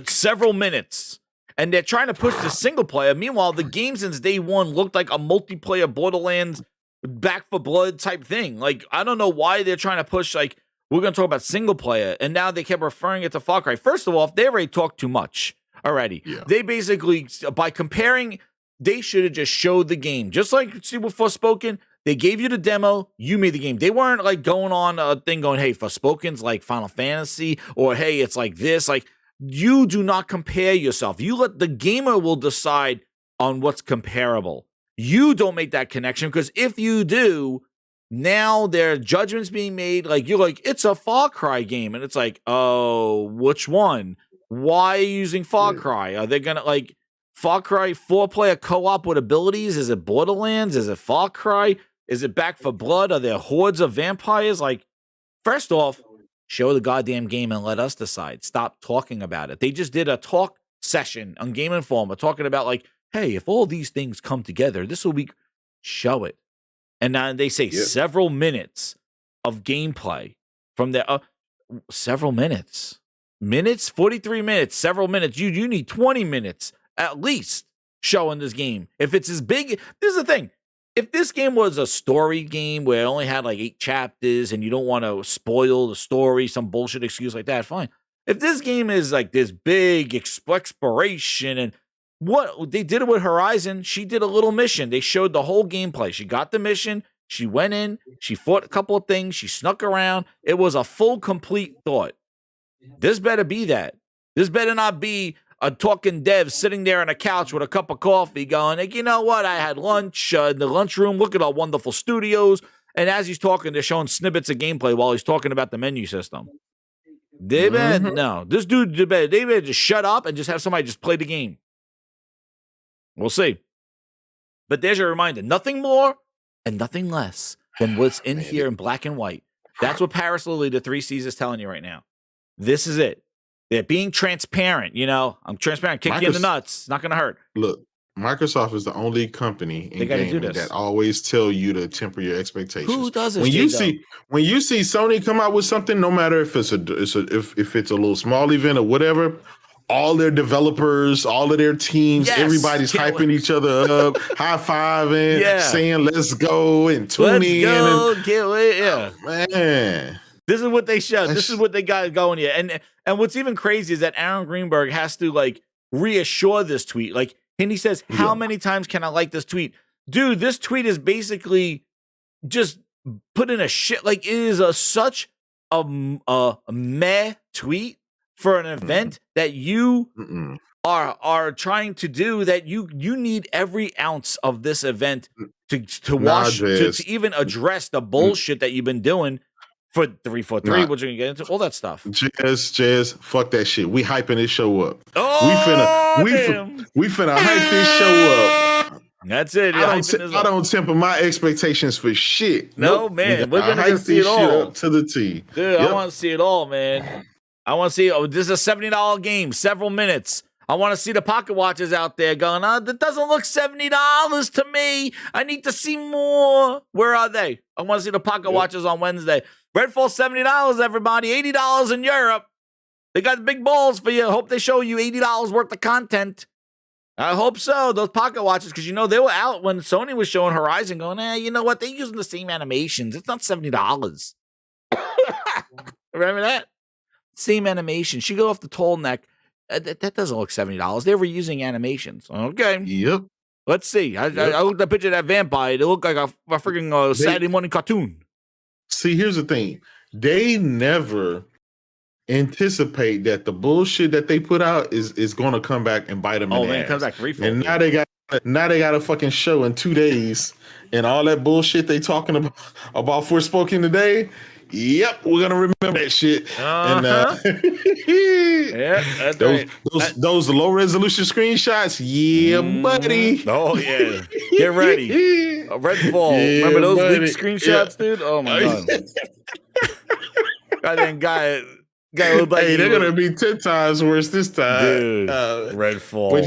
several minutes. And they're trying to push the single player. Meanwhile, the game since day one looked like a multiplayer Borderlands Back 4 Blood type thing. Like, I don't know why they're trying to push, like, We're going to talk about single player. And now they kept referring it to Far Cry. First of all, they already talked too much already.
Yeah.
They basically, by comparing, they should have just showed the game. Just like, see with Forspoken, they gave you the demo, you made the game. They weren't like going on a thing going, hey, Forspoken's like Final Fantasy, or hey, it's like this. Like, you do not compare yourself. You let the gamer will decide on what's comparable. You don't make that connection, because if you do, now there are judgments being made. Like, you're like, it's a Far Cry game. And it's like, oh, which one? Why are you using Far Cry? Are they going to, like, Far Cry 4-player co-op with abilities? Is it Borderlands? Is it Far Cry? Is it Back for Blood? Are there hordes of vampires? Like, first off, show the goddamn game and let us decide. Stop talking about it. They just did a talk session on Game Informer talking about, like, hey, if all these things come together, this will be, show it. And now they say several minutes of gameplay from there. Several minutes. 43 minutes, several minutes. You need 20 minutes at least showing this game. If it's as big, this is the thing. If this game was a story game where it only had like 8 chapters and you don't want to spoil the story, some bullshit excuse like that, fine. If this game is like this big exploration, and what they did it with Horizon, she did a little mission. They showed the whole gameplay. She got the mission. She went in. She fought a couple of things. She snuck around. It was a full, complete thought. This better be that. This better not be a talking dev sitting there on a couch with a cup of coffee going, like, you know what? I had lunch in the lunchroom. Look at our wonderful studios. And as he's talking, they're showing snippets of gameplay while he's talking about the menu system. They better, no. This dude, they better just shut up and just have somebody just play the game. We'll see. But there's your reminder. Nothing more and nothing less than what's in here in black and white. That's what Paris Lily, the 3 C's, is telling you right now. This is it. They're being transparent. You know, I'm transparent. Kick you in the nuts. It's not going to hurt.
Look, Microsoft is the only company in gaming that always tell you to temper your expectations.
Who does this?
When you see Sony come out with something, no matter if it's if it's a little small event or whatever, all their developers, all of their teams, everybody's hyping each other up, high-fiving, saying let's go and tuning in.
Let's go,
Oh, man.
This is what they showed. This is what they got going here. And what's even crazy is that Aaron Greenberg has to, like, reassure this tweet. Like, and he says, how many times can I like this tweet? Dude, this tweet is basically just put in a shit. Like, it is such a meh tweet for an event that you are trying to do, that you need every ounce of this event to wash, to even address the bullshit that you've been doing for 343, which we're gonna get into, all that stuff.
Jazz, fuck that shit. We hyping this show up.
Oh,
we finna hype this show up.
That's it.
I don't temper my expectations for shit.
No, man. We're gonna see it all
up to the T.
Dude, I want to see it all, man. I want to see, this is a $70 game, several minutes. I want to see the pocket watches out there going, that doesn't look $70 to me. I need to see more. Where are they? I want to see the pocket watches on Wednesday. Redfall, $70, everybody. $80 in Europe. They got big balls for you. Hope they show you $80 worth of content. I hope so. Those pocket watches, because, you know, they were out when Sony was showing Horizon going, you know what? They're using the same animations. It's not $70. Remember that? Same animation. She go off the tall neck. That doesn't look $70. They were using animations. Okay.
Yep.
Let's see. I looked at a picture of that vampire. It looked like a freaking Saturday morning cartoon.
See, here's the thing. They never anticipate that the bullshit that they put out is going to come back and bite them in the ass.
It comes back threefold.
And now they got a fucking show in 2 days, and all that bullshit they talking about Forspoken today. Yep, we're gonna remember that shit. And those low resolution screenshots, buddy.
Oh yeah, get ready. Redfall. Remember those leaked screenshots, dude? Oh my god. Goddamn guy looked like
they're gonna be 10 times worse this time,
dude. Redfall.
Wait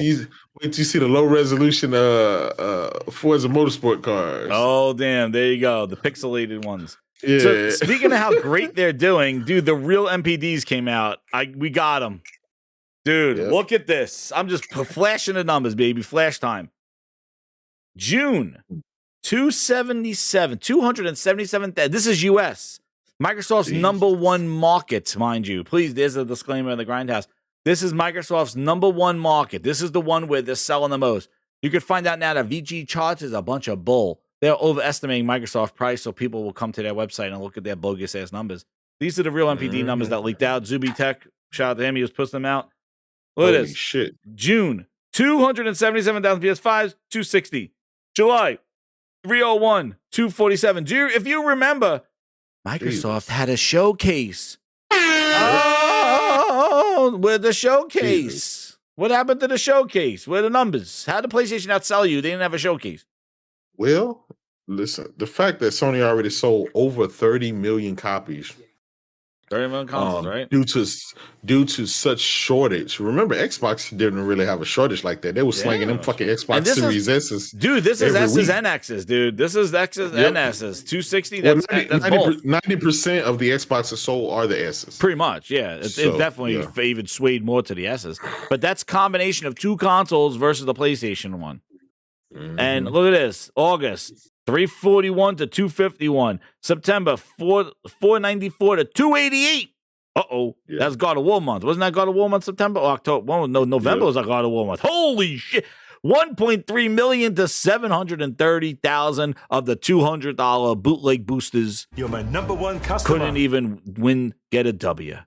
till you see the low resolution Forza Motorsport cars.
Oh damn, there you go, the pixelated ones.
Yeah.
So speaking of how great they're doing, dude, the real MPDs came out. We got them. Dude, look at this. I'm just flashing the numbers, baby. Flash time. June, 277. This is US. Microsoft's number one market, mind you. Please, there's a disclaimer in the Grindhouse. This is Microsoft's number one market. This is the one where they're selling the most. You can find out now that VG Charts is a bunch of bull. They're overestimating Microsoft price, so people will come to their website and look at their bogus-ass numbers. These are the real MPD numbers that leaked out. Zuby Tech, shout out to him. He was pushing them out. Look at this.
Shit.
June, 277,000 PS5s, 260. July, 301, 247. If you remember, Microsoft had a showcase. Oh, with the showcase. Jesus. What happened to the showcase? Where are the numbers? How did PlayStation outsell you? They didn't have a showcase.
Well, listen, the fact that Sony already sold over 30 million copies.
30 million consoles, right?
Due to such shortage. Remember, Xbox didn't really have a shortage like that. They were slinging them fucking Xbox Series S's.
Dude, this is S's and X's, dude. This is X's and S's. 260, that's
90% of the Xboxes sold are the S's.
Pretty much, yeah. It definitely even swayed more to the S's. But that's combination of two consoles versus the PlayStation one. And look at this. August, 341 to 251. September, 494 to 288. That's God of War month. Wasn't that God of War month? September or October? No, November was a God of War month. Holy shit. 1.3 million to 730,000 of the $200 bootleg boosters.
You're my number one customer.
Couldn't even get a W.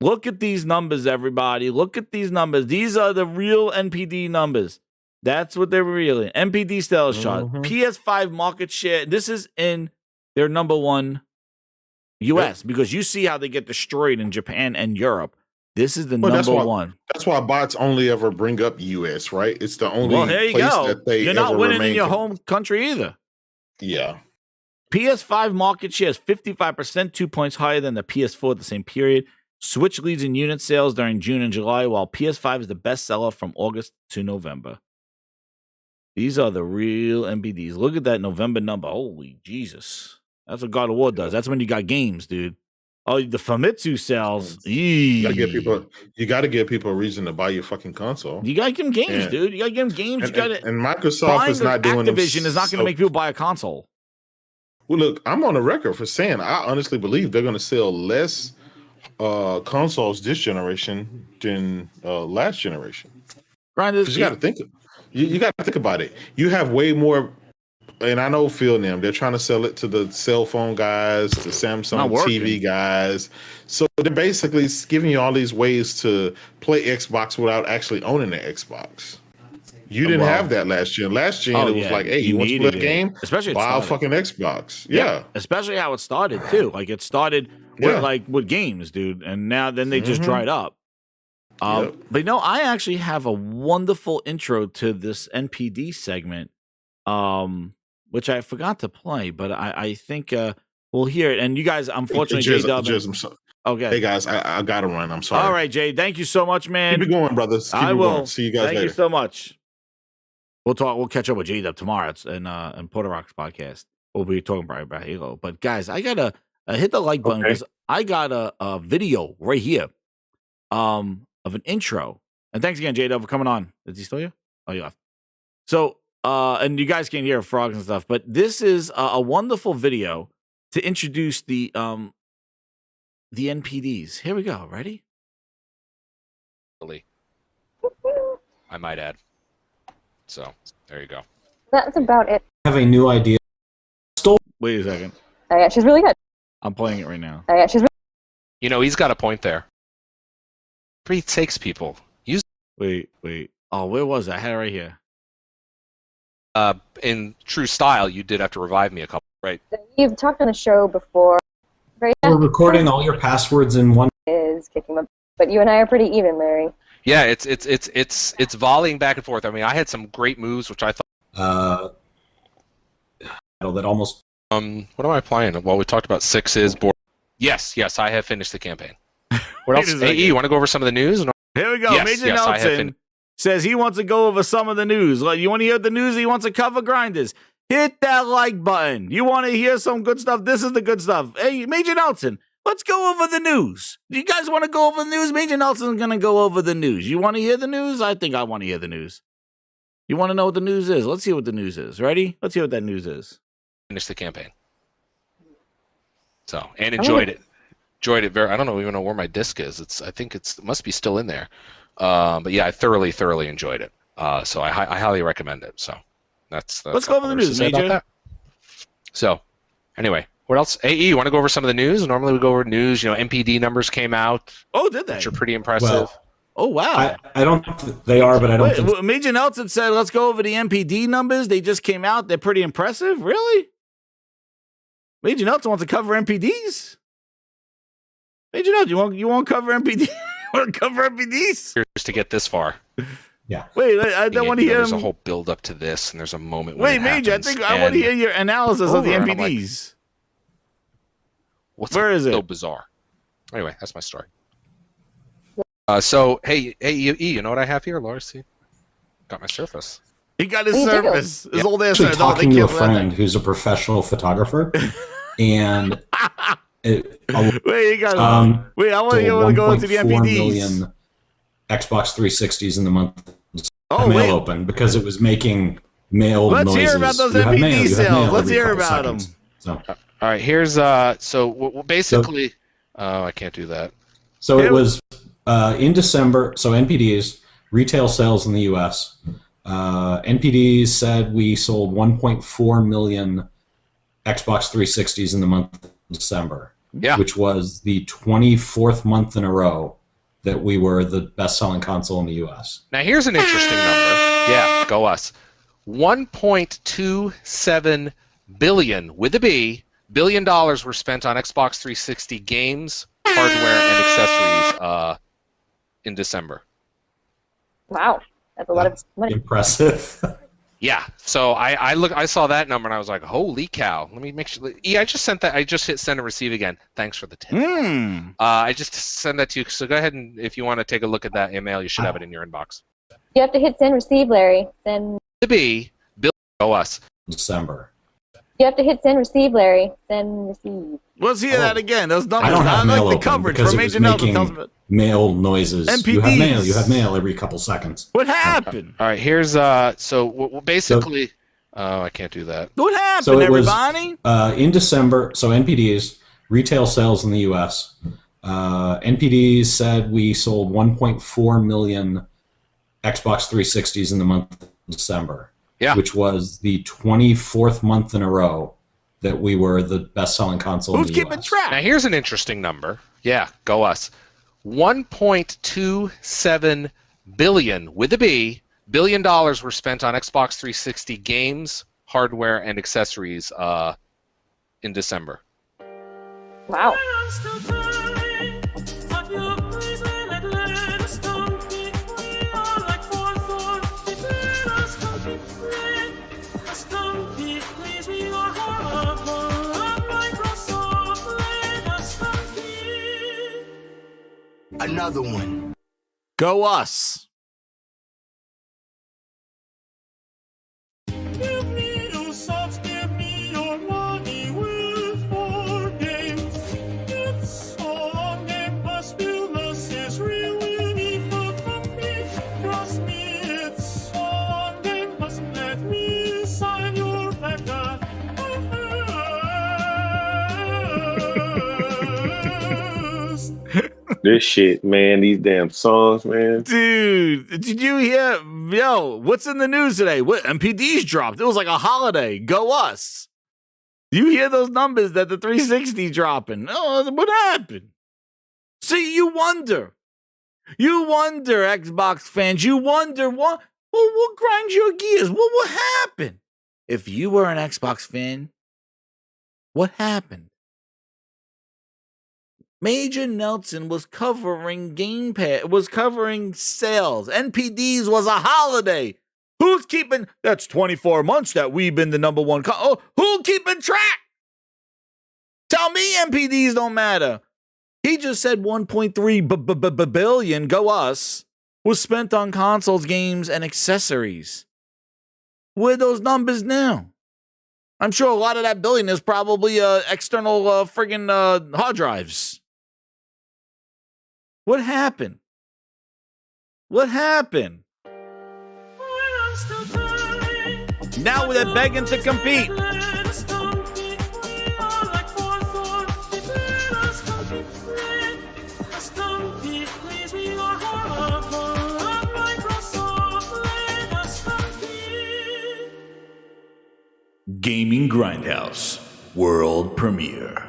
Look at these numbers, everybody. Look at these numbers. These are the real NPD numbers. That's what they're revealing. NPD sales chart. PS5 market share. This is in their number one US because you see how they get destroyed in Japan and Europe. This is the number one.
That's why bots only ever bring up US, right? It's the only
place that they You're not winning in your home country either.
Yeah.
PS5 market share is 55%, 2 points higher than the PS4 at the same period. Switch leads in unit sales during June and July, while PS5 is the best seller from August to November. These are the real NPDs. Look at that November number. Holy Jesus. That's what God of War does. That's when you got games, dude. Oh, the Famitsu sales.
You gotta give people a reason to buy your fucking console.
You gotta give them games, dude. You gotta give them games.
And Microsoft is not doing
Activision is not gonna make people buy a console.
Well, look, I'm on the record for saying I honestly believe they're gonna sell less consoles this generation than last generation. Because you gotta think you got to think about it. You have way more, and I know Phil and them, they're trying to sell it to the cell phone guys, the Samsung TV guys. So they're basically giving you all these ways to play Xbox without actually owning the Xbox. You didn't have that last gen. Last gen, it was like, hey, you want to play a game?
Especially
buy a fucking Xbox. Yeah.
Especially how it started, too. Like, it started with games, dude. And then they just dried up. But I actually have a wonderful intro to this NPD segment, which I forgot to play, but I think we'll hear it. And you guys, unfortunately,
okay. Hey guys, I gotta run. I'm sorry.
All right, Jay. Thank you so much, man.
Keep it going, brothers.
I will.
Going. See you guys later.
Thank you so much. We'll talk. We'll catch up with J-Dub tomorrow in Porter Rock's podcast. We'll be talking about Halo. But guys, I gotta hit the like button because I got a video right here. Of an intro. And thanks again, J-Dub, for coming on. Is he still here? Oh, you left. So, and you guys can't hear frogs and stuff, but this is a wonderful video to introduce the NPDs. Here we go. Ready?
I might add. So, there you go.
That's about it.
I have a new idea.
Wait a second.
Oh, yeah, she's really good.
I'm playing it right now.
Oh, yeah, she's really
he's got a point there. It takes people.
Wait. Oh, where was it? I had it right here.
In true style, you did have to revive me a couple, right?
You've talked on the show before. Right?
We're recording all your passwords in one.
Is kicking up, but you and I are pretty even, Larry.
Yeah, it's volleying back and forth. I mean, I had some great moves, which I thought.
That almost.
What am I playing? Well, we talked about sixes. Board. Yes, I have finished the campaign. What else? AE, you want to go over some of the news?
Here we go.
Yes,
Major Nelson says he wants to go over some of the news. Like, you want to hear the news? He wants to cover grinders. Hit that like button. You want to hear some good stuff? This is the good stuff. Hey, Major Nelson, let's go over the news. Do you guys want to go over the news? Major Nelson's going to go over the news. You want to hear the news? I think I want to hear the news. You want to know what the news is? Let's hear what the news is. Ready? Let's hear what that news is.
Finish the campaign. So, and enjoyed it. Enjoyed it very. I don't even know where my disc is. I think it must be still in there. But yeah, I thoroughly enjoyed it. So I highly recommend it. So that's
let's go over the news, Major.
So anyway, what else? AE, you want to go over some of the news? Normally we go over news. MPD numbers came out.
Oh, did they?
Which are pretty impressive.
Well,
oh wow!
I don't think they are, but I don't think.
Major Nelson said, "Let's go over the MPD numbers. They just came out. They're pretty impressive." Really? Major Nelson wants to cover MPDs. Major Nelson, you won't cover MPD? Want to cover MPDs?
Just to get this far.
Yeah.
Wait, I don't want to hear.
There's a whole build up to this, and there's a moment.
Wait, Major, I think I want to hear your analysis of the MPDs. Where is it?
So bizarre. Anyway, that's my story. So, hey, you know what I have here, Lars? See? Got my Surface.
He got his Surface. His old ass.
Actually, talking to a friend who's a professional photographer, and
wait, you got wait. I want to go into the MPDs.
Million Xbox 360s in the month. Mail open because it was making mail noises.
Let's hear about those MPD sales. Let's hear about them.
So, all right, here's so basically, I can't do that.
So it was in December. So NPDs retail sales in the U.S. NPDs said we sold 1.4 million Xbox 360s in the month of December.
Yeah,
which was the 24th month in a row that we were the best-selling console in the U.S.
Now here's an interesting number. Yeah, go us. 1.27 billion with a B $billion were spent on Xbox 360 games, hardware, and accessories in December.
Wow, that's a lot of money.
Impressive.
Yeah, so I saw that number and I was like, holy cow. Let me make sure. I just sent that. I just hit send and receive again. Thanks for the tip. I just sent that to you. So go ahead and if you want to take a look at that email, you should have it in your inbox.
You have to hit send receive, Larry. Then
to be Bill us.
December.
You have to hit send receive, Larry. Then receive.
Let's hear that again. Those numbers.
I don't have mail
like the coverage for Major Nelson.
Mail noises.
MPDs.
You have mail every couple seconds.
What happened?
All right, here's so basically. I can't do that.
What happened,
so it
everybody?
Was, in December, so NPDs retail sales in the U.S. NPDs said we sold 1.4 million Xbox 360s in the month of December.
Yeah,
which was the 24th month in a row that we were the best-selling console in the U.S.
Who's keeping track?
Now here's an interesting number. Yeah, go us. 1.27 billion with a B $1 billion were spent on Xbox 360 games, hardware, and accessories in December.
Wow.
Another one.
Go us.
Give me your socks, give me your money with 4 games. It's all on Game Pass, Willis is really need to compete. Trust me, it's all on Game Pass, let me sign your record.
This shit, man, these damn songs, man.
Dude, did you hear? Yo, what's in the news today? What MPDs dropped? It was like a holiday. Go us. You hear those numbers that the 360 dropping? Oh, what happened? See, you wonder. You wonder, Xbox fans. You wonder what grinds your gears? What happened? If you were an Xbox fan, what happened? Major Nelson was covering Game Pass, was covering sales. NPDs was a holiday. Who's keeping? That's 24 months that we've been the number one. Who keeping track? Tell me NPDs don't matter. He just said 1.3 billion, go us, was spent on consoles, games, and accessories. Where are those numbers now? I'm sure a lot of that billion is probably external friggin' hard drives. What happened? What happened? Now they're begging to compete.
Gaming Grindhouse World Premiere.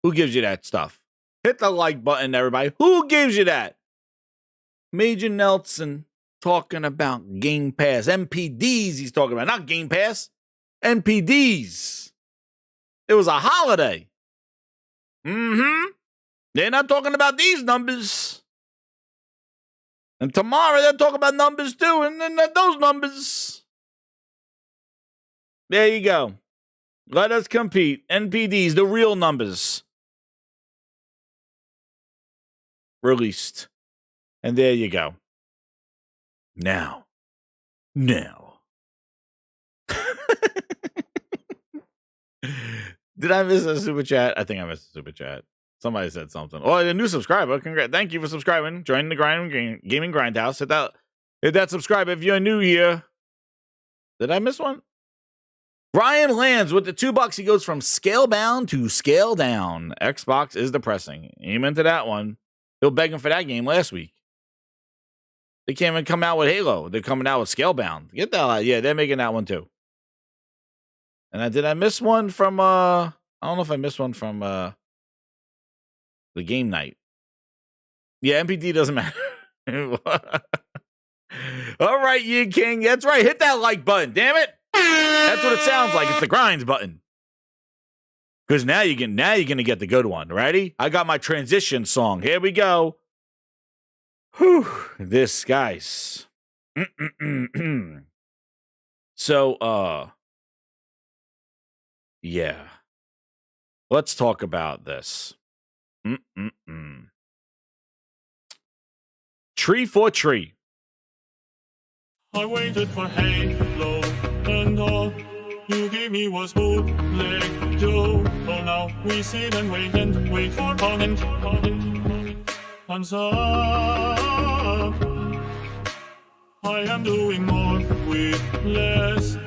Who gives you that stuff? Hit the like button, everybody. Who gives you that? Major Nelson talking about Game Pass. MPDs he's talking about. Not Game Pass. MPDs. It was a holiday. They're not talking about these numbers. And tomorrow they'll talk about numbers too. And then those numbers. There you go. Let us compete. NPDs, the real numbers. Released. And there you go. Now. Did I miss a super chat? I think I missed a super chat. Somebody said something. Oh, a new subscriber. Congrats. Thank you for subscribing. Joining the Gaming Grindhouse. Hit that subscribe if you're new here. Did I miss one? Brian lands with the $2. He goes from scalebound to scale down. Xbox is depressing. Amen to that one. They were begging for that game last week. They can't even come out with Halo. They're coming out with Scalebound. Get that out. Yeah, they're making that one too. And did I miss one from I don't know if I missed one from the game night. Yeah, MPD doesn't matter. All right, you king. That's right. Hit that like button. Damn it. That's what it sounds like. It's the grinds button. Because now you're gonna get the good one. Ready? I got my transition song. Here we go. Whew. This guys. So yeah. Let's talk about this. Tree for tree.
I waited for Halo and all you gave me was bootleg Joe. Oh, now we sit and wait for comment. Hands up. I am doing more with less.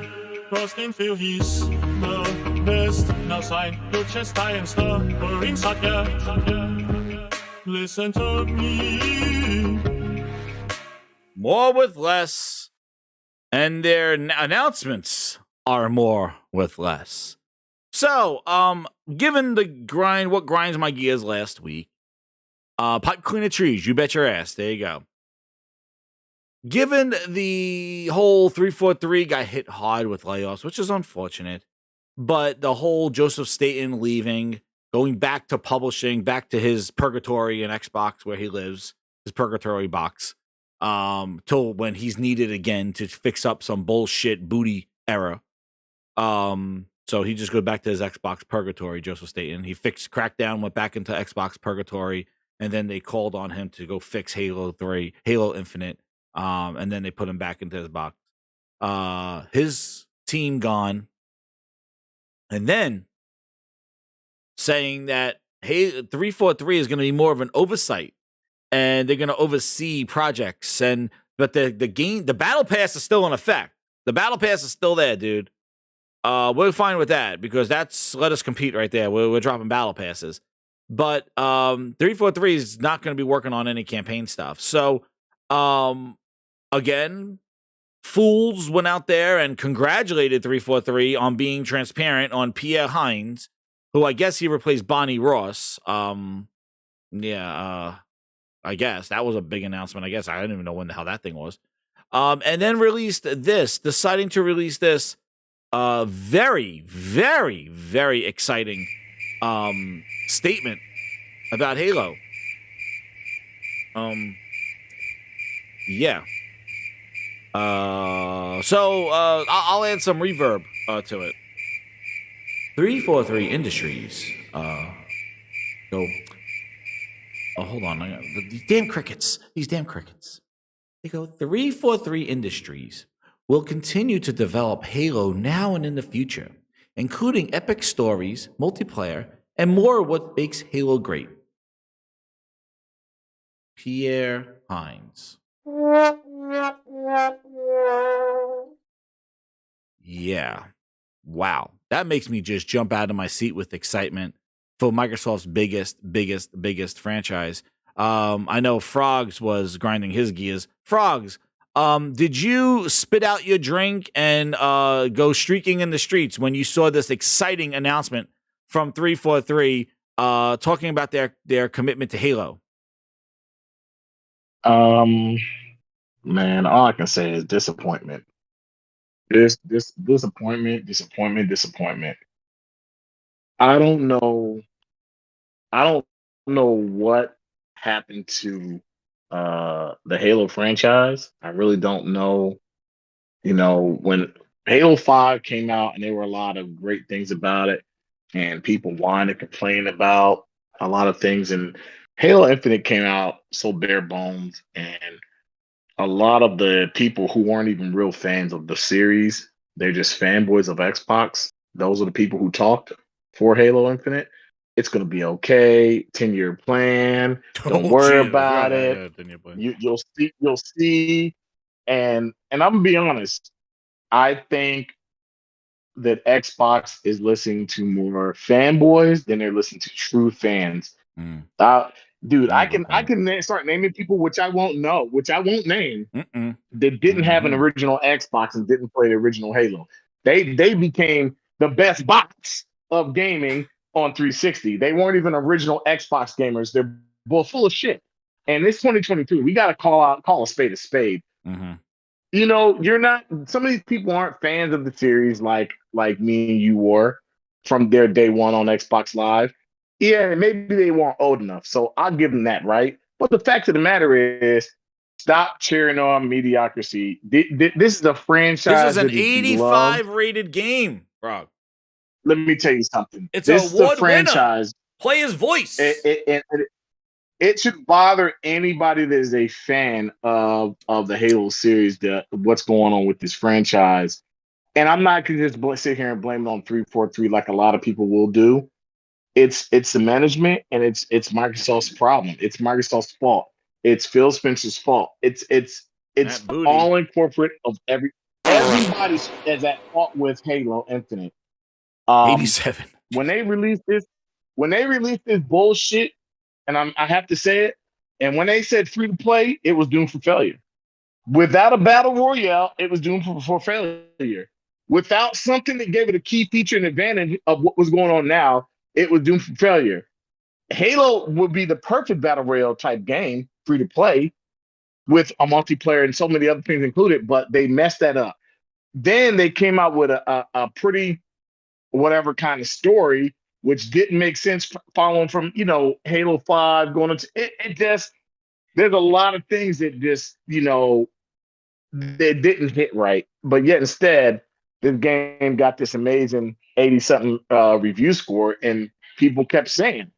Frosting feel he's the best. Now sign your chest, I am stubborn. Sucker. Listen to me.
More with less. And their announcements are more with less. So, given the grind, what grinds my gears last week, pipe cleaner trees, you bet your ass. There you go. Given the whole 343 got hit hard with layoffs, which is unfortunate, but the whole Joseph Staten leaving, going back to publishing, back to his purgatory in Xbox where he lives, his purgatory box, till when he's needed again to fix up some bullshit booty error. So he just goes back to his Xbox purgatory, Joseph Staten. He fixed Crackdown, went back into Xbox purgatory, and then they called on him to go fix Halo 3, Halo Infinite. And then they put him back into his box. His team gone. And then saying that Halo 343 is going to be more of an oversight. And they're going to oversee projects. But the battle pass is still in effect. The battle pass is still there, dude. We're fine with that because that's let us compete right there. We're dropping battle passes. But 343 is not going to be working on any campaign stuff. So again, fools went out there and congratulated 343 on being transparent on Pierre Hines, who I guess he replaced Bonnie Ross. I guess that was a big announcement. I guess I didn't even know when the hell that thing was. And then deciding to release this very, very, very exciting statement about Halo. Yeah. So I'll add some reverb to it. 343 Industries. Hold on. These damn crickets. They go, 343 Industries will continue to develop Halo now and in the future, including epic stories, multiplayer, and more of what makes Halo great. Pierre Hines. Yeah. Wow. That makes me just jump out of my seat with excitement for Microsoft's biggest franchise. I know Frogs was grinding his gears. Frogs, Did you spit out your drink and go streaking in the streets when you saw this exciting announcement from 343 talking about their commitment to Halo?
Man, all I can say is disappointment. This disappointment. I don't know. I don't know what happened to the Halo franchise. I really don't know. You know, when Halo 5 came out and there were a lot of great things about it, and people whined and complained about a lot of things, and Halo Infinite came out so bare bones, and a lot of the people who weren't even real fans of the series, they're just fanboys of Xbox. Those are the people who talked for Halo Infinite. It's gonna be okay. 10-year plan. Don't worry about it. You'll see. And I'm gonna be honest. I think that Xbox is listening to more fanboys than they're listening to true fans. Dude, I can start naming people which I won't name that didn't have an original Xbox and didn't play the original Halo. They became the best box of gaming on 360. They weren't even original Xbox gamers. They're both full of shit. And it's 2022. We got to call a spade a spade. You know, some of these people aren't fans of the series like me and you were from their day one on Xbox Live. Yeah, maybe they weren't old enough. So I'll give them that, right? But the fact of the matter is, stop cheering on mediocrity. This is a franchise.
This is an 85 rated game, bro.
Let me tell you something.
It's an award franchise. Play his voice.
It should bother anybody that is a fan of the Halo series, what's going on with this franchise. And I'm not going to just sit here and blame it on 343 like a lot of people will do. It's the management, and it's Microsoft's problem. It's Microsoft's fault. It's Phil Spencer's fault. It's all in corporate of everybody is at fault with Halo Infinite.
87.
When they released this bullshit, and I have to say it, and when they said free to play, it was doomed for failure. Without a battle royale, it was doomed for failure. Without something that gave it a key feature and advantage of what was going on now, it was doomed for failure. Halo would be the perfect battle royale type game, free to play, with a multiplayer and so many other things included, but they messed that up. Then they came out with a pretty whatever kind of story, which didn't make sense following from, Halo 5 going into it just, there's a lot of things that just, they didn't hit right. But yet instead, this game got this amazing 80-something review score, and people kept saying,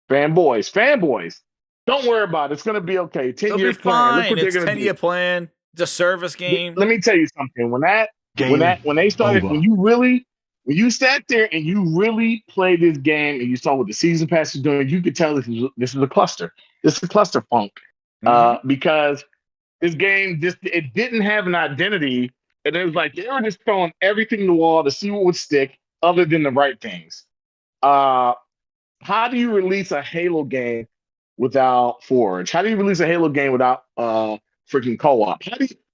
fanboys, don't worry about it. It's going to be okay. 10-year plan.
Look what it's 10-year plan. It's a service game.
Let me tell you something. When they started, when you sat there and you really played this game and you saw what the season pass is doing, you could tell this is a cluster. This is a cluster funk. Because this game it didn't have an identity, and it was like they were just throwing everything to the wall to see what would stick other than the right things. How do you release a Halo game without Forge? How do you release a Halo game without freaking co-op?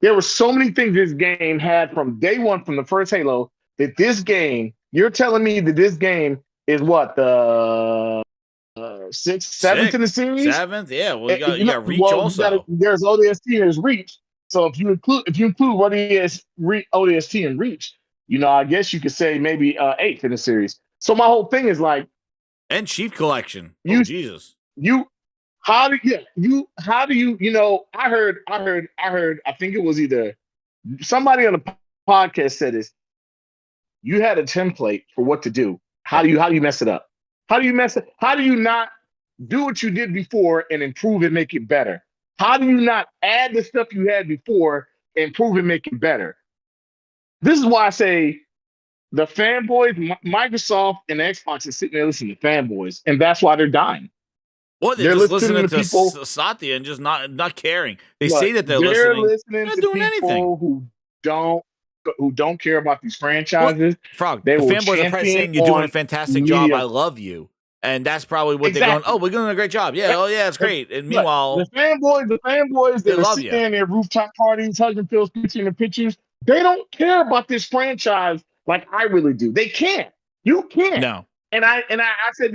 There were so many things this game had from day one, from the first Halo, that this game, you're telling me that this game is what, the seventh in the series?
Seventh, yeah. Well, you got Reach also.
There's ODST and there's Reach. So if you include ODST and Reach, I guess you could say maybe eighth in the series. So my whole thing is like,
and Chief Collection. Jesus.
How do you I heard, I think it was either somebody on the podcast said this. You had a template for what to do. How do you mess it up? How do you not do what you did before and improve and make it better? How do you not add the stuff you had before, improve and make it better? This is why I say the fanboys, Microsoft and Xbox is sitting there listening to fanboys, and that's why they're dying.
Well, they're just listening to people, Satya, and just not caring. They say that they're listening. They're not doing anything.
Who don't care about these franchises.
Frog, the fanboys are probably saying you're doing a fantastic job. I love you. And that's probably what they're going, oh, we're doing a great job. Yeah, oh, yeah, it's great. And meanwhile,
the fanboys that are sitting there in their rooftop parties, hugging Phil's picture in the pictures, they don't care about this franchise like I really do. They can't. You can't.
No.
And I said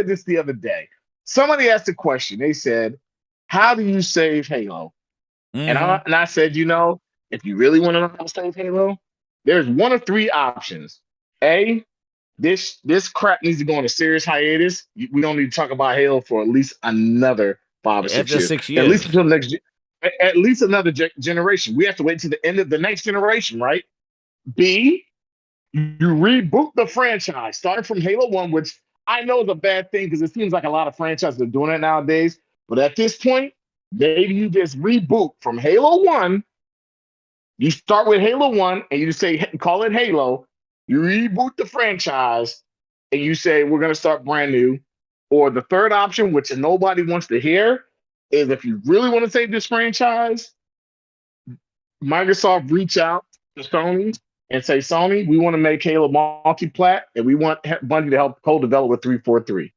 this the other day. Somebody asked a question. They said, how do you save Halo? And I said, if you really want to know how to save Halo, there's one of three options. A, this crap needs to go on a serious hiatus. We don't need to talk about Halo for at least another 5 or 6 years.
6 years.
At least until the next, at least another generation. We have to wait to the end of the next generation, right? B, you reboot the franchise, starting from Halo 1, which I know is a bad thing because it seems like a lot of franchises are doing it nowadays. But at this point, maybe you just reboot from Halo 1. You start with Halo 1 and you just call it Halo. You reboot the franchise and you say, we're going to start brand new. Or the third option, which nobody wants to hear, is if you really want to save this franchise, Microsoft reach out to Sony and say, Sony, we want to make Halo multi-plat and we want Bungie to help co-develop with 343.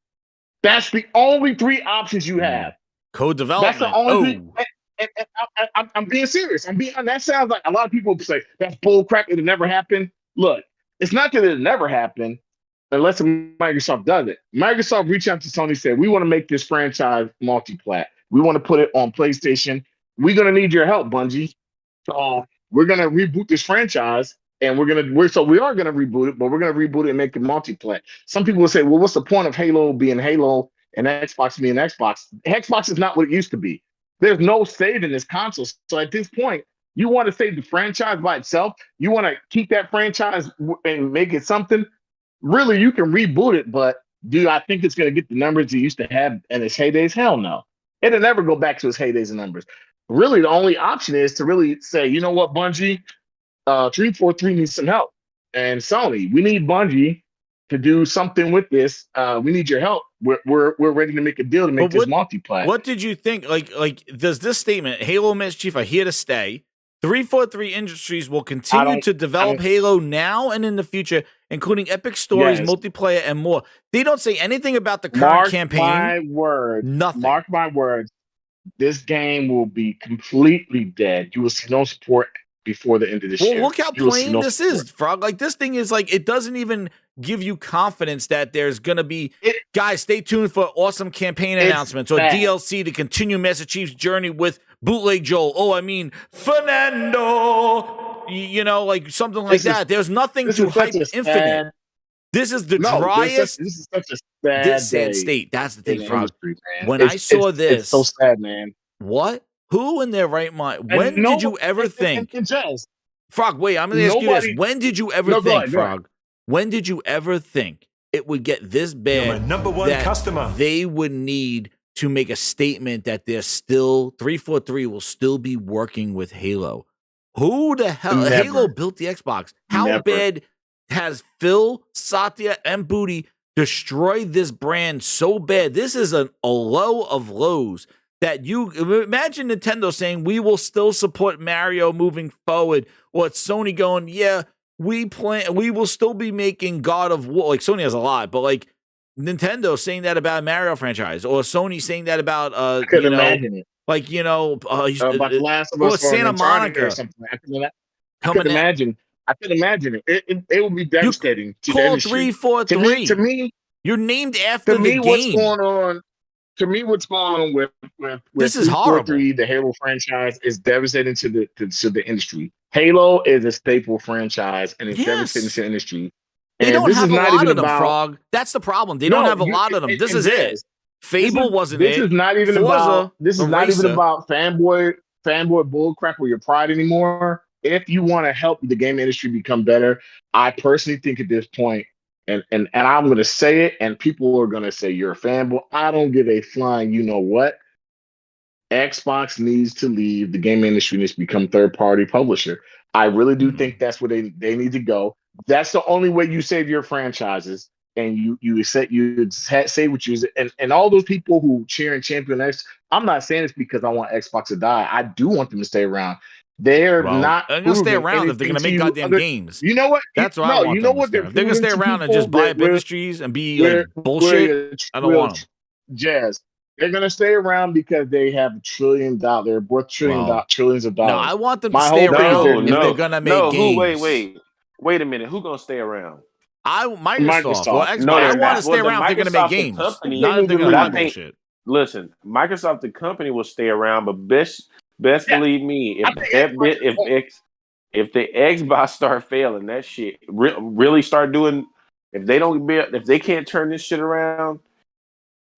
That's the only three options you have.
Co-development.
That's the only thing. And I'm being serious. That sounds like a lot of people say that's bull crap. It'll never happen. Look, it's not that it'll never happen unless Microsoft does it. Microsoft reached out to Sony and said, we want to make this franchise multi-plat. We want to put it on PlayStation. We're going to need your help, Bungie. So we're going to reboot this franchise and we are going to reboot it, but we're going to reboot it and make it multi-plat. Some people will say, well, what's the point of Halo being Halo and Xbox being Xbox? Xbox is not what it used to be. There's no saving this console. So at this point, you want to save the franchise by itself. You want to keep that franchise and make it something. Really, you can reboot it, but do I think it's going to get the numbers it used to have in its heydays? Hell no. It'll never go back to its heydays and numbers. Really, the only option is to really say, you know what, Bungie, 343 needs some help. And Sony, we need Bungie to do something with this. We need your help. We're ready to make a deal to make this multi-plat.
What did you think? Like, does this statement, Halo Master Chief are here to stay? 343 Industries will continue to develop Halo now and in the future, including epic stories, multiplayer, and more. They don't say anything about the current campaign.
Mark my words.
Nothing.
Mark my words. This game will be completely dead. You will see no support before the end of this year.
Well, look how plain this is, Frog. Like, this thing is like, it doesn't even give you confidence that there's going to be, guys, stay tuned for awesome campaign announcements or DLC to continue Master Chief's journey with Bootleg Joel. Oh, I mean, Fernando, like something like that. There's nothing to hype Infinite. This is the driest.
This is such a sad
state. That's the thing, Frog. When I saw this,
it's so sad, man.
What? Who in their right mind? When did you ever think? Frog, wait, I'm going to ask you this. When did you ever think, Frog? When did you ever think it would get this bad?
You're my number one customer.
They would need to make a statement that they're still 343 will still be working with Halo. Who the hell?
Never.
Halo built the Xbox. How bad has Phil, Satya, and Booty destroyed this brand so bad? This is a low of lows. That you imagine Nintendo saying we will still support Mario moving forward, or it's Sony going, yeah, we will still be making God of War. Like Sony has a lot, but like Nintendo saying that about Mario franchise, or Sony saying that about
I could imagine it.
Like
about The Last of Us,
Santa Monica
or something. I could imagine it. It would be devastating.
Call 343.
To me,
you're named after the game.
To me, what's going on with
this is horrible.
The Halo franchise is devastating to the industry. Halo is a staple franchise, and it's devastating to the industry.
They don't have a lot of them, Frog. That's the problem. They don't have a lot of them. This is it. Fable wasn't it.
This is not even about fanboy bullcrap or your pride anymore. If you want to help the game industry become better, I personally think at this point, and I'm going to say it, and people are going to say you're a fanboy. I don't give a flying you know what. Xbox needs to leave. The game industry needs to become third-party publisher. I really do think that's where they need to go. That's the only way you save your franchises, and you say what you and all those people who cheer and champion X. I'm not saying it's because I want Xbox to die. I do want them to stay around. They're not
gonna stay around if they're gonna make goddamn games.
You know what?
That's what I want.
You know what?
They're gonna stay around and just buy up industries and be like bullshit. I don't want them.
Jazz. They're gonna stay around because they have $1 trillion. They're worth trillions of dollars.
No, I want them to stay around if they're gonna make games.
Wait a minute. Who's gonna stay around?
Microsoft. Well, Xbox. I want to stay around if they're gonna make games. Not if they're gonna buy bullshit.
Listen, Microsoft the company will stay around, but best believe me, if the Xbox start failing, that shit really start doing. If they can't turn this shit around,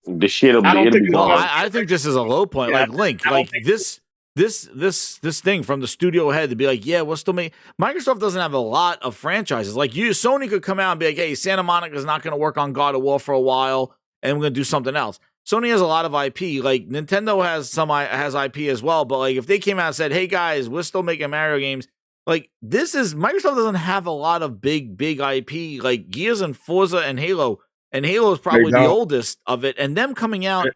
the shit will be gone.
I think this is a low point. Like Link, like this thing from the studio head to be like, yeah, we'll still make. Microsoft doesn't have a lot of franchises. Like Sony could come out and be like, hey, Santa Monica's not going to work on God of War for a while, and we're going to do something else. Sony has a lot of IP. Like Nintendo has IP as well. But like if they came out and said, hey guys, we're still making Mario games. Like Microsoft doesn't have a lot of big IP. Like Gears and Forza and Halo. And Halo is probably the oldest of it. And them coming out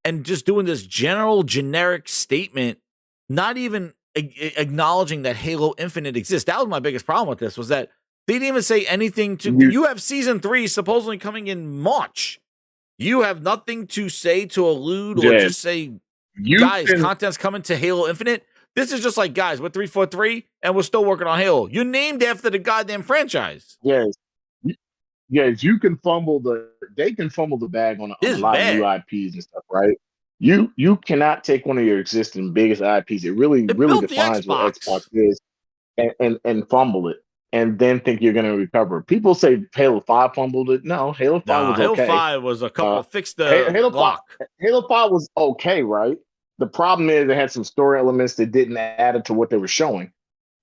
and just doing this generic statement, not even acknowledging that Halo Infinite exists. That was my biggest problem with this, was that they didn't even say anything to. You have Season 3 supposedly coming in March. You have nothing to say to allude or just say, guys, content's coming to Halo Infinite. This is just like, guys, we're 343 and we're still working on Halo. You're named after the goddamn franchise.
Yes. Yes, they can fumble the bag on a lot of new IPs and stuff, right? You cannot take one of your existing biggest IPs. It really defines what Xbox is and fumble it and then think you're going to recover. People say Halo 5 fumbled it. No, Halo 5 was okay.
Halo 5 was a couple fixed the block.
Halo 5 was okay, right? The problem is it had some story elements that didn't add it to what they were showing.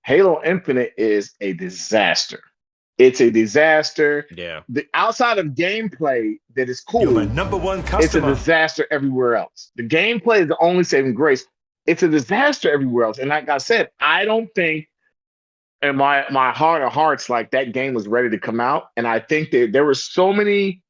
Halo Infinite is a disaster. It's a disaster.
Yeah.
The outside of gameplay that is cool.
You're my number one customer.
It's a disaster everywhere else. The gameplay is the only saving grace. It's a disaster everywhere else. And like I said, I don't think in my heart of hearts, like that game was ready to come out. And I think that there were so many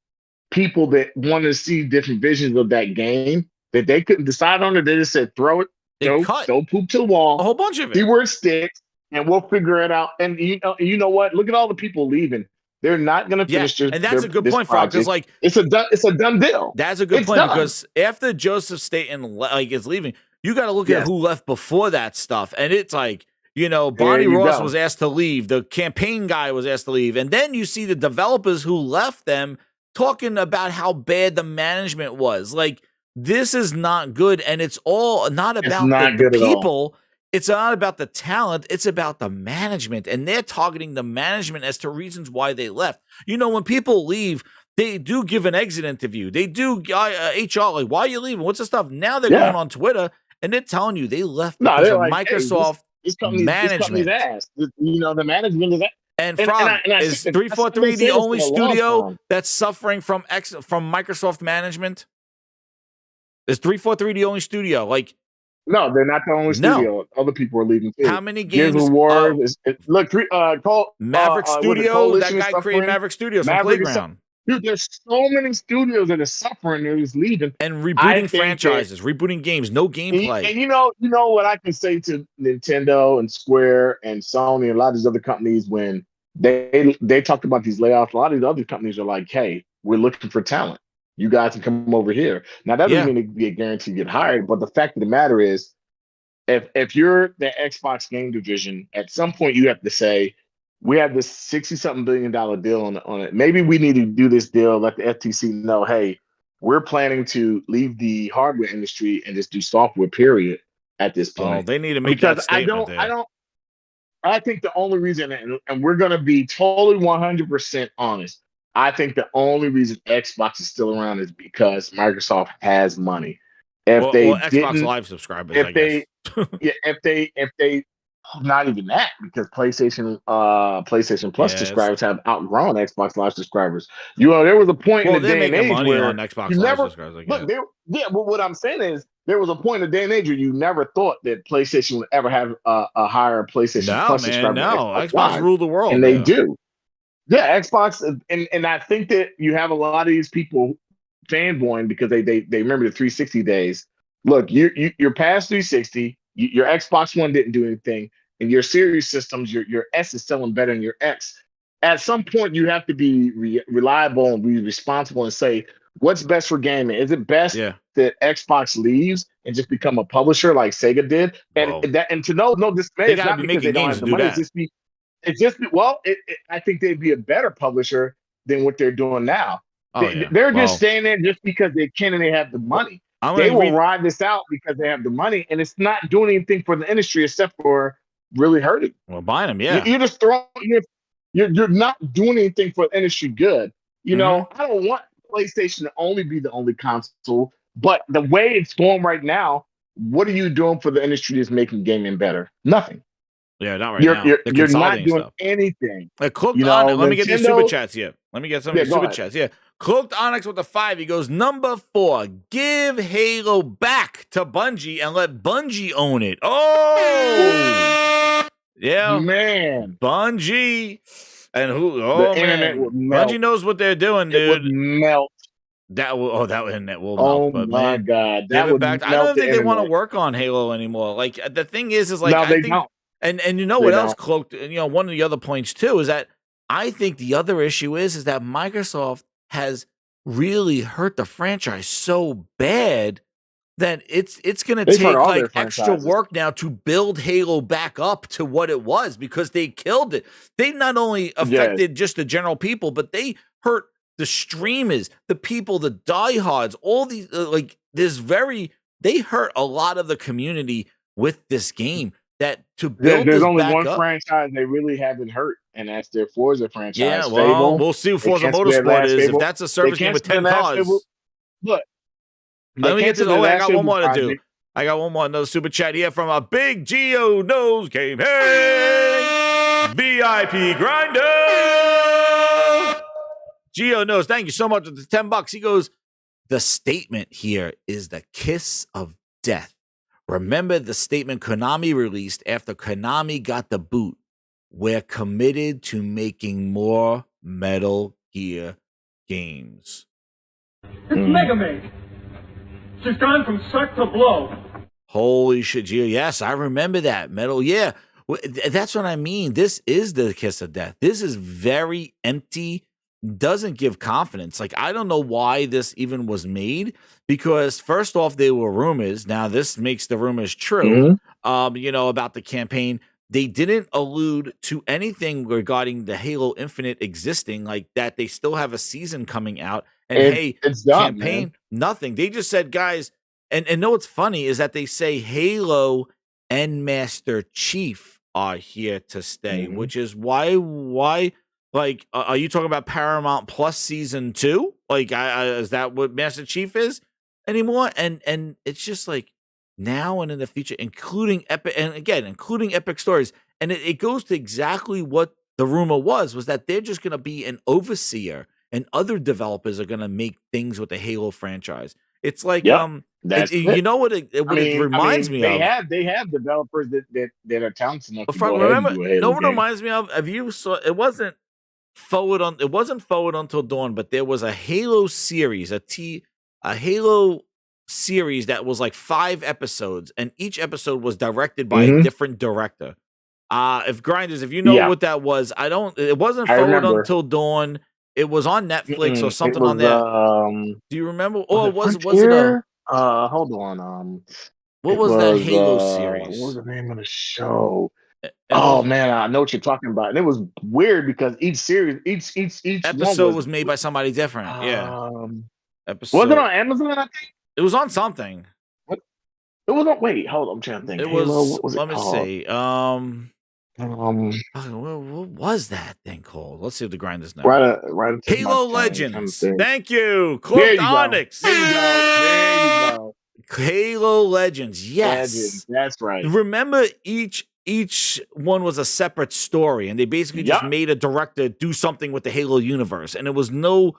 people that wanted to see different visions of that game that they couldn't decide on it. They just said, throw it, don't poop to the wall.
A whole bunch of it.
See where it sticks. And we'll figure it out. And you know what? Look at all the people leaving. They're not going to finish this.
And that's a good point, Frog. Because like
it's a done deal.
That's a good point because after Joseph Staten is leaving, you got to look at who left before that stuff. And it's like, Bonnie Ross was asked to leave. The campaign guy was asked to leave. And then you see the developers who left them talking about how bad the management was. Like, this is not good. And it's all not about the people. It's not about the talent. It's about the management. And they're targeting the management as to reasons why they left. When people leave, they do give an exit interview. They do HR, like, why are you leaving? What's the stuff? Now they're going on Twitter and they're telling you they left because of like, Microsoft management.
The management is that.
And Frog, is 343 the only studio that's suffering from Microsoft management? Is 343 the only studio? Like,
no, they're not the only studio. Other people are leaving too.
How many games?
Gears of War. Look,
Maverick Studio. That guy created Maverick Studios from Playground.
Dude, there's so many studios that are suffering. They're just leaving
and rebooting franchises, rebooting games. No gameplay.
And you know what I can say to Nintendo and Square and Sony and a lot of these other companies when they talked about these layoffs. A lot of these other companies are like, "Hey, we're looking for talent. You guys can come over here." Now that doesn't mean to be a guarantee to get hired, but the fact of the matter is, if you're the Xbox game division, at some point you have to say, we have this $60-something billion deal on it. Maybe we need to do this deal, let the FTC know, hey, we're planning to leave the hardware industry and just do software, period, at this point.
Oh, they need to make that statement.
I think the only reason, and we're going to be totally 100% honest, I think the only reason Xbox is still around is because Microsoft has money.
Xbox Live subscribers,
if they not even that, because PlayStation Plus subscribers have outgrown Xbox Live subscribers. There was a point in the day and age where
on Xbox Live subscribers.
But what I'm saying is there was a point in the day and age where you never thought that PlayStation would ever have a higher PlayStation Plus subscriber.
Xbox ruled the world,
and they do. Yeah, Xbox, and I think that you have a lot of these people fanboying because they remember the 360 days. Look, you're past 360. Your Xbox One didn't do anything. and your series systems, your S is selling better than your X. At some point, you have to be reliable and be responsible and say what's best for gaming. Is it best that Xbox leaves and just become a publisher like Sega did? And to no dismay, it's not because they don't have the money. I think they'd be a better publisher than what they're doing now. They're just staying there just because they can and they have the money. They will ride this out because they have the money, and it's not doing anything for the industry except for really hurting.
Well, buying them, yeah.
You're just throwing. You're not doing anything for the industry good. You know, I don't want PlayStation to only be the only console, but the way it's going right now, what are you doing for the industry that's making gaming better? Nothing.
Yeah, not right now.
You're not doing anything.
Cloaked Onyx. Let me get these super chats here. Let me get some of these super chats. Yeah. Cloaked Onyx with the 5. He goes, number 4, give Halo back to Bungie and let Bungie own it. Oh! Yeah.
Man.
Bungie. And who? Oh,
the internet would melt.
Bungie knows what they're doing, dude.
It would melt.
That internet will
melt.
But
my
man,
God.
That would back. I don't think they want to work on Halo anymore. Like, the thing is like,
no, they don't.
And you know what else, Cloaked? You know, one of the other points, too, is that I think the other issue is that Microsoft has really hurt the franchise so bad that it's going to take like extra work now to build Halo back up to what it was because they killed it. They not only affected just the general people, but they hurt the streamers, the people, the diehards, all these they hurt a lot of the community with this game. That to build
there's
this
only
back
one
up,
franchise they really haven't hurt, and that's their Forza franchise.
Yeah, well, we'll see what Forza Motorsport is. If that's a service game with 10 cars.
Look,
let me get to I got one more to do. I got one more, another super chat here from a big Geo Knows Game. Hey, VIP Grinder. Geo Knows, thank you so much for the $10. He goes, the statement here is the kiss of death. Remember the statement Konami released after Konami got the boot. We're committed to making more Metal Gear games.
It's Mega Man. She's gone from suck to blow.
Holy shit, Gio. Yes, I remember that. Metal, yeah. That's what I mean. This is the kiss of death. This is very empty. Doesn't give confidence. Like, I don't know why this even was made because first off, they were rumors. Now this makes the rumors true. About the campaign. They didn't allude to anything regarding the Halo Infinite existing, like that they still have a season coming out. And
it's done,
campaign,
man.
Nothing. They just said, guys, and know what's funny is that they say Halo and Master Chief are here to stay, which is why. Like, are you talking about Paramount Plus Season 2? Like, is that what Master Chief is anymore? And it's just like now and in the future, including Epic Stories. And it goes to exactly what the rumor was that they're just going to be an overseer and other developers are going to make things with the Halo franchise. It's like, you know what it reminds me of?
They have developers that are talented enough to go
remember,
ahead and do a Halo game.
It reminds me of you saw, it wasn't Forward Until Dawn, but there was a Halo series, a Halo series that was like 5 episodes, and each episode was directed by a different director. If you know what that was, it wasn't Forward Until Dawn. It was on Netflix or something on there. Do you remember? Or was it
hold on.
What was that Halo series?
What was the name of the show? Man, I know what you're talking about. And it was weird because each
episode was made by somebody different.
Was it on Amazon? I think
it was on something.
It was on. Wait, hold on. I'm trying to think.
It
Halo,
was.
What was it
let me
called?
see. What was that thing called? Let's see if the grind is now.
Right.
Halo Legends. Thank you, Cloaked Onyx.
There you go.
Halo Legends. Yes,
Legends. That's right.
Remember, each one was a separate story, and they basically just made a director do something with the Halo universe, and there was no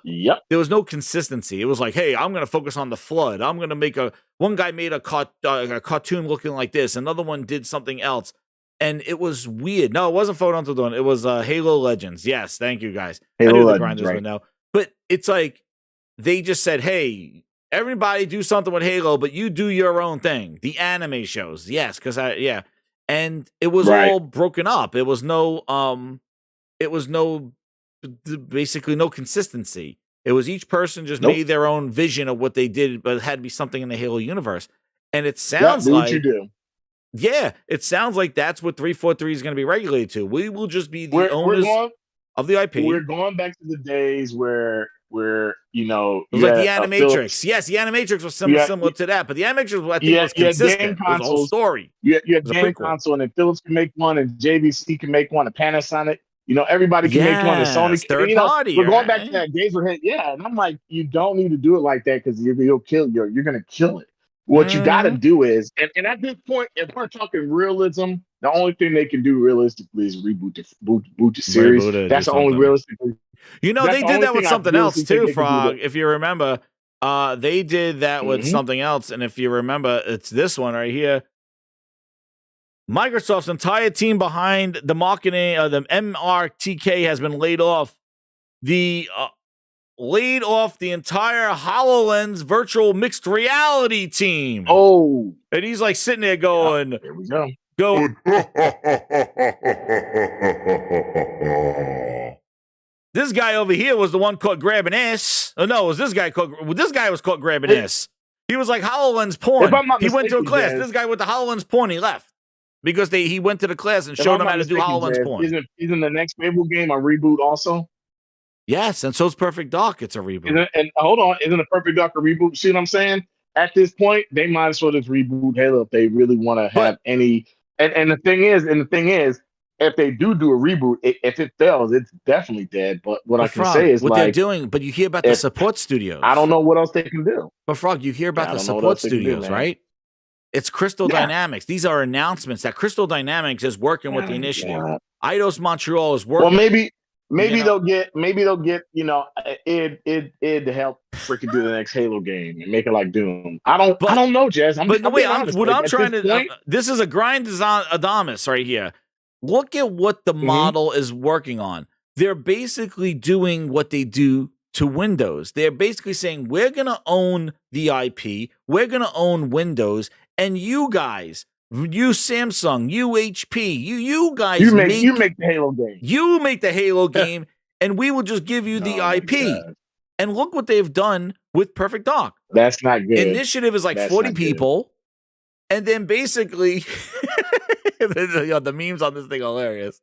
consistency. It was like, hey, I'm going to focus on the Flood. I'm going to make one guy made a cartoon looking like this. Another one did something else. And it was weird. No, it wasn't Forward Until Dawn. It was Halo Legends. Yes, thank you guys.
Halo
I knew
Legends,
the grinders would know. But it's like they just said, hey, everybody do something with Halo, but you do your own thing. The anime shows. Yes, because And and it was all broken up. It was basically no consistency. It was each person just made their own vision of what they did, but it had to be something in the Halo universe. And it sounds like,
what you do.
Yeah, it sounds like that's what 343 is going to be regulated to. We will just be the owners of the IP.
We're going back to the days where you know,
it was like the Animatrix. Yes, the Animatrix was similar to that, but the Animatrix I think was consistent. It was a whole story.
You had game console, and then Philips can make one, and JVC can make one, and Panasonic. You know, everybody can make one, and Sony.
Third party.
We're going back to that days where and I'm like, you don't need to do it like that because you'll kill you're going to kill it. What you got to do is, and at this point, if we're talking realism, the only thing they can do realistically is reboot the series. That's the only realistically.
You know, they did that with something else too, Frog. If you remember, they did that with something else, and if you remember, it's this one right here. Microsoft's entire team behind the marketing of the MRTK has been laid off. Laid off the entire HoloLens virtual mixed reality team.
Oh.
And he's like sitting there going,
here we go.
This guy over here was the one caught grabbing ass. Oh, no, it was this guy was caught grabbing ass. He was like HoloLens porn. He went to a class. This guy with the HoloLens porn, he left. Because he went to the class and showed him how to do HoloLens porn.
Isn't the next Fable game a reboot also?
Yes, and so is Perfect Dark. It's a reboot.
And hold on, isn't a Perfect Dark a reboot? See what I'm saying? At this point, they might as well just reboot Halo if they really want to have any. And the thing is, if they do a reboot, if it fails, it's definitely dead. But what I can say is
what they're doing. But you hear about the support studios.
I don't know what else they can do.
But Frog, you hear about the support studios, right? It's Crystal Dynamics. These are announcements that Crystal Dynamics is working with the initiative. Eidos Montreal is working.
Well, maybe they'll get you know id to help freaking do the next Halo game and make it like Doom. I don't know, Jazz.
This is a grind Adamus right here. Look at what the model is working on. They're basically doing what they do to Windows. They're basically saying we're gonna own the IP, we're gonna own Windows, and you guys. You Samsung, you HP, you guys
you make the Halo game.
You make the Halo game, and we will just give you the IP. And look what they've done with Perfect Dark.
That's not good.
Initiative is like 40 people, and then basically the memes on this thing are hilarious.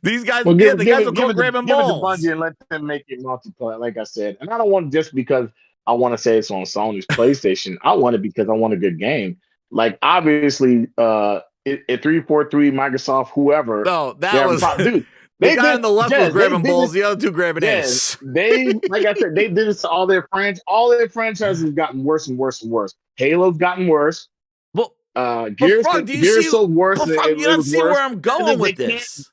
These guys, the guys will go grabbing balls.
Give it to Bungie and let them make it multiplayer, like I said. And I don't want it just because I want to say it's on Sony's PlayStation. I want it because I want a good game. Like obviously, at 343, Microsoft, whoever.
No, that was dude. The guy on the left was grabbing balls. The other two grabbing ass.
They, like I said, they did this to all their franchises. All their franchises have gotten worse and worse and worse. Halo's gotten worse.
Well,
Gears so worse.
You don't see where I'm going with this.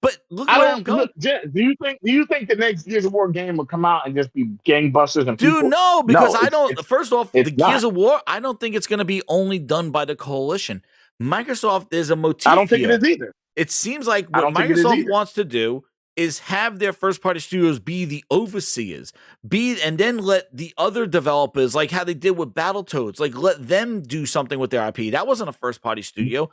But look where I'm going.
Do you think the next Gears of War game will come out and just be gangbusters and people?
Dude, no, because I don't. First off, the Gears of War, I don't think it's going to be only done by the coalition. Microsoft is a motif.
I don't think it is either.
It seems like what Microsoft wants to do is have their first-party studios be the overseers, and then let the other developers, like how they did with Battletoads, like let them do something with their IP. That wasn't a first-party studio.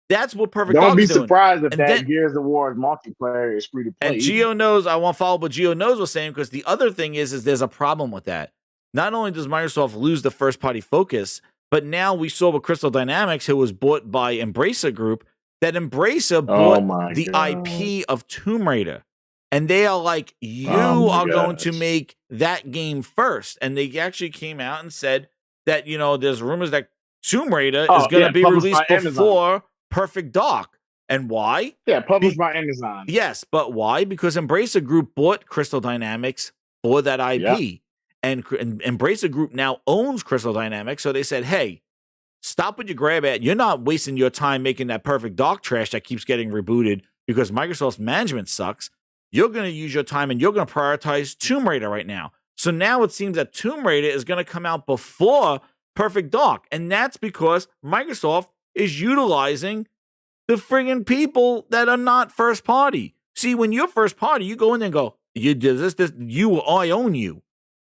That's what Perfect Dark is doing.
Don't be surprised if Gears of War multiplayer is free to play.
And Gio knows, I won't follow what Gio knows was saying, because the other thing is there's a problem with that. Not only does Microsoft lose the first-party focus, but now we saw with Crystal Dynamics, who was bought by Embracer Group, that Embracer bought the IP of Tomb Raider. And they are like, you are going to make that game first. And they actually came out and said that, you know, there's rumors that Tomb Raider is going to be released before Perfect Dark. And why?
Yeah, published by Amazon.
Yes, but why? Because Embracer Group bought Crystal Dynamics for that IP. Yep. And Embracer Group now owns Crystal Dynamics. So they said, hey, stop what you grab at. You're not wasting your time making that Perfect Dark trash that keeps getting rebooted because Microsoft's management sucks. You're going to use your time and you're going to prioritize Tomb Raider right now. So now it seems that Tomb Raider is going to come out before Perfect Dark. And that's because Microsoft is utilizing the friggin' people that are not first party. See, when you're first party, you go in there and go, you did this, I own you.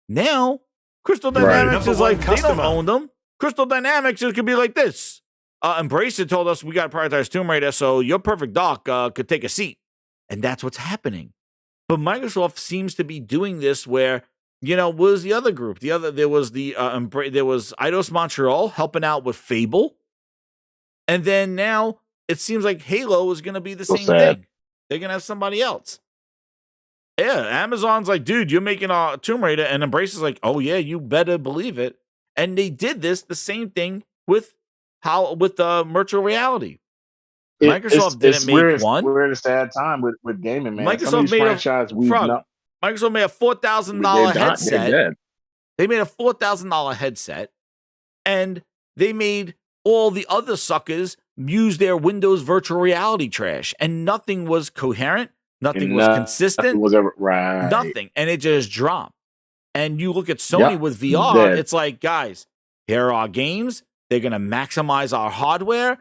Now, Crystal Dynamics is like, they don't own them. Crystal Dynamics, it could be like this. Embracer told us we got to prioritize Tomb Raider, so your Perfect Dark could take a seat. And that's what's happening. But Microsoft seems to be doing this where, what was the other group? There was Eidos Montreal helping out with Fable. And then now it seems like Halo is going to be the same thing. They're going to have somebody else. Yeah, Amazon's like, dude, you're making a Tomb Raider, and Embracer's like, oh yeah, you better believe it. And they did the same thing with virtual reality. Microsoft didn't make one.
We're at a sad time with gaming, man.
Microsoft made Microsoft made a $4,000 headset. They made a $4,000 headset, and they made all the other suckers use their Windows virtual reality trash, and nothing was coherent. Nothing was consistent.
Nothing was ever right.
Nothing. And it just dropped. And you look at Sony with VR, it's like, guys, here are our games. They're going to maximize our hardware.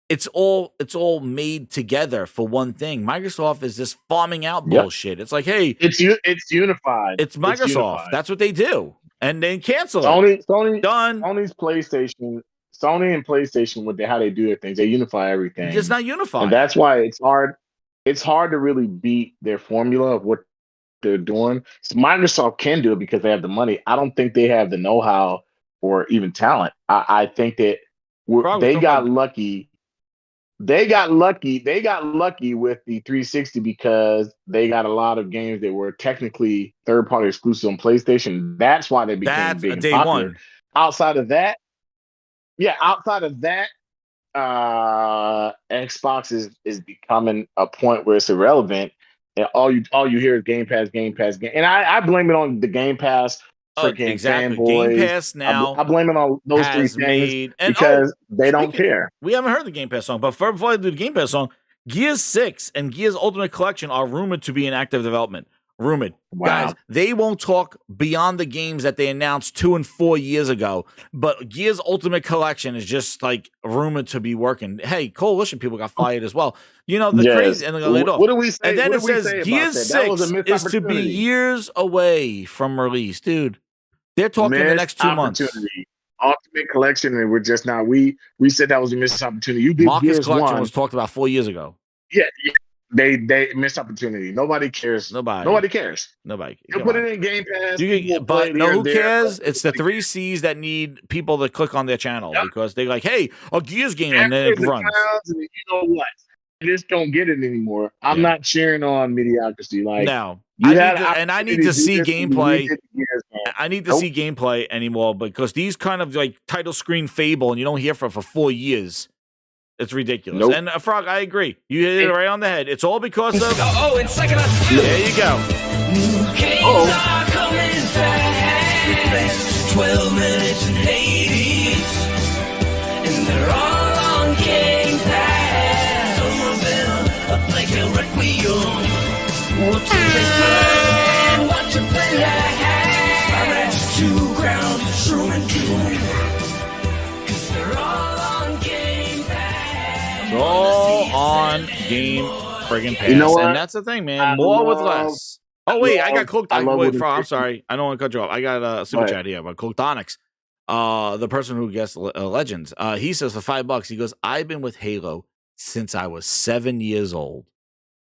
It's all made together for one thing. Microsoft is just farming out bullshit. It's like, hey,
it's unified.
It's Microsoft. It's unified. That's what they do. And they cancel
it.
Done.
Sony and PlayStation with how they do their things, they unify everything.
It's not unified.
And that's why it's hard. It's hard to really beat their formula of what they're doing. So Microsoft can do it because they have the money. I don't think they have the know-how or even talent. I think that they got lucky. They got lucky with the 360 because they got a lot of games that were technically third-party exclusive on PlayStation. That's why they became big and popular.
One.
Outside of that, Xbox is becoming a point where it's irrelevant, and all you hear is Game Pass, and I blame it on the Game Pass freaking fanboys.
Game Pass now.
I blame it on those three things because they don't care.
We haven't heard the Game Pass song, but before I do the Game Pass song, Gears 6 and Gears Ultimate Collection are rumored to be in active development. Rumored.
Wow.
Guys, they won't talk beyond the games that they announced 2 and 4 years ago, but Gears Ultimate Collection is just like rumored to be working. Hey, Coalition people got fired as well. Crazy, and they got laid off.
What do we say?
And then
it
says Gears 6 is to be years away from release. Dude, they're talking the next 2 months.
Ultimate Collection, and we're just not. We said that was a missed opportunity. You did
Marcus
Gears
Collection
1.
was talked about 4 years ago.
Yeah. They missed opportunity. Nobody cares. Nobody cares.
Nobody.
You put it in Game Pass.
But who cares? It's the 3 Cs that need people to click on their channel because they're like, hey, a Gears game, and then it runs.
You know what? I just don't get it anymore. I'm not cheering on mediocrity. Like,
no. I need to see gameplay. I need to see gameplay anymore because these kind of like title screen Fable, and you don't hear from for 4 years. It's ridiculous.
Nope.
And Frog, I agree. You hit it right on the head. It's all because of.
And second on.
There you go.
Games are coming fast. 12 minutes and 80s. And they're all on Game Pass. Some of them are like a Requiem. What to play first and what to play last. My match to ground is true and true. Cause they're all on Game Pass.
It's all on Game friggin' Pass.
You know what?
And that's the thing, man. More with less. Oh, wait, I got Cloak. Wait, Frog, I'm sorry. I don't want to cut you off. I got a super chat here about Cloakdonics. The person who guessed Legends. He says for $5, he goes, I've been with Halo since I was 7 years old.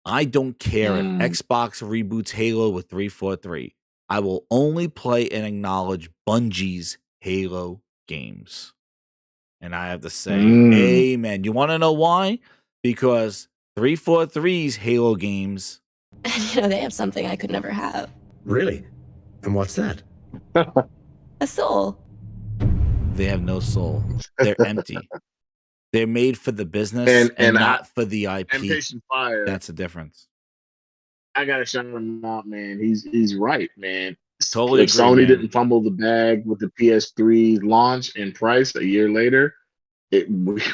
I don't care if Xbox reboots Halo with 343. I will only play and acknowledge Bungie's Halo games. And I have to say, amen. You want to know why? Because 343's Halo games.
They have something I could never have.
Really? And what's that?
A soul.
They have no soul. They're empty. They're made for the business and not for the IP.
And Patient Fire.
That's the difference.
I gotta shout him out, man. He's right, man.
Totally
if
agree,
Sony
man.
didn't fumble the bag with the PS3 launch and price a year later,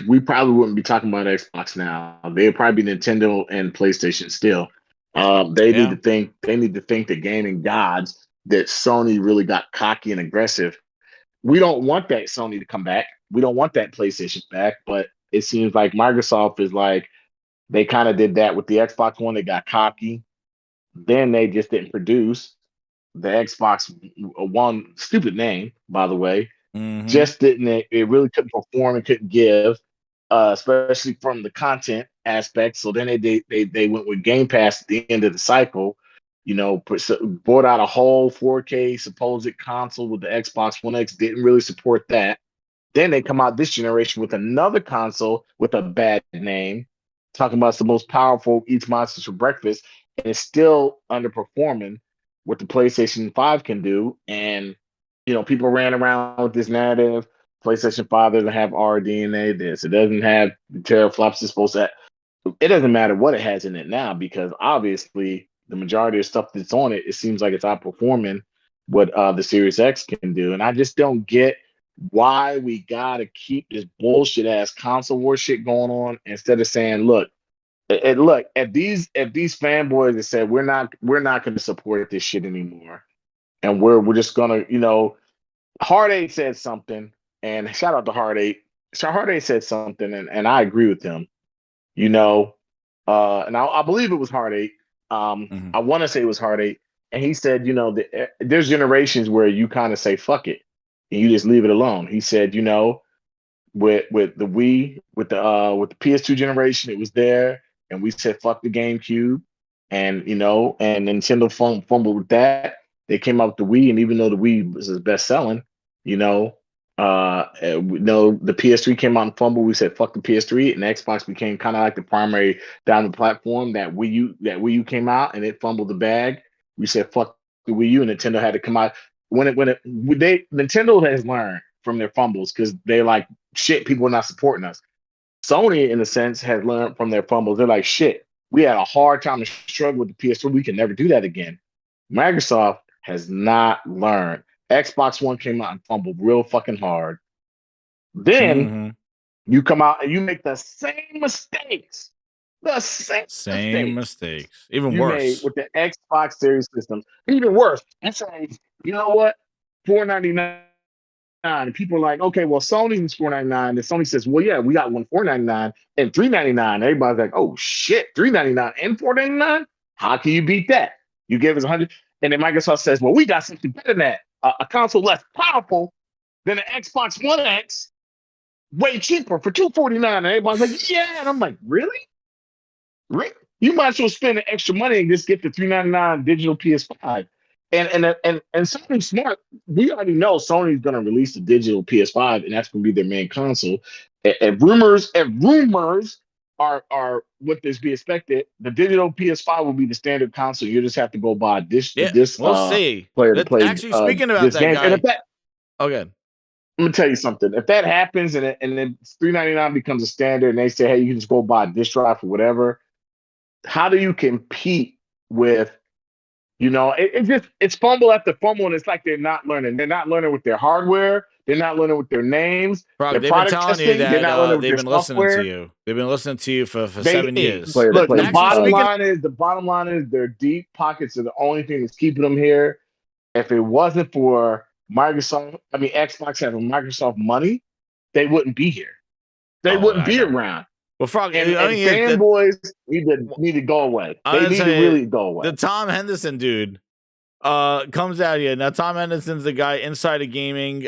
we probably wouldn't be talking about Xbox now. They'd probably be Nintendo and PlayStation still. They need to think. They need to think the gaming gods that Sony really got cocky and aggressive. We don't want that Sony to come back. We don't want that PlayStation back. But it seems like Microsoft is like they kind of did that with the Xbox One. They got cocky. Then they just didn't produce. The Xbox One, stupid name, by the way, just didn't. It really couldn't perform and couldn't give. especially from the content aspect. So then they went with Game Pass at the end of the cycle. You know, brought out a whole 4K supposed console with the Xbox One X. Didn't really support that. Then they come out this generation with another console with a bad name, talking about it's the most powerful eats monsters for breakfast, and it's still underperforming what the PlayStation 5 can do. And people ran around with this narrative. PlayStation 5 doesn't have RDNA. It doesn't have the teraflops it's supposed to. It doesn't matter what it has in it now, because obviously the majority of stuff that's on it seems like it's outperforming what the Series X can do. And I just don't get why we gotta keep this bullshit ass console war shit going on instead of saying, look, if these fanboys that said we're not going to support this shit anymore, and we're just gonna, Hard 8 said something, and shout out to Hard 8. So Hard 8 said something, and I agree with him. And I believe it was Hard 8. I want to say it was Hard 8, and he said, there's generations where you kind of say fuck it and you just leave it alone. He said, with the Wii, with the PS2 generation, it was there, and we said fuck the GameCube, and and Nintendo fumbled with that. They came out with the Wii, and even though the Wii was his best selling, the PS3 came out and fumbled. We said fuck the PS3, and Xbox became kind of like the primary dominant platform. That Wii U came out and it fumbled the bag. We said fuck the Wii U, and Nintendo had to come out. Nintendo has learned from their fumbles, because they like, shit, people are not supporting us. Sony, in a sense, has learned from their fumbles. They're like, shit, we had a hard time to struggle with the PS3. We can never do that again. Microsoft has not learned. Xbox One came out and fumbled real fucking hard. Then you come out and you make the same mistakes. The same
mistakes. Even worse.
Made with the Xbox Series systems. Even worse. And say, you know what? $499. And people are like, okay, well, Sony's $499. And Sony says, well, yeah, we got one $499 and $399. Everybody's like, oh shit, $399 and $499? How can you beat that? You gave us $100. And then Microsoft says, well, we got something better than that. A console less powerful than an Xbox One X, way cheaper for $249. And everybody's like, yeah. And I'm like, really? You might as well spend the extra money and just get the $399 digital PS5. And Sony's smart. We already know Sony's going to release the digital PS5, and that's going to be their main console. If rumors are what this be expected, the digital PS5 will be the standard console. You just have to go buy this.
We'll see.
Player to play.
Actually, speaking about that
game.
guy,
and if that,
okay,
I'm gonna tell you something. If that happens, and then $399 becomes a standard, and they say, hey, you can just go buy a disk drive or whatever, how do you compete with? It's fumble after fumble, and it's like they're not learning. They're not learning with their hardware. They're not learning with their names.
Bro, they've been telling you that they've been listening to you. They've been listening to you for 7 years.
Look, the bottom line is their deep pockets are the only thing that's keeping them here. If it wasn't for Xbox having Microsoft money, they wouldn't be here. They wouldn't be around.
Well, Frog,
and fanboys need to go away. They need to really go away.
The Tom Henderson dude comes out here. Now, Tom Henderson's the guy inside of gaming.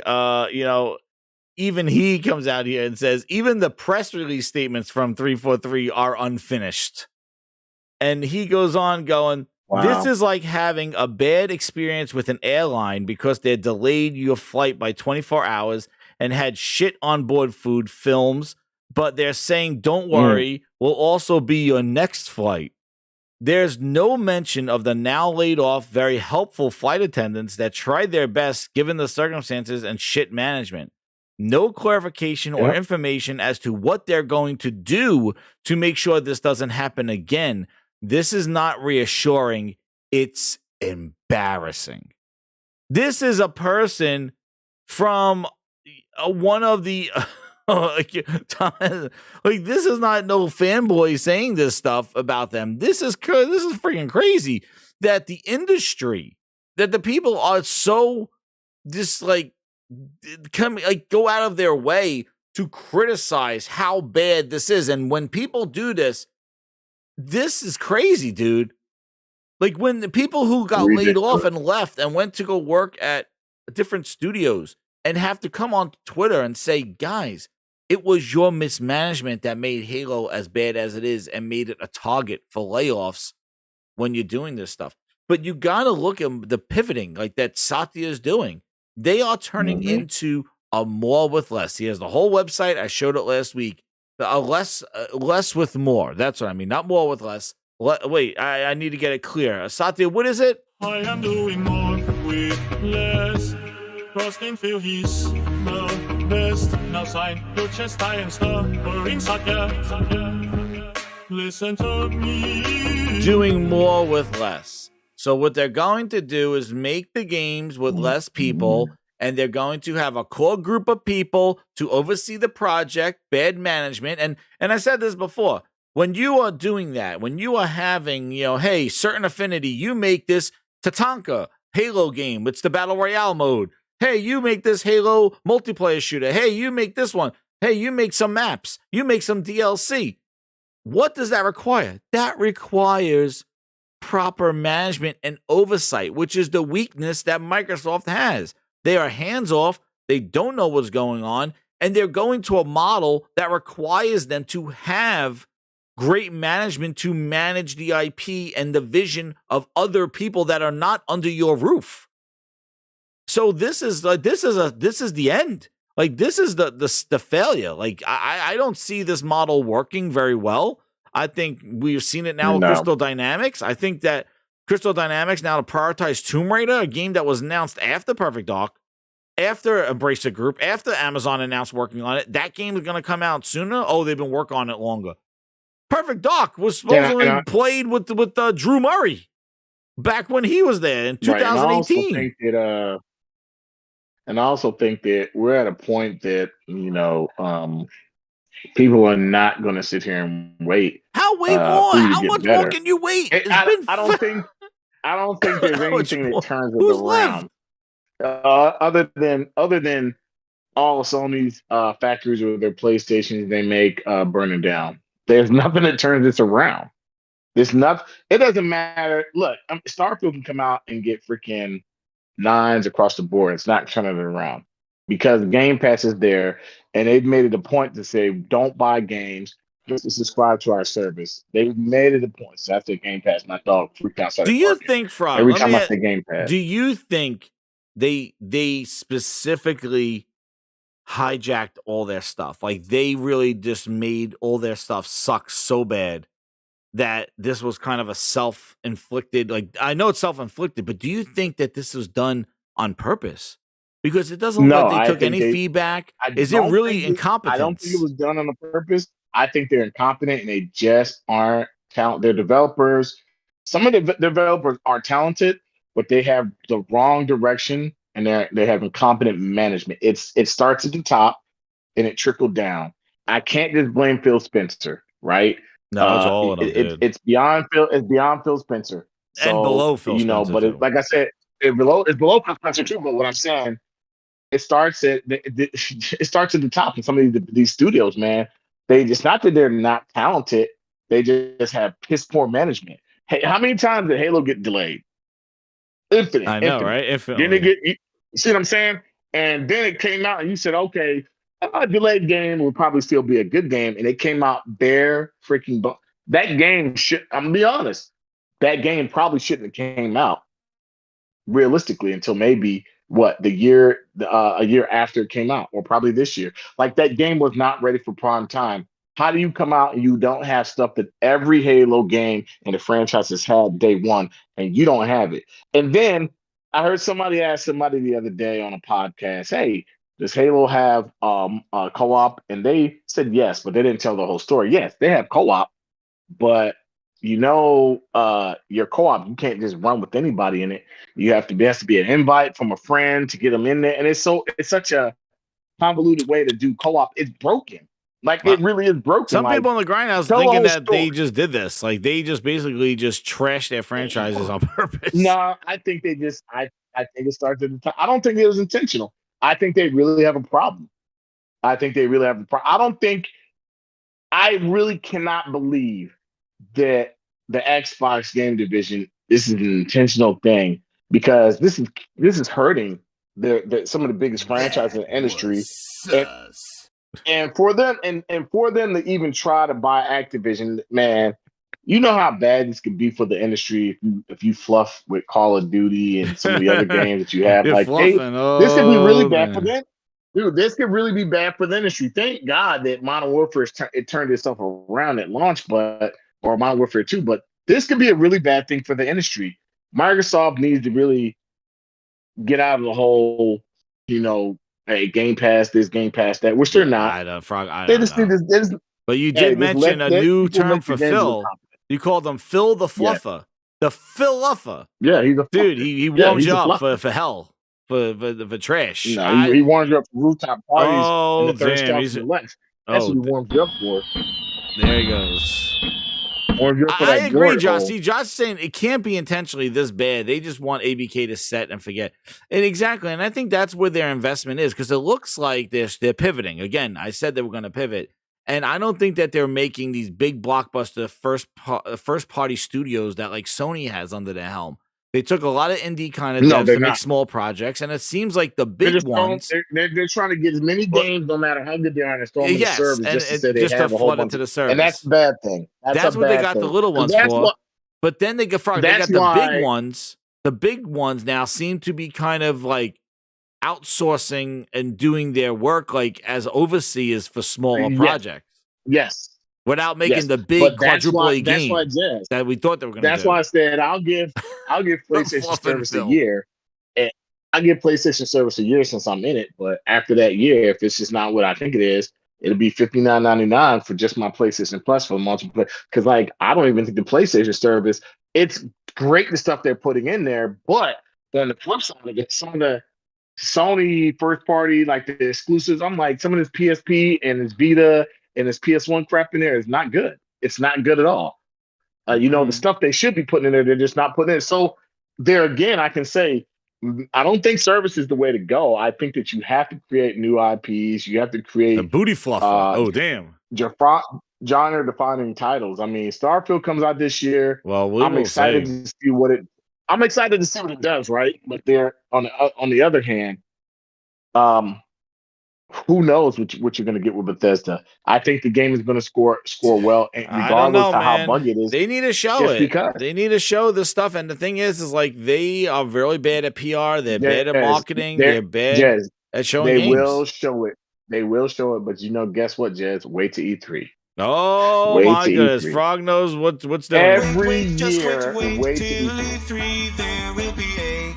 Even he comes out here and says, even the press release statements from 343 are unfinished. And he goes on going, wow. This is like having a bad experience with an airline because they delayed your flight by 24 hours and had shit on board food, films, but they're saying, don't worry, we'll also be your next flight. There's no mention of the now laid off, very helpful flight attendants that tried their best given the circumstances and shit management. No clarification or information as to what they're going to do to make sure this doesn't happen again. This is not reassuring. It's embarrassing. This is a person from one of the... this is not no fanboy saying this stuff about them. This is freaking crazy that the industry, that the people are so just go out of their way to criticize how bad this is. And when people do this is crazy, dude. Like when the people who got laid off and left and went to go work at different studios and have to come on Twitter and say, guys, It was your mismanagement that made Halo as bad as it is and made it a target for layoffs when you're doing this stuff. But you got to look at the pivoting like that Satya is doing. They are turning into a more with less. He has the whole website. I showed it last week. Less with more. That's what I mean. Not more with less. Wait, I need to get it clear. Satya, what is it?
I am doing more with less. Trust and feel he's the best. Now sign your chest, I am stubborn. Satya. Listen to me.
Doing more with less. So what they're going to do is make the games with less people, and they're going to have a core group of people to oversee the project, bad management. And I said this before, when you are doing that, when you are having, hey, certain affinity, you make this Tatanka Halo game. It's the Battle Royale mode. Hey, you make this Halo multiplayer shooter. Hey, you make this one. Hey, you make some maps. You make some DLC. What does that require? That requires proper management and oversight, which is the weakness that Microsoft has. They are hands-off. They don't know what's going on, and they're going to a model that requires them to have great management to manage the IP and the vision of other people that are not under your roof. So this is the end. Like, this is the failure. Like, I don't see this model working very well. I think we've seen it now with Crystal Dynamics. I think that Crystal Dynamics now to prioritize Tomb Raider, a game that was announced after Perfect Dark, after Embracer Group, after Amazon announced working on it. That game is going to come out sooner. Oh, they've been working on it longer. Perfect Dark was supposedly played with Drew Murray back when he was there in 2018.
Right. And I also think that we're at a point that, people are not going to sit here and wait.
How more? How much more can you wait?
I don't think there's anything that turns it around. Other than all of Sony's factories with their PlayStations they make burning down. There's nothing that turns this around. There's nothing. It doesn't matter. Look, Starfield can come out and get freaking 9s across the board. It's not turning it around because Game Pass is there, and they've made it a point to say, don't buy games, just subscribe to our service. They've made it a point. So after Game Pass, my dog freaked outside.
Do you think, Frog?
Every time I say Game Pass,
do you think they specifically hijacked all their stuff? Like, they really just made all their stuff suck so bad that this was kind of a self-inflicted, like, I know it's self-inflicted, but do you think that this was done on purpose? Because it doesn't look like they took any feedback. Is it really incompetence?
I don't think it was done on purpose. I think they're incompetent and they just aren't talented. They're developers. Some of the developers are talented, but they have the wrong direction and they have incompetent management. It starts at the top and it trickled down. I can't just blame Phil Spencer, right?
No, it's all of them.
It's beyond Phil. It's beyond Phil Spencer. So,
and below Phil Spencer.
But like I said, it's below Phil Spencer too. But what I'm saying, it starts at the top. In some of these studios, man, it's not that they're not talented. They just have piss poor management. Hey, how many times did Halo get delayed? Infinite.
I know, right? Infinite.
Then you see what I'm saying? And then it came out, and you said, okay, a delayed game will probably still be a good game, and it came out bare freaking. That game I'm gonna be honest. That game probably shouldn't have came out realistically until maybe a year after it came out, or probably this year. Like, that game was not ready for prime time. How do you come out and you don't have stuff that every Halo game in the franchise has had day one, and you don't have it? And then I heard somebody ask somebody the other day on a podcast, "Hey, does Halo have co-op?" And they said yes, but they didn't tell the whole story. Yes, they have co-op, but your co-op, you can't just run with anybody in it. There has to be an invite from a friend to get them in there, and it's such a convoluted way to do co-op. It's broken. Like, it really is broken.
Some people in the grindhouse thinking that they just did this. Like, they just basically just trashed their franchises on purpose.
No, I think they just. I think it started at the time. I don't think it was intentional. I think they really have a problem. I really cannot believe that the Xbox game division, this is an intentional thing, because this is hurting some of the biggest franchises in the industry. And for them, and for them to even try to buy Activision, man, you know how bad this could be for the industry if you fluff with Call of Duty and some of the other games that you have.
You're
Like,
fluffing.
this could be really bad
man.
for them. Dude, this could really be bad for the industry. Thank God that Modern Warfare it turned itself around at launch, or Modern Warfare 2. But this could be a really bad thing for the industry. Microsoft needs to really get out of the whole, hey, Game Pass this, Game Pass that, which they're not.
I don't
They
know.
just need to.
But you did mention a new term for Phil. You called him Phil the Fluffer. Yeah. The Phil-uffer.
Yeah, he's a
dude. He warms you up for hell. For trash.
No, he warms you up for rooftop parties.
Oh,
and the
damn.
That's what he warms you up for.
There he goes. I agree, Josh. See, Josh is saying it can't be intentionally this bad. They just want ABK to set and forget. And exactly. And I think that's where their investment is, because it looks like they're pivoting. Again, I said they were going to pivot. And I don't think that they're making these big blockbuster first party studios that like Sony has under their helm. They took a lot of indie kind of devs to make small projects, and it seems like the big ones.
They're trying to get as many games, no matter how good they are, and throw them in the service just to say they have a whole bunch
into the service.
And that's a bad thing.
That's what they got the little ones for. But then they got the big ones. The big ones now seem to be kind of like outsourcing and doing their work like as overseers for smaller projects.
Yes.
Without making the big quadruple A game that we thought they were going to do.
That's why I said I'll give PlayStation service a year. And I give PlayStation service a year since I'm in it. But after that year, if it's just not what I think it is, it'll be $59.99 for just my PlayStation Plus for multiplayer. Because like I don't even think the PlayStation service, it's great the stuff they're putting in there, but on the flip side of it, some of the Sony first party, like the exclusives, I'm like some of this PSP and this Vita and this PS1 crap in there is not good. It's not good at all. The stuff they should be putting in there, they're just not putting in. So there again, I can say, I don't think service is the way to go. I think that you have to create new IPs. You have to create
a booty fluffer. Damn.
Genre-defining titles. I mean, Starfield comes out this year.
Well,
I'm excited to see what it does, right? But they're on the other hand, who knows what you're going to get with Bethesda? I think the game is going to score well, regardless of how buggy it is.
They need to show it. They need to show this stuff. And the thing is like they are really bad at PR. They're bad at marketing. They're bad at showing games.
They will show it. They will show it. But guess what, Jez? Wait to E3.
Oh my goodness! E3. Frog knows what's doing.
Every year, wait to E3.
There will be a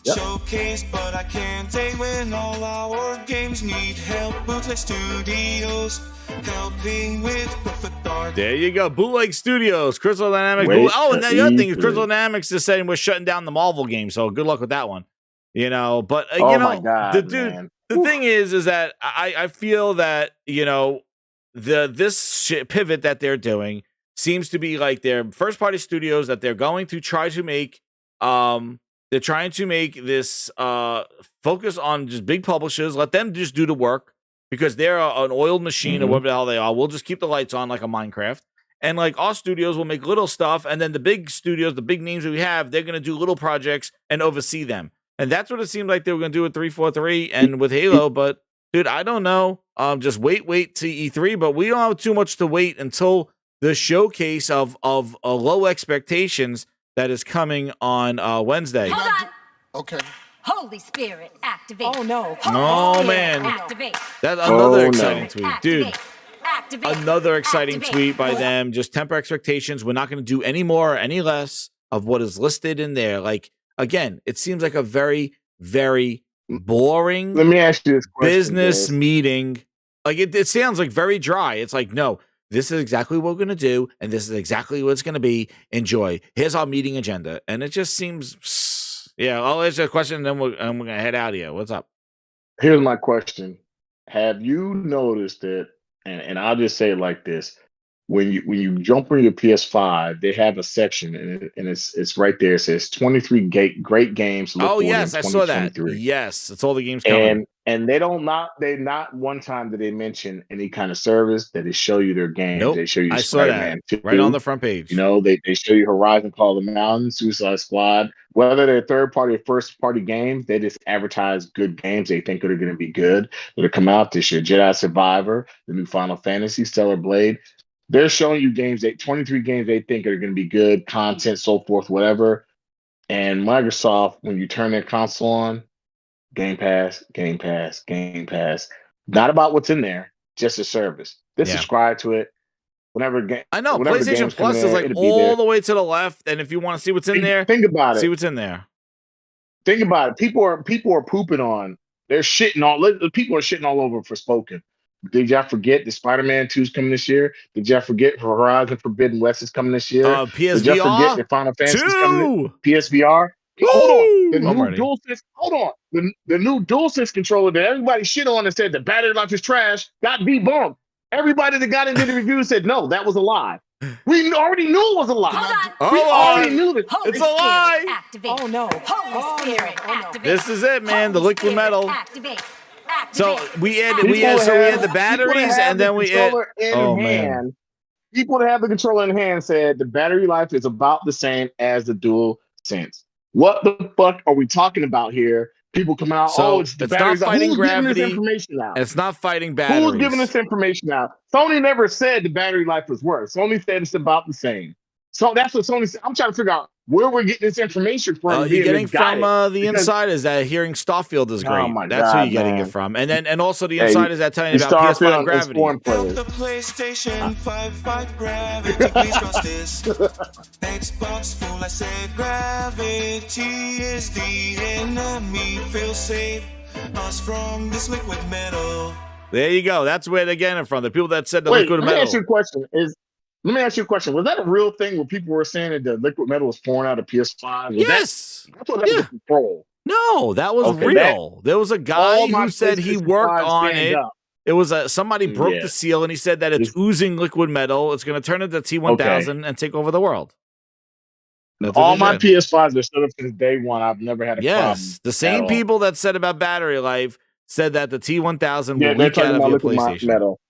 showcase, but I can't take when all our games need help. Bootleg Studios helping with perfect art.
There you go, Bootleg Studios, Crystal Dynamics. And the other thing is Crystal Dynamics is saying we're shutting down the Marvel game, so good luck with that one. But
my God,
the thing is that I feel that this pivot that they're doing seems to be like their first party studios that they're going to try to make. They're trying to make this focus on just big publishers. Let them just do the work because they're an oiled machine or whatever the hell they are. We'll just keep the lights on like a Minecraft. And like our studios will make little stuff. And then the big studios, the big names that we have, they're going to do little projects and oversee them. And that's what it seemed like they were going to do with 343 and with Halo. But dude, I don't know. Just wait to E3. But we don't have too much to wait until the showcase of low expectations that is coming on Wednesday.
Hold on.
Okay.
Holy Spirit, activate. Oh no.
Oh man.
Activate.
That's another exciting tweet. Dude. Activate. Another exciting tweet by them. Just temper expectations. We're not going to do any more or any less of what is listed in there. Like, again, it seems like a very, very boring
Let me ask you this question,
business meeting. Like it sounds like very dry. It's like, no, this is exactly what we're going to do. And this is exactly what it's going to be. Enjoy. Here's our meeting agenda. And it just seems, yeah, I'll answer a question and then we're going to head out of here. What's up?
Here's my question. Have you noticed that, and I'll just say it like this, when you jump on your PS5, they have a section and it's right there. It says 23 great games to look for in 2023.
I saw that. Yes, it's all the games coming.
And they not one time did they mention any kind of service that they show you their games.
Nope.
They show you
I saw
Spider-Man
that
2.
right on the front page.
You know, they show you Horizon Call of the Mountain, Suicide Squad. Whether they're third party or first party games, they just advertise good games they think are going to be good. That'll come out this year. Jedi Survivor, the new Final Fantasy, Stellar Blade. They're showing you 23 games they think are going to be good, content, so forth, whatever. And Microsoft, when you turn their console on, Game Pass, Game Pass, Game Pass. Not about what's in there, just a service. Just subscribe to it.
I know PlayStation Plus is like all the way to the left, and if you want to see what's in there,
think about it.
See what's in there.
Think about it. People are pooping on. They're shitting all. People are shitting all over Forspoken. Did y'all forget the Spider-Man 2 is coming this year? Did y'all forget Horizon Forbidden West is coming this year?
PSVR
Did y'all forget the Final Fantasy is coming? PSVR.
Woo!
Hold on. The
I'm
new
ready.
DualSense. Hold on. The new DualSense controller that everybody shit on and said the battery life is trash got debunked. Everybody that got into the review said no, that was a lie. We already knew it was a lie. We already knew that
it's a lie.
Activate. Oh no. Holy Spirit, activate.
This is it, man. The liquid metal.
Activate.
So we had the batteries, and then we had. Man.
People that have the controller in hand said the battery life is about the same as the DualSense. What the fuck are we talking about here? People come out, it's the battery.
Not fighting
Who's
gravity.
giving this information out?
It's not fighting batteries.
Who's giving this information out? Sony never said the battery life was worse. Sony said it's about the same. So that's what Sony said. I'm trying to figure out where we're getting this information from.
You're getting from the insiders that hearing Starfield is great. That's who you're getting it from. And also the insiders that telling you about PS5 gravity.
The PlayStation 5 gravity, please cross this. Xbox full, I said gravity is the enemy. Feel safe, us from this liquid metal.
There you go. That's where they're getting it from. The people that said the liquid metal.
Let me ask you a question. Was that a real thing where people were saying that the liquid metal was pouring out of PS5?
Yes.
I thought that was a troll.
No, that was real. There was a guy who said he worked on it. It was somebody broke the seal, and he said that it's oozing liquid metal. It's going to turn into T1000 and take over the world.
All my PS5s are set up since day one. I've never had a problem.
Yes, the same people that said about battery life said that the T1000 will leak out of your PlayStation.
Metal.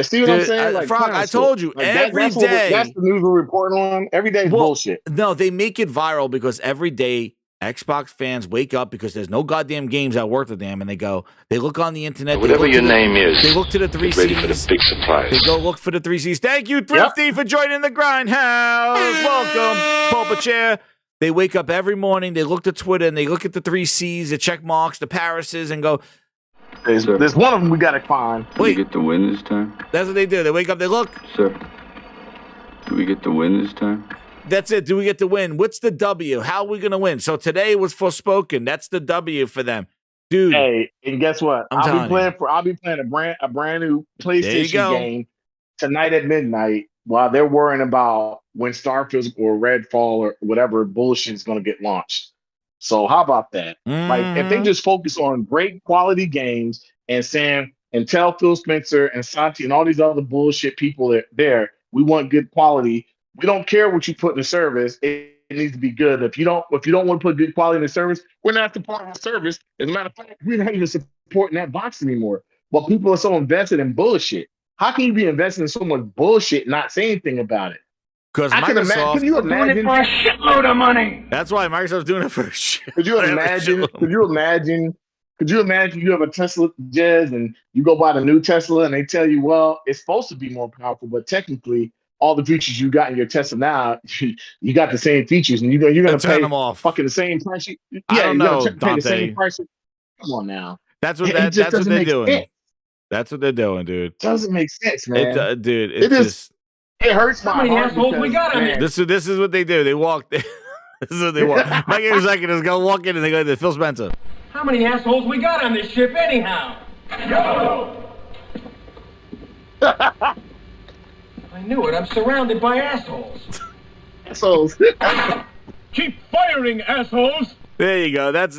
See what I'm saying?
Frog, I told you, every day.
That's the news we're reporting on. Every day is bullshit.
No, they make it viral because every day Xbox fans wake up because there's no goddamn games that worth a damn, and they look on the internet.
Whatever your name is,
they look to the 3 Cs.
Ready for the big surprise.
They go look for the 3 Cs. Thank you, Thrifty, for joining the Grindhouse. Welcome, pull up a chair. They wake up every morning. They look to Twitter and they look at the 3 Cs, the check marks, the Parises, and go.
There's one of them we gotta find.
Do we get the win this time?
That's what they do. They wake up, they look.
Sir, do we get the win this time?
That's it. Do we get the win? What's the W? How are we gonna win? So today was Forspoken. That's the W for them, dude.
Hey, and guess what? I'll be playing a brand new PlayStation game tonight at midnight while they're worrying about when Starfield or Redfall or whatever bullshit is gonna get launched. So how about that? Like, if they just focus on great quality games and tell Phil Spencer and Santi and all these other bullshit people that there, we want good quality. We don't care what you put in the service. It needs to be good. If you don't want to put good quality in the service, we're not supporting the service. As a matter of fact, we're not even supporting that box anymore. But people are so invested in bullshit. How can you be invested in so much bullshit and not say anything about it?
Because
Microsoft
doing it for a shitload of money.
That's why Microsoft's doing it for a shit.
Could you imagine you have a Tesla, Jez, and you go buy the new Tesla and they tell you, well, it's supposed to be more powerful, but technically all the features you got in your Tesla now, you got the same features, and you're gonna pay
them off.
Fucking the same price.
I don't know,
pay the same price. Come on now.
That's what they're doing. Sense. That's what they're doing, dude.
Doesn't make sense, man.
Dude,
it hurts my heart.
Assholes we got on
this is what they do. They walk. This is what they walk. My game executives go walk in and they go to Phil Spencer.
How many assholes we got on this ship anyhow? Go! I knew it. I'm surrounded by assholes.
Assholes.
Keep firing, assholes.
There you go. That's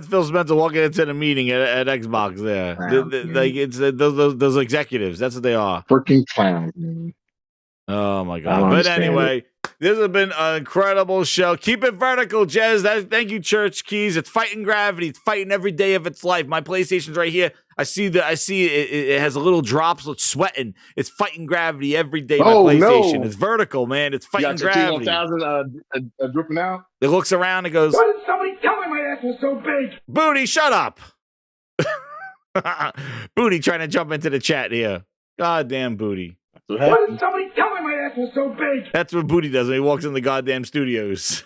Phil Spencer walking into the meeting at Xbox. There, like it's those executives. That's what they are.
Freaking clowns, man.
Oh my god! But anyway, This has been an incredible show. Keep it vertical, Jez. Thank you, Church Keys. It's fighting gravity. It's fighting every day of its life. My PlayStation's right here. I see it has a little drops. It's sweating. It's fighting gravity every day. My PlayStation.
No.
It's vertical, man. It's fighting gravity.
1000 dripping out.
It looks around and goes,
Why did somebody tell me my ass was so big?
Booty, shut up. Booty trying to jump into the chat here. Goddamn Booty.
Why did somebody tell me my ass was so big?
That's what Booty does when he walks in the goddamn studios.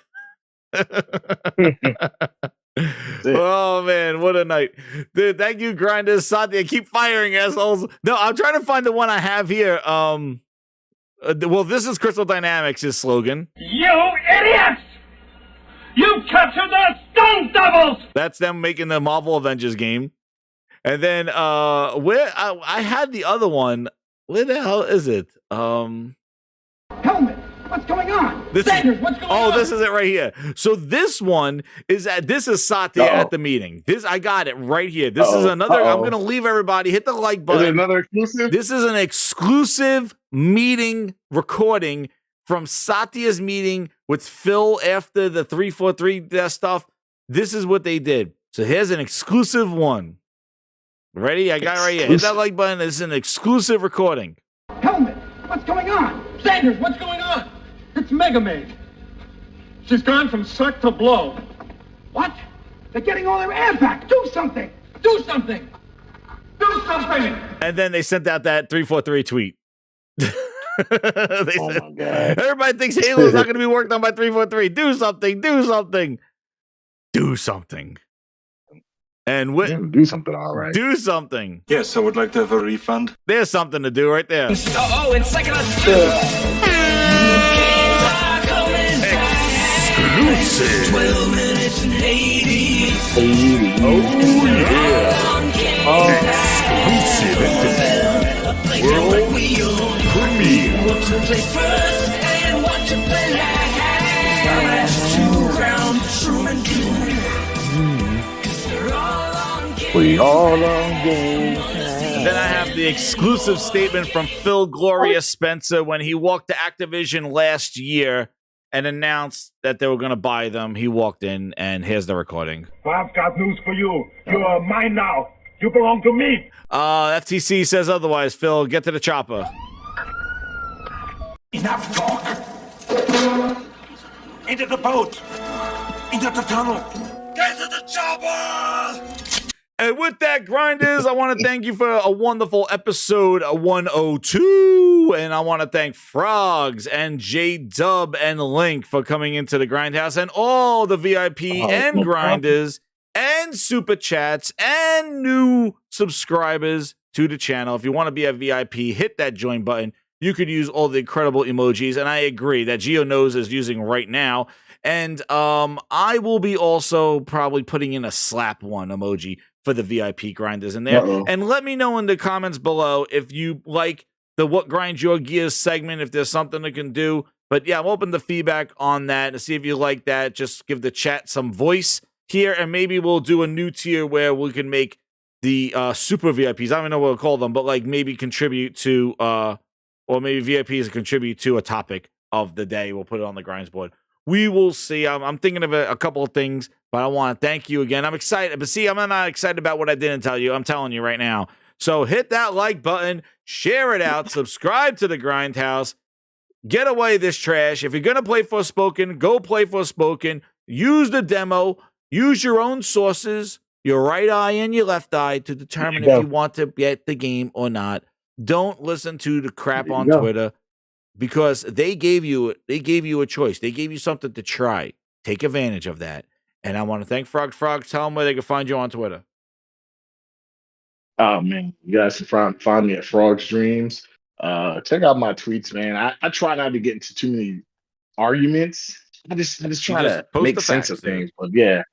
Oh man, what a night. Dude, thank you, Grinders. Satya, keep firing, assholes. No, I'm trying to find the one I have here. Well, this is Crystal Dynamics' slogan.
You idiots! You captured the Stone Devils!
That's them making the Marvel Avengers game. And then where I had the other one. Where the hell is it?
Helmet, what's going on? Sanders, what's going on?
Oh, this is it right here. So this one is Satya at the meeting. I got it right here. This is another. I'm gonna leave everybody. Hit the like button.
Is it another exclusive?
This is an exclusive meeting recording from Satya's meeting with Phil after the 343 stuff. This is what they did. So here's an exclusive one. Ready? I got it right here. Hit that like button. This is an exclusive recording.
Helmet, what's going on? Sanders, what's going on? It's Mega Maid. She's gone from suck to blow. What? They're getting all their air back. Do something. Do something. Do something.
And then they sent out that 343 tweet. My God. Everybody thinks Halo's not going to be worked on by 343. Do something. Do something. Do something. And
do something, all right.
Do something.
Yes, I would like to have a refund.
There's something to do right there.
And second exclusive. 12 minutes and 80.
Oh yeah. Exclusive. World premiere.
What to play first and what to play last. Two ground, true and true.
We all on game.
And then I have the exclusive statement from Phil Gloria Spencer when he walked to Activision last year and announced that they were going to buy them. He walked in, and here's the recording.
Well, I've got news for you. You are mine now. You belong to me.
FTC says otherwise. Phil, get to the chopper.
Enough talk. Into the boat. Into the tunnel. Get to the chopper.
And with that, Grinders, I want to thank you for a wonderful episode 102. And I want to thank Frogs and J-Dub and Link for coming into the Grindhouse and all the VIP and Grinders and Super Chats and new subscribers to the channel. If you want to be a VIP, hit that join button. You could use all the incredible emojis. And I agree that GeoNose is using right now. And I will be also probably putting in a slap one emoji for the VIP Grinders in there. And let me know in the comments below if you like the What Grinds Your Gears segment, if there's something I can do. But yeah, I'm open to feedback on that and see if you like that. Just give the chat some voice here, and maybe we'll do a new tier where we can make the super VIPs. I don't know what we'll call them, but like maybe contribute to, or maybe VIPs contribute to a topic of the day. We'll put it on the Grinds board. We will see. I'm thinking of a couple of things, but I want to thank you again. I'm excited. But see, I'm not excited about what I didn't tell you. I'm telling you right now. So hit that like button, share it out, subscribe to the Grindhouse, get away this trash. If you're going to play Forspoken, go play Forspoken. Use the demo. Use your own sources, your right eye and your left eye to determine if you want to get the game or not. Don't listen to the crap on Twitter. Because they gave you a choice. They gave you something to try. Take advantage of that. And I want to thank Frog. Tell them where they can find you on Twitter.
Oh man, you guys can find me at Frog's Dreams. Check out my tweets, man. I try not to get into too many arguments. I just try to make sense of things. But yeah,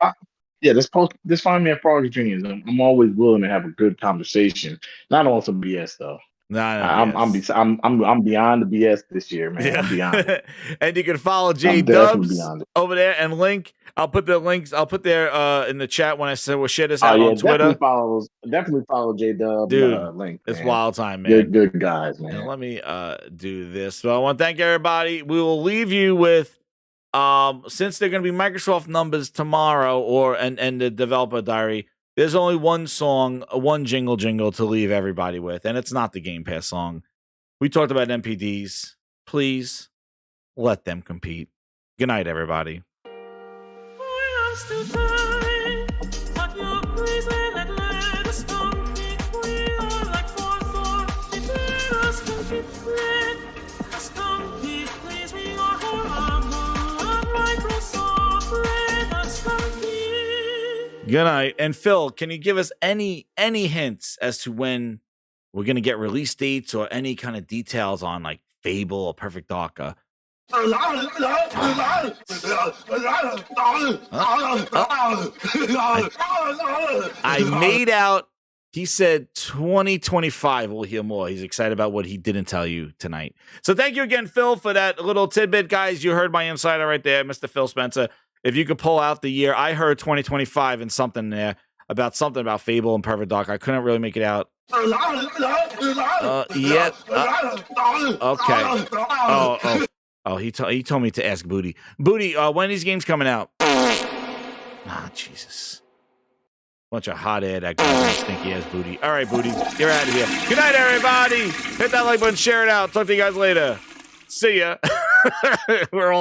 just find me at Frog's Dreams. I'm always willing to have a good conversation. Not on some BS though. I'm beyond the BS this year, man. I'm beyond it.
And you can follow J Dubs over there and Link. I'll put the links. I'll put there in the chat when we'll share this out on Twitter.
Definitely follow J Dub.
Dude,
Link.
It's wild time, man.
Good guys, man.
And let me do this. So I want to thank everybody. We will leave you with since they're going to be Microsoft numbers tomorrow, and the developer diary. There's only one song, one jingle to leave everybody with, and it's not the Game Pass song. We talked about NPDs. Please let them compete. Good night, everybody. Good night. And Phil, can you give us any hints as to when we're going to get release dates or any kind of details on like Fable or Perfect Dark? I made out. He said 2025. We'll hear more. He's excited about what he didn't tell you tonight. So thank you again, Phil, for that little tidbit, guys. You heard my insider right there, Mr. Phil Spencer. If you could pull out the year, I heard 2025 and something there about Fable and Perfect Dark. I couldn't really make it out. Yeah. Okay. Oh. He told me to ask Booty. Booty, when are these games coming out? Jesus. Bunch of hot air, that guy, stinky ass Booty. All right, Booty, you're out of here. Good night, everybody. Hit that like button, share it out. Talk to you guys later. See ya. We're all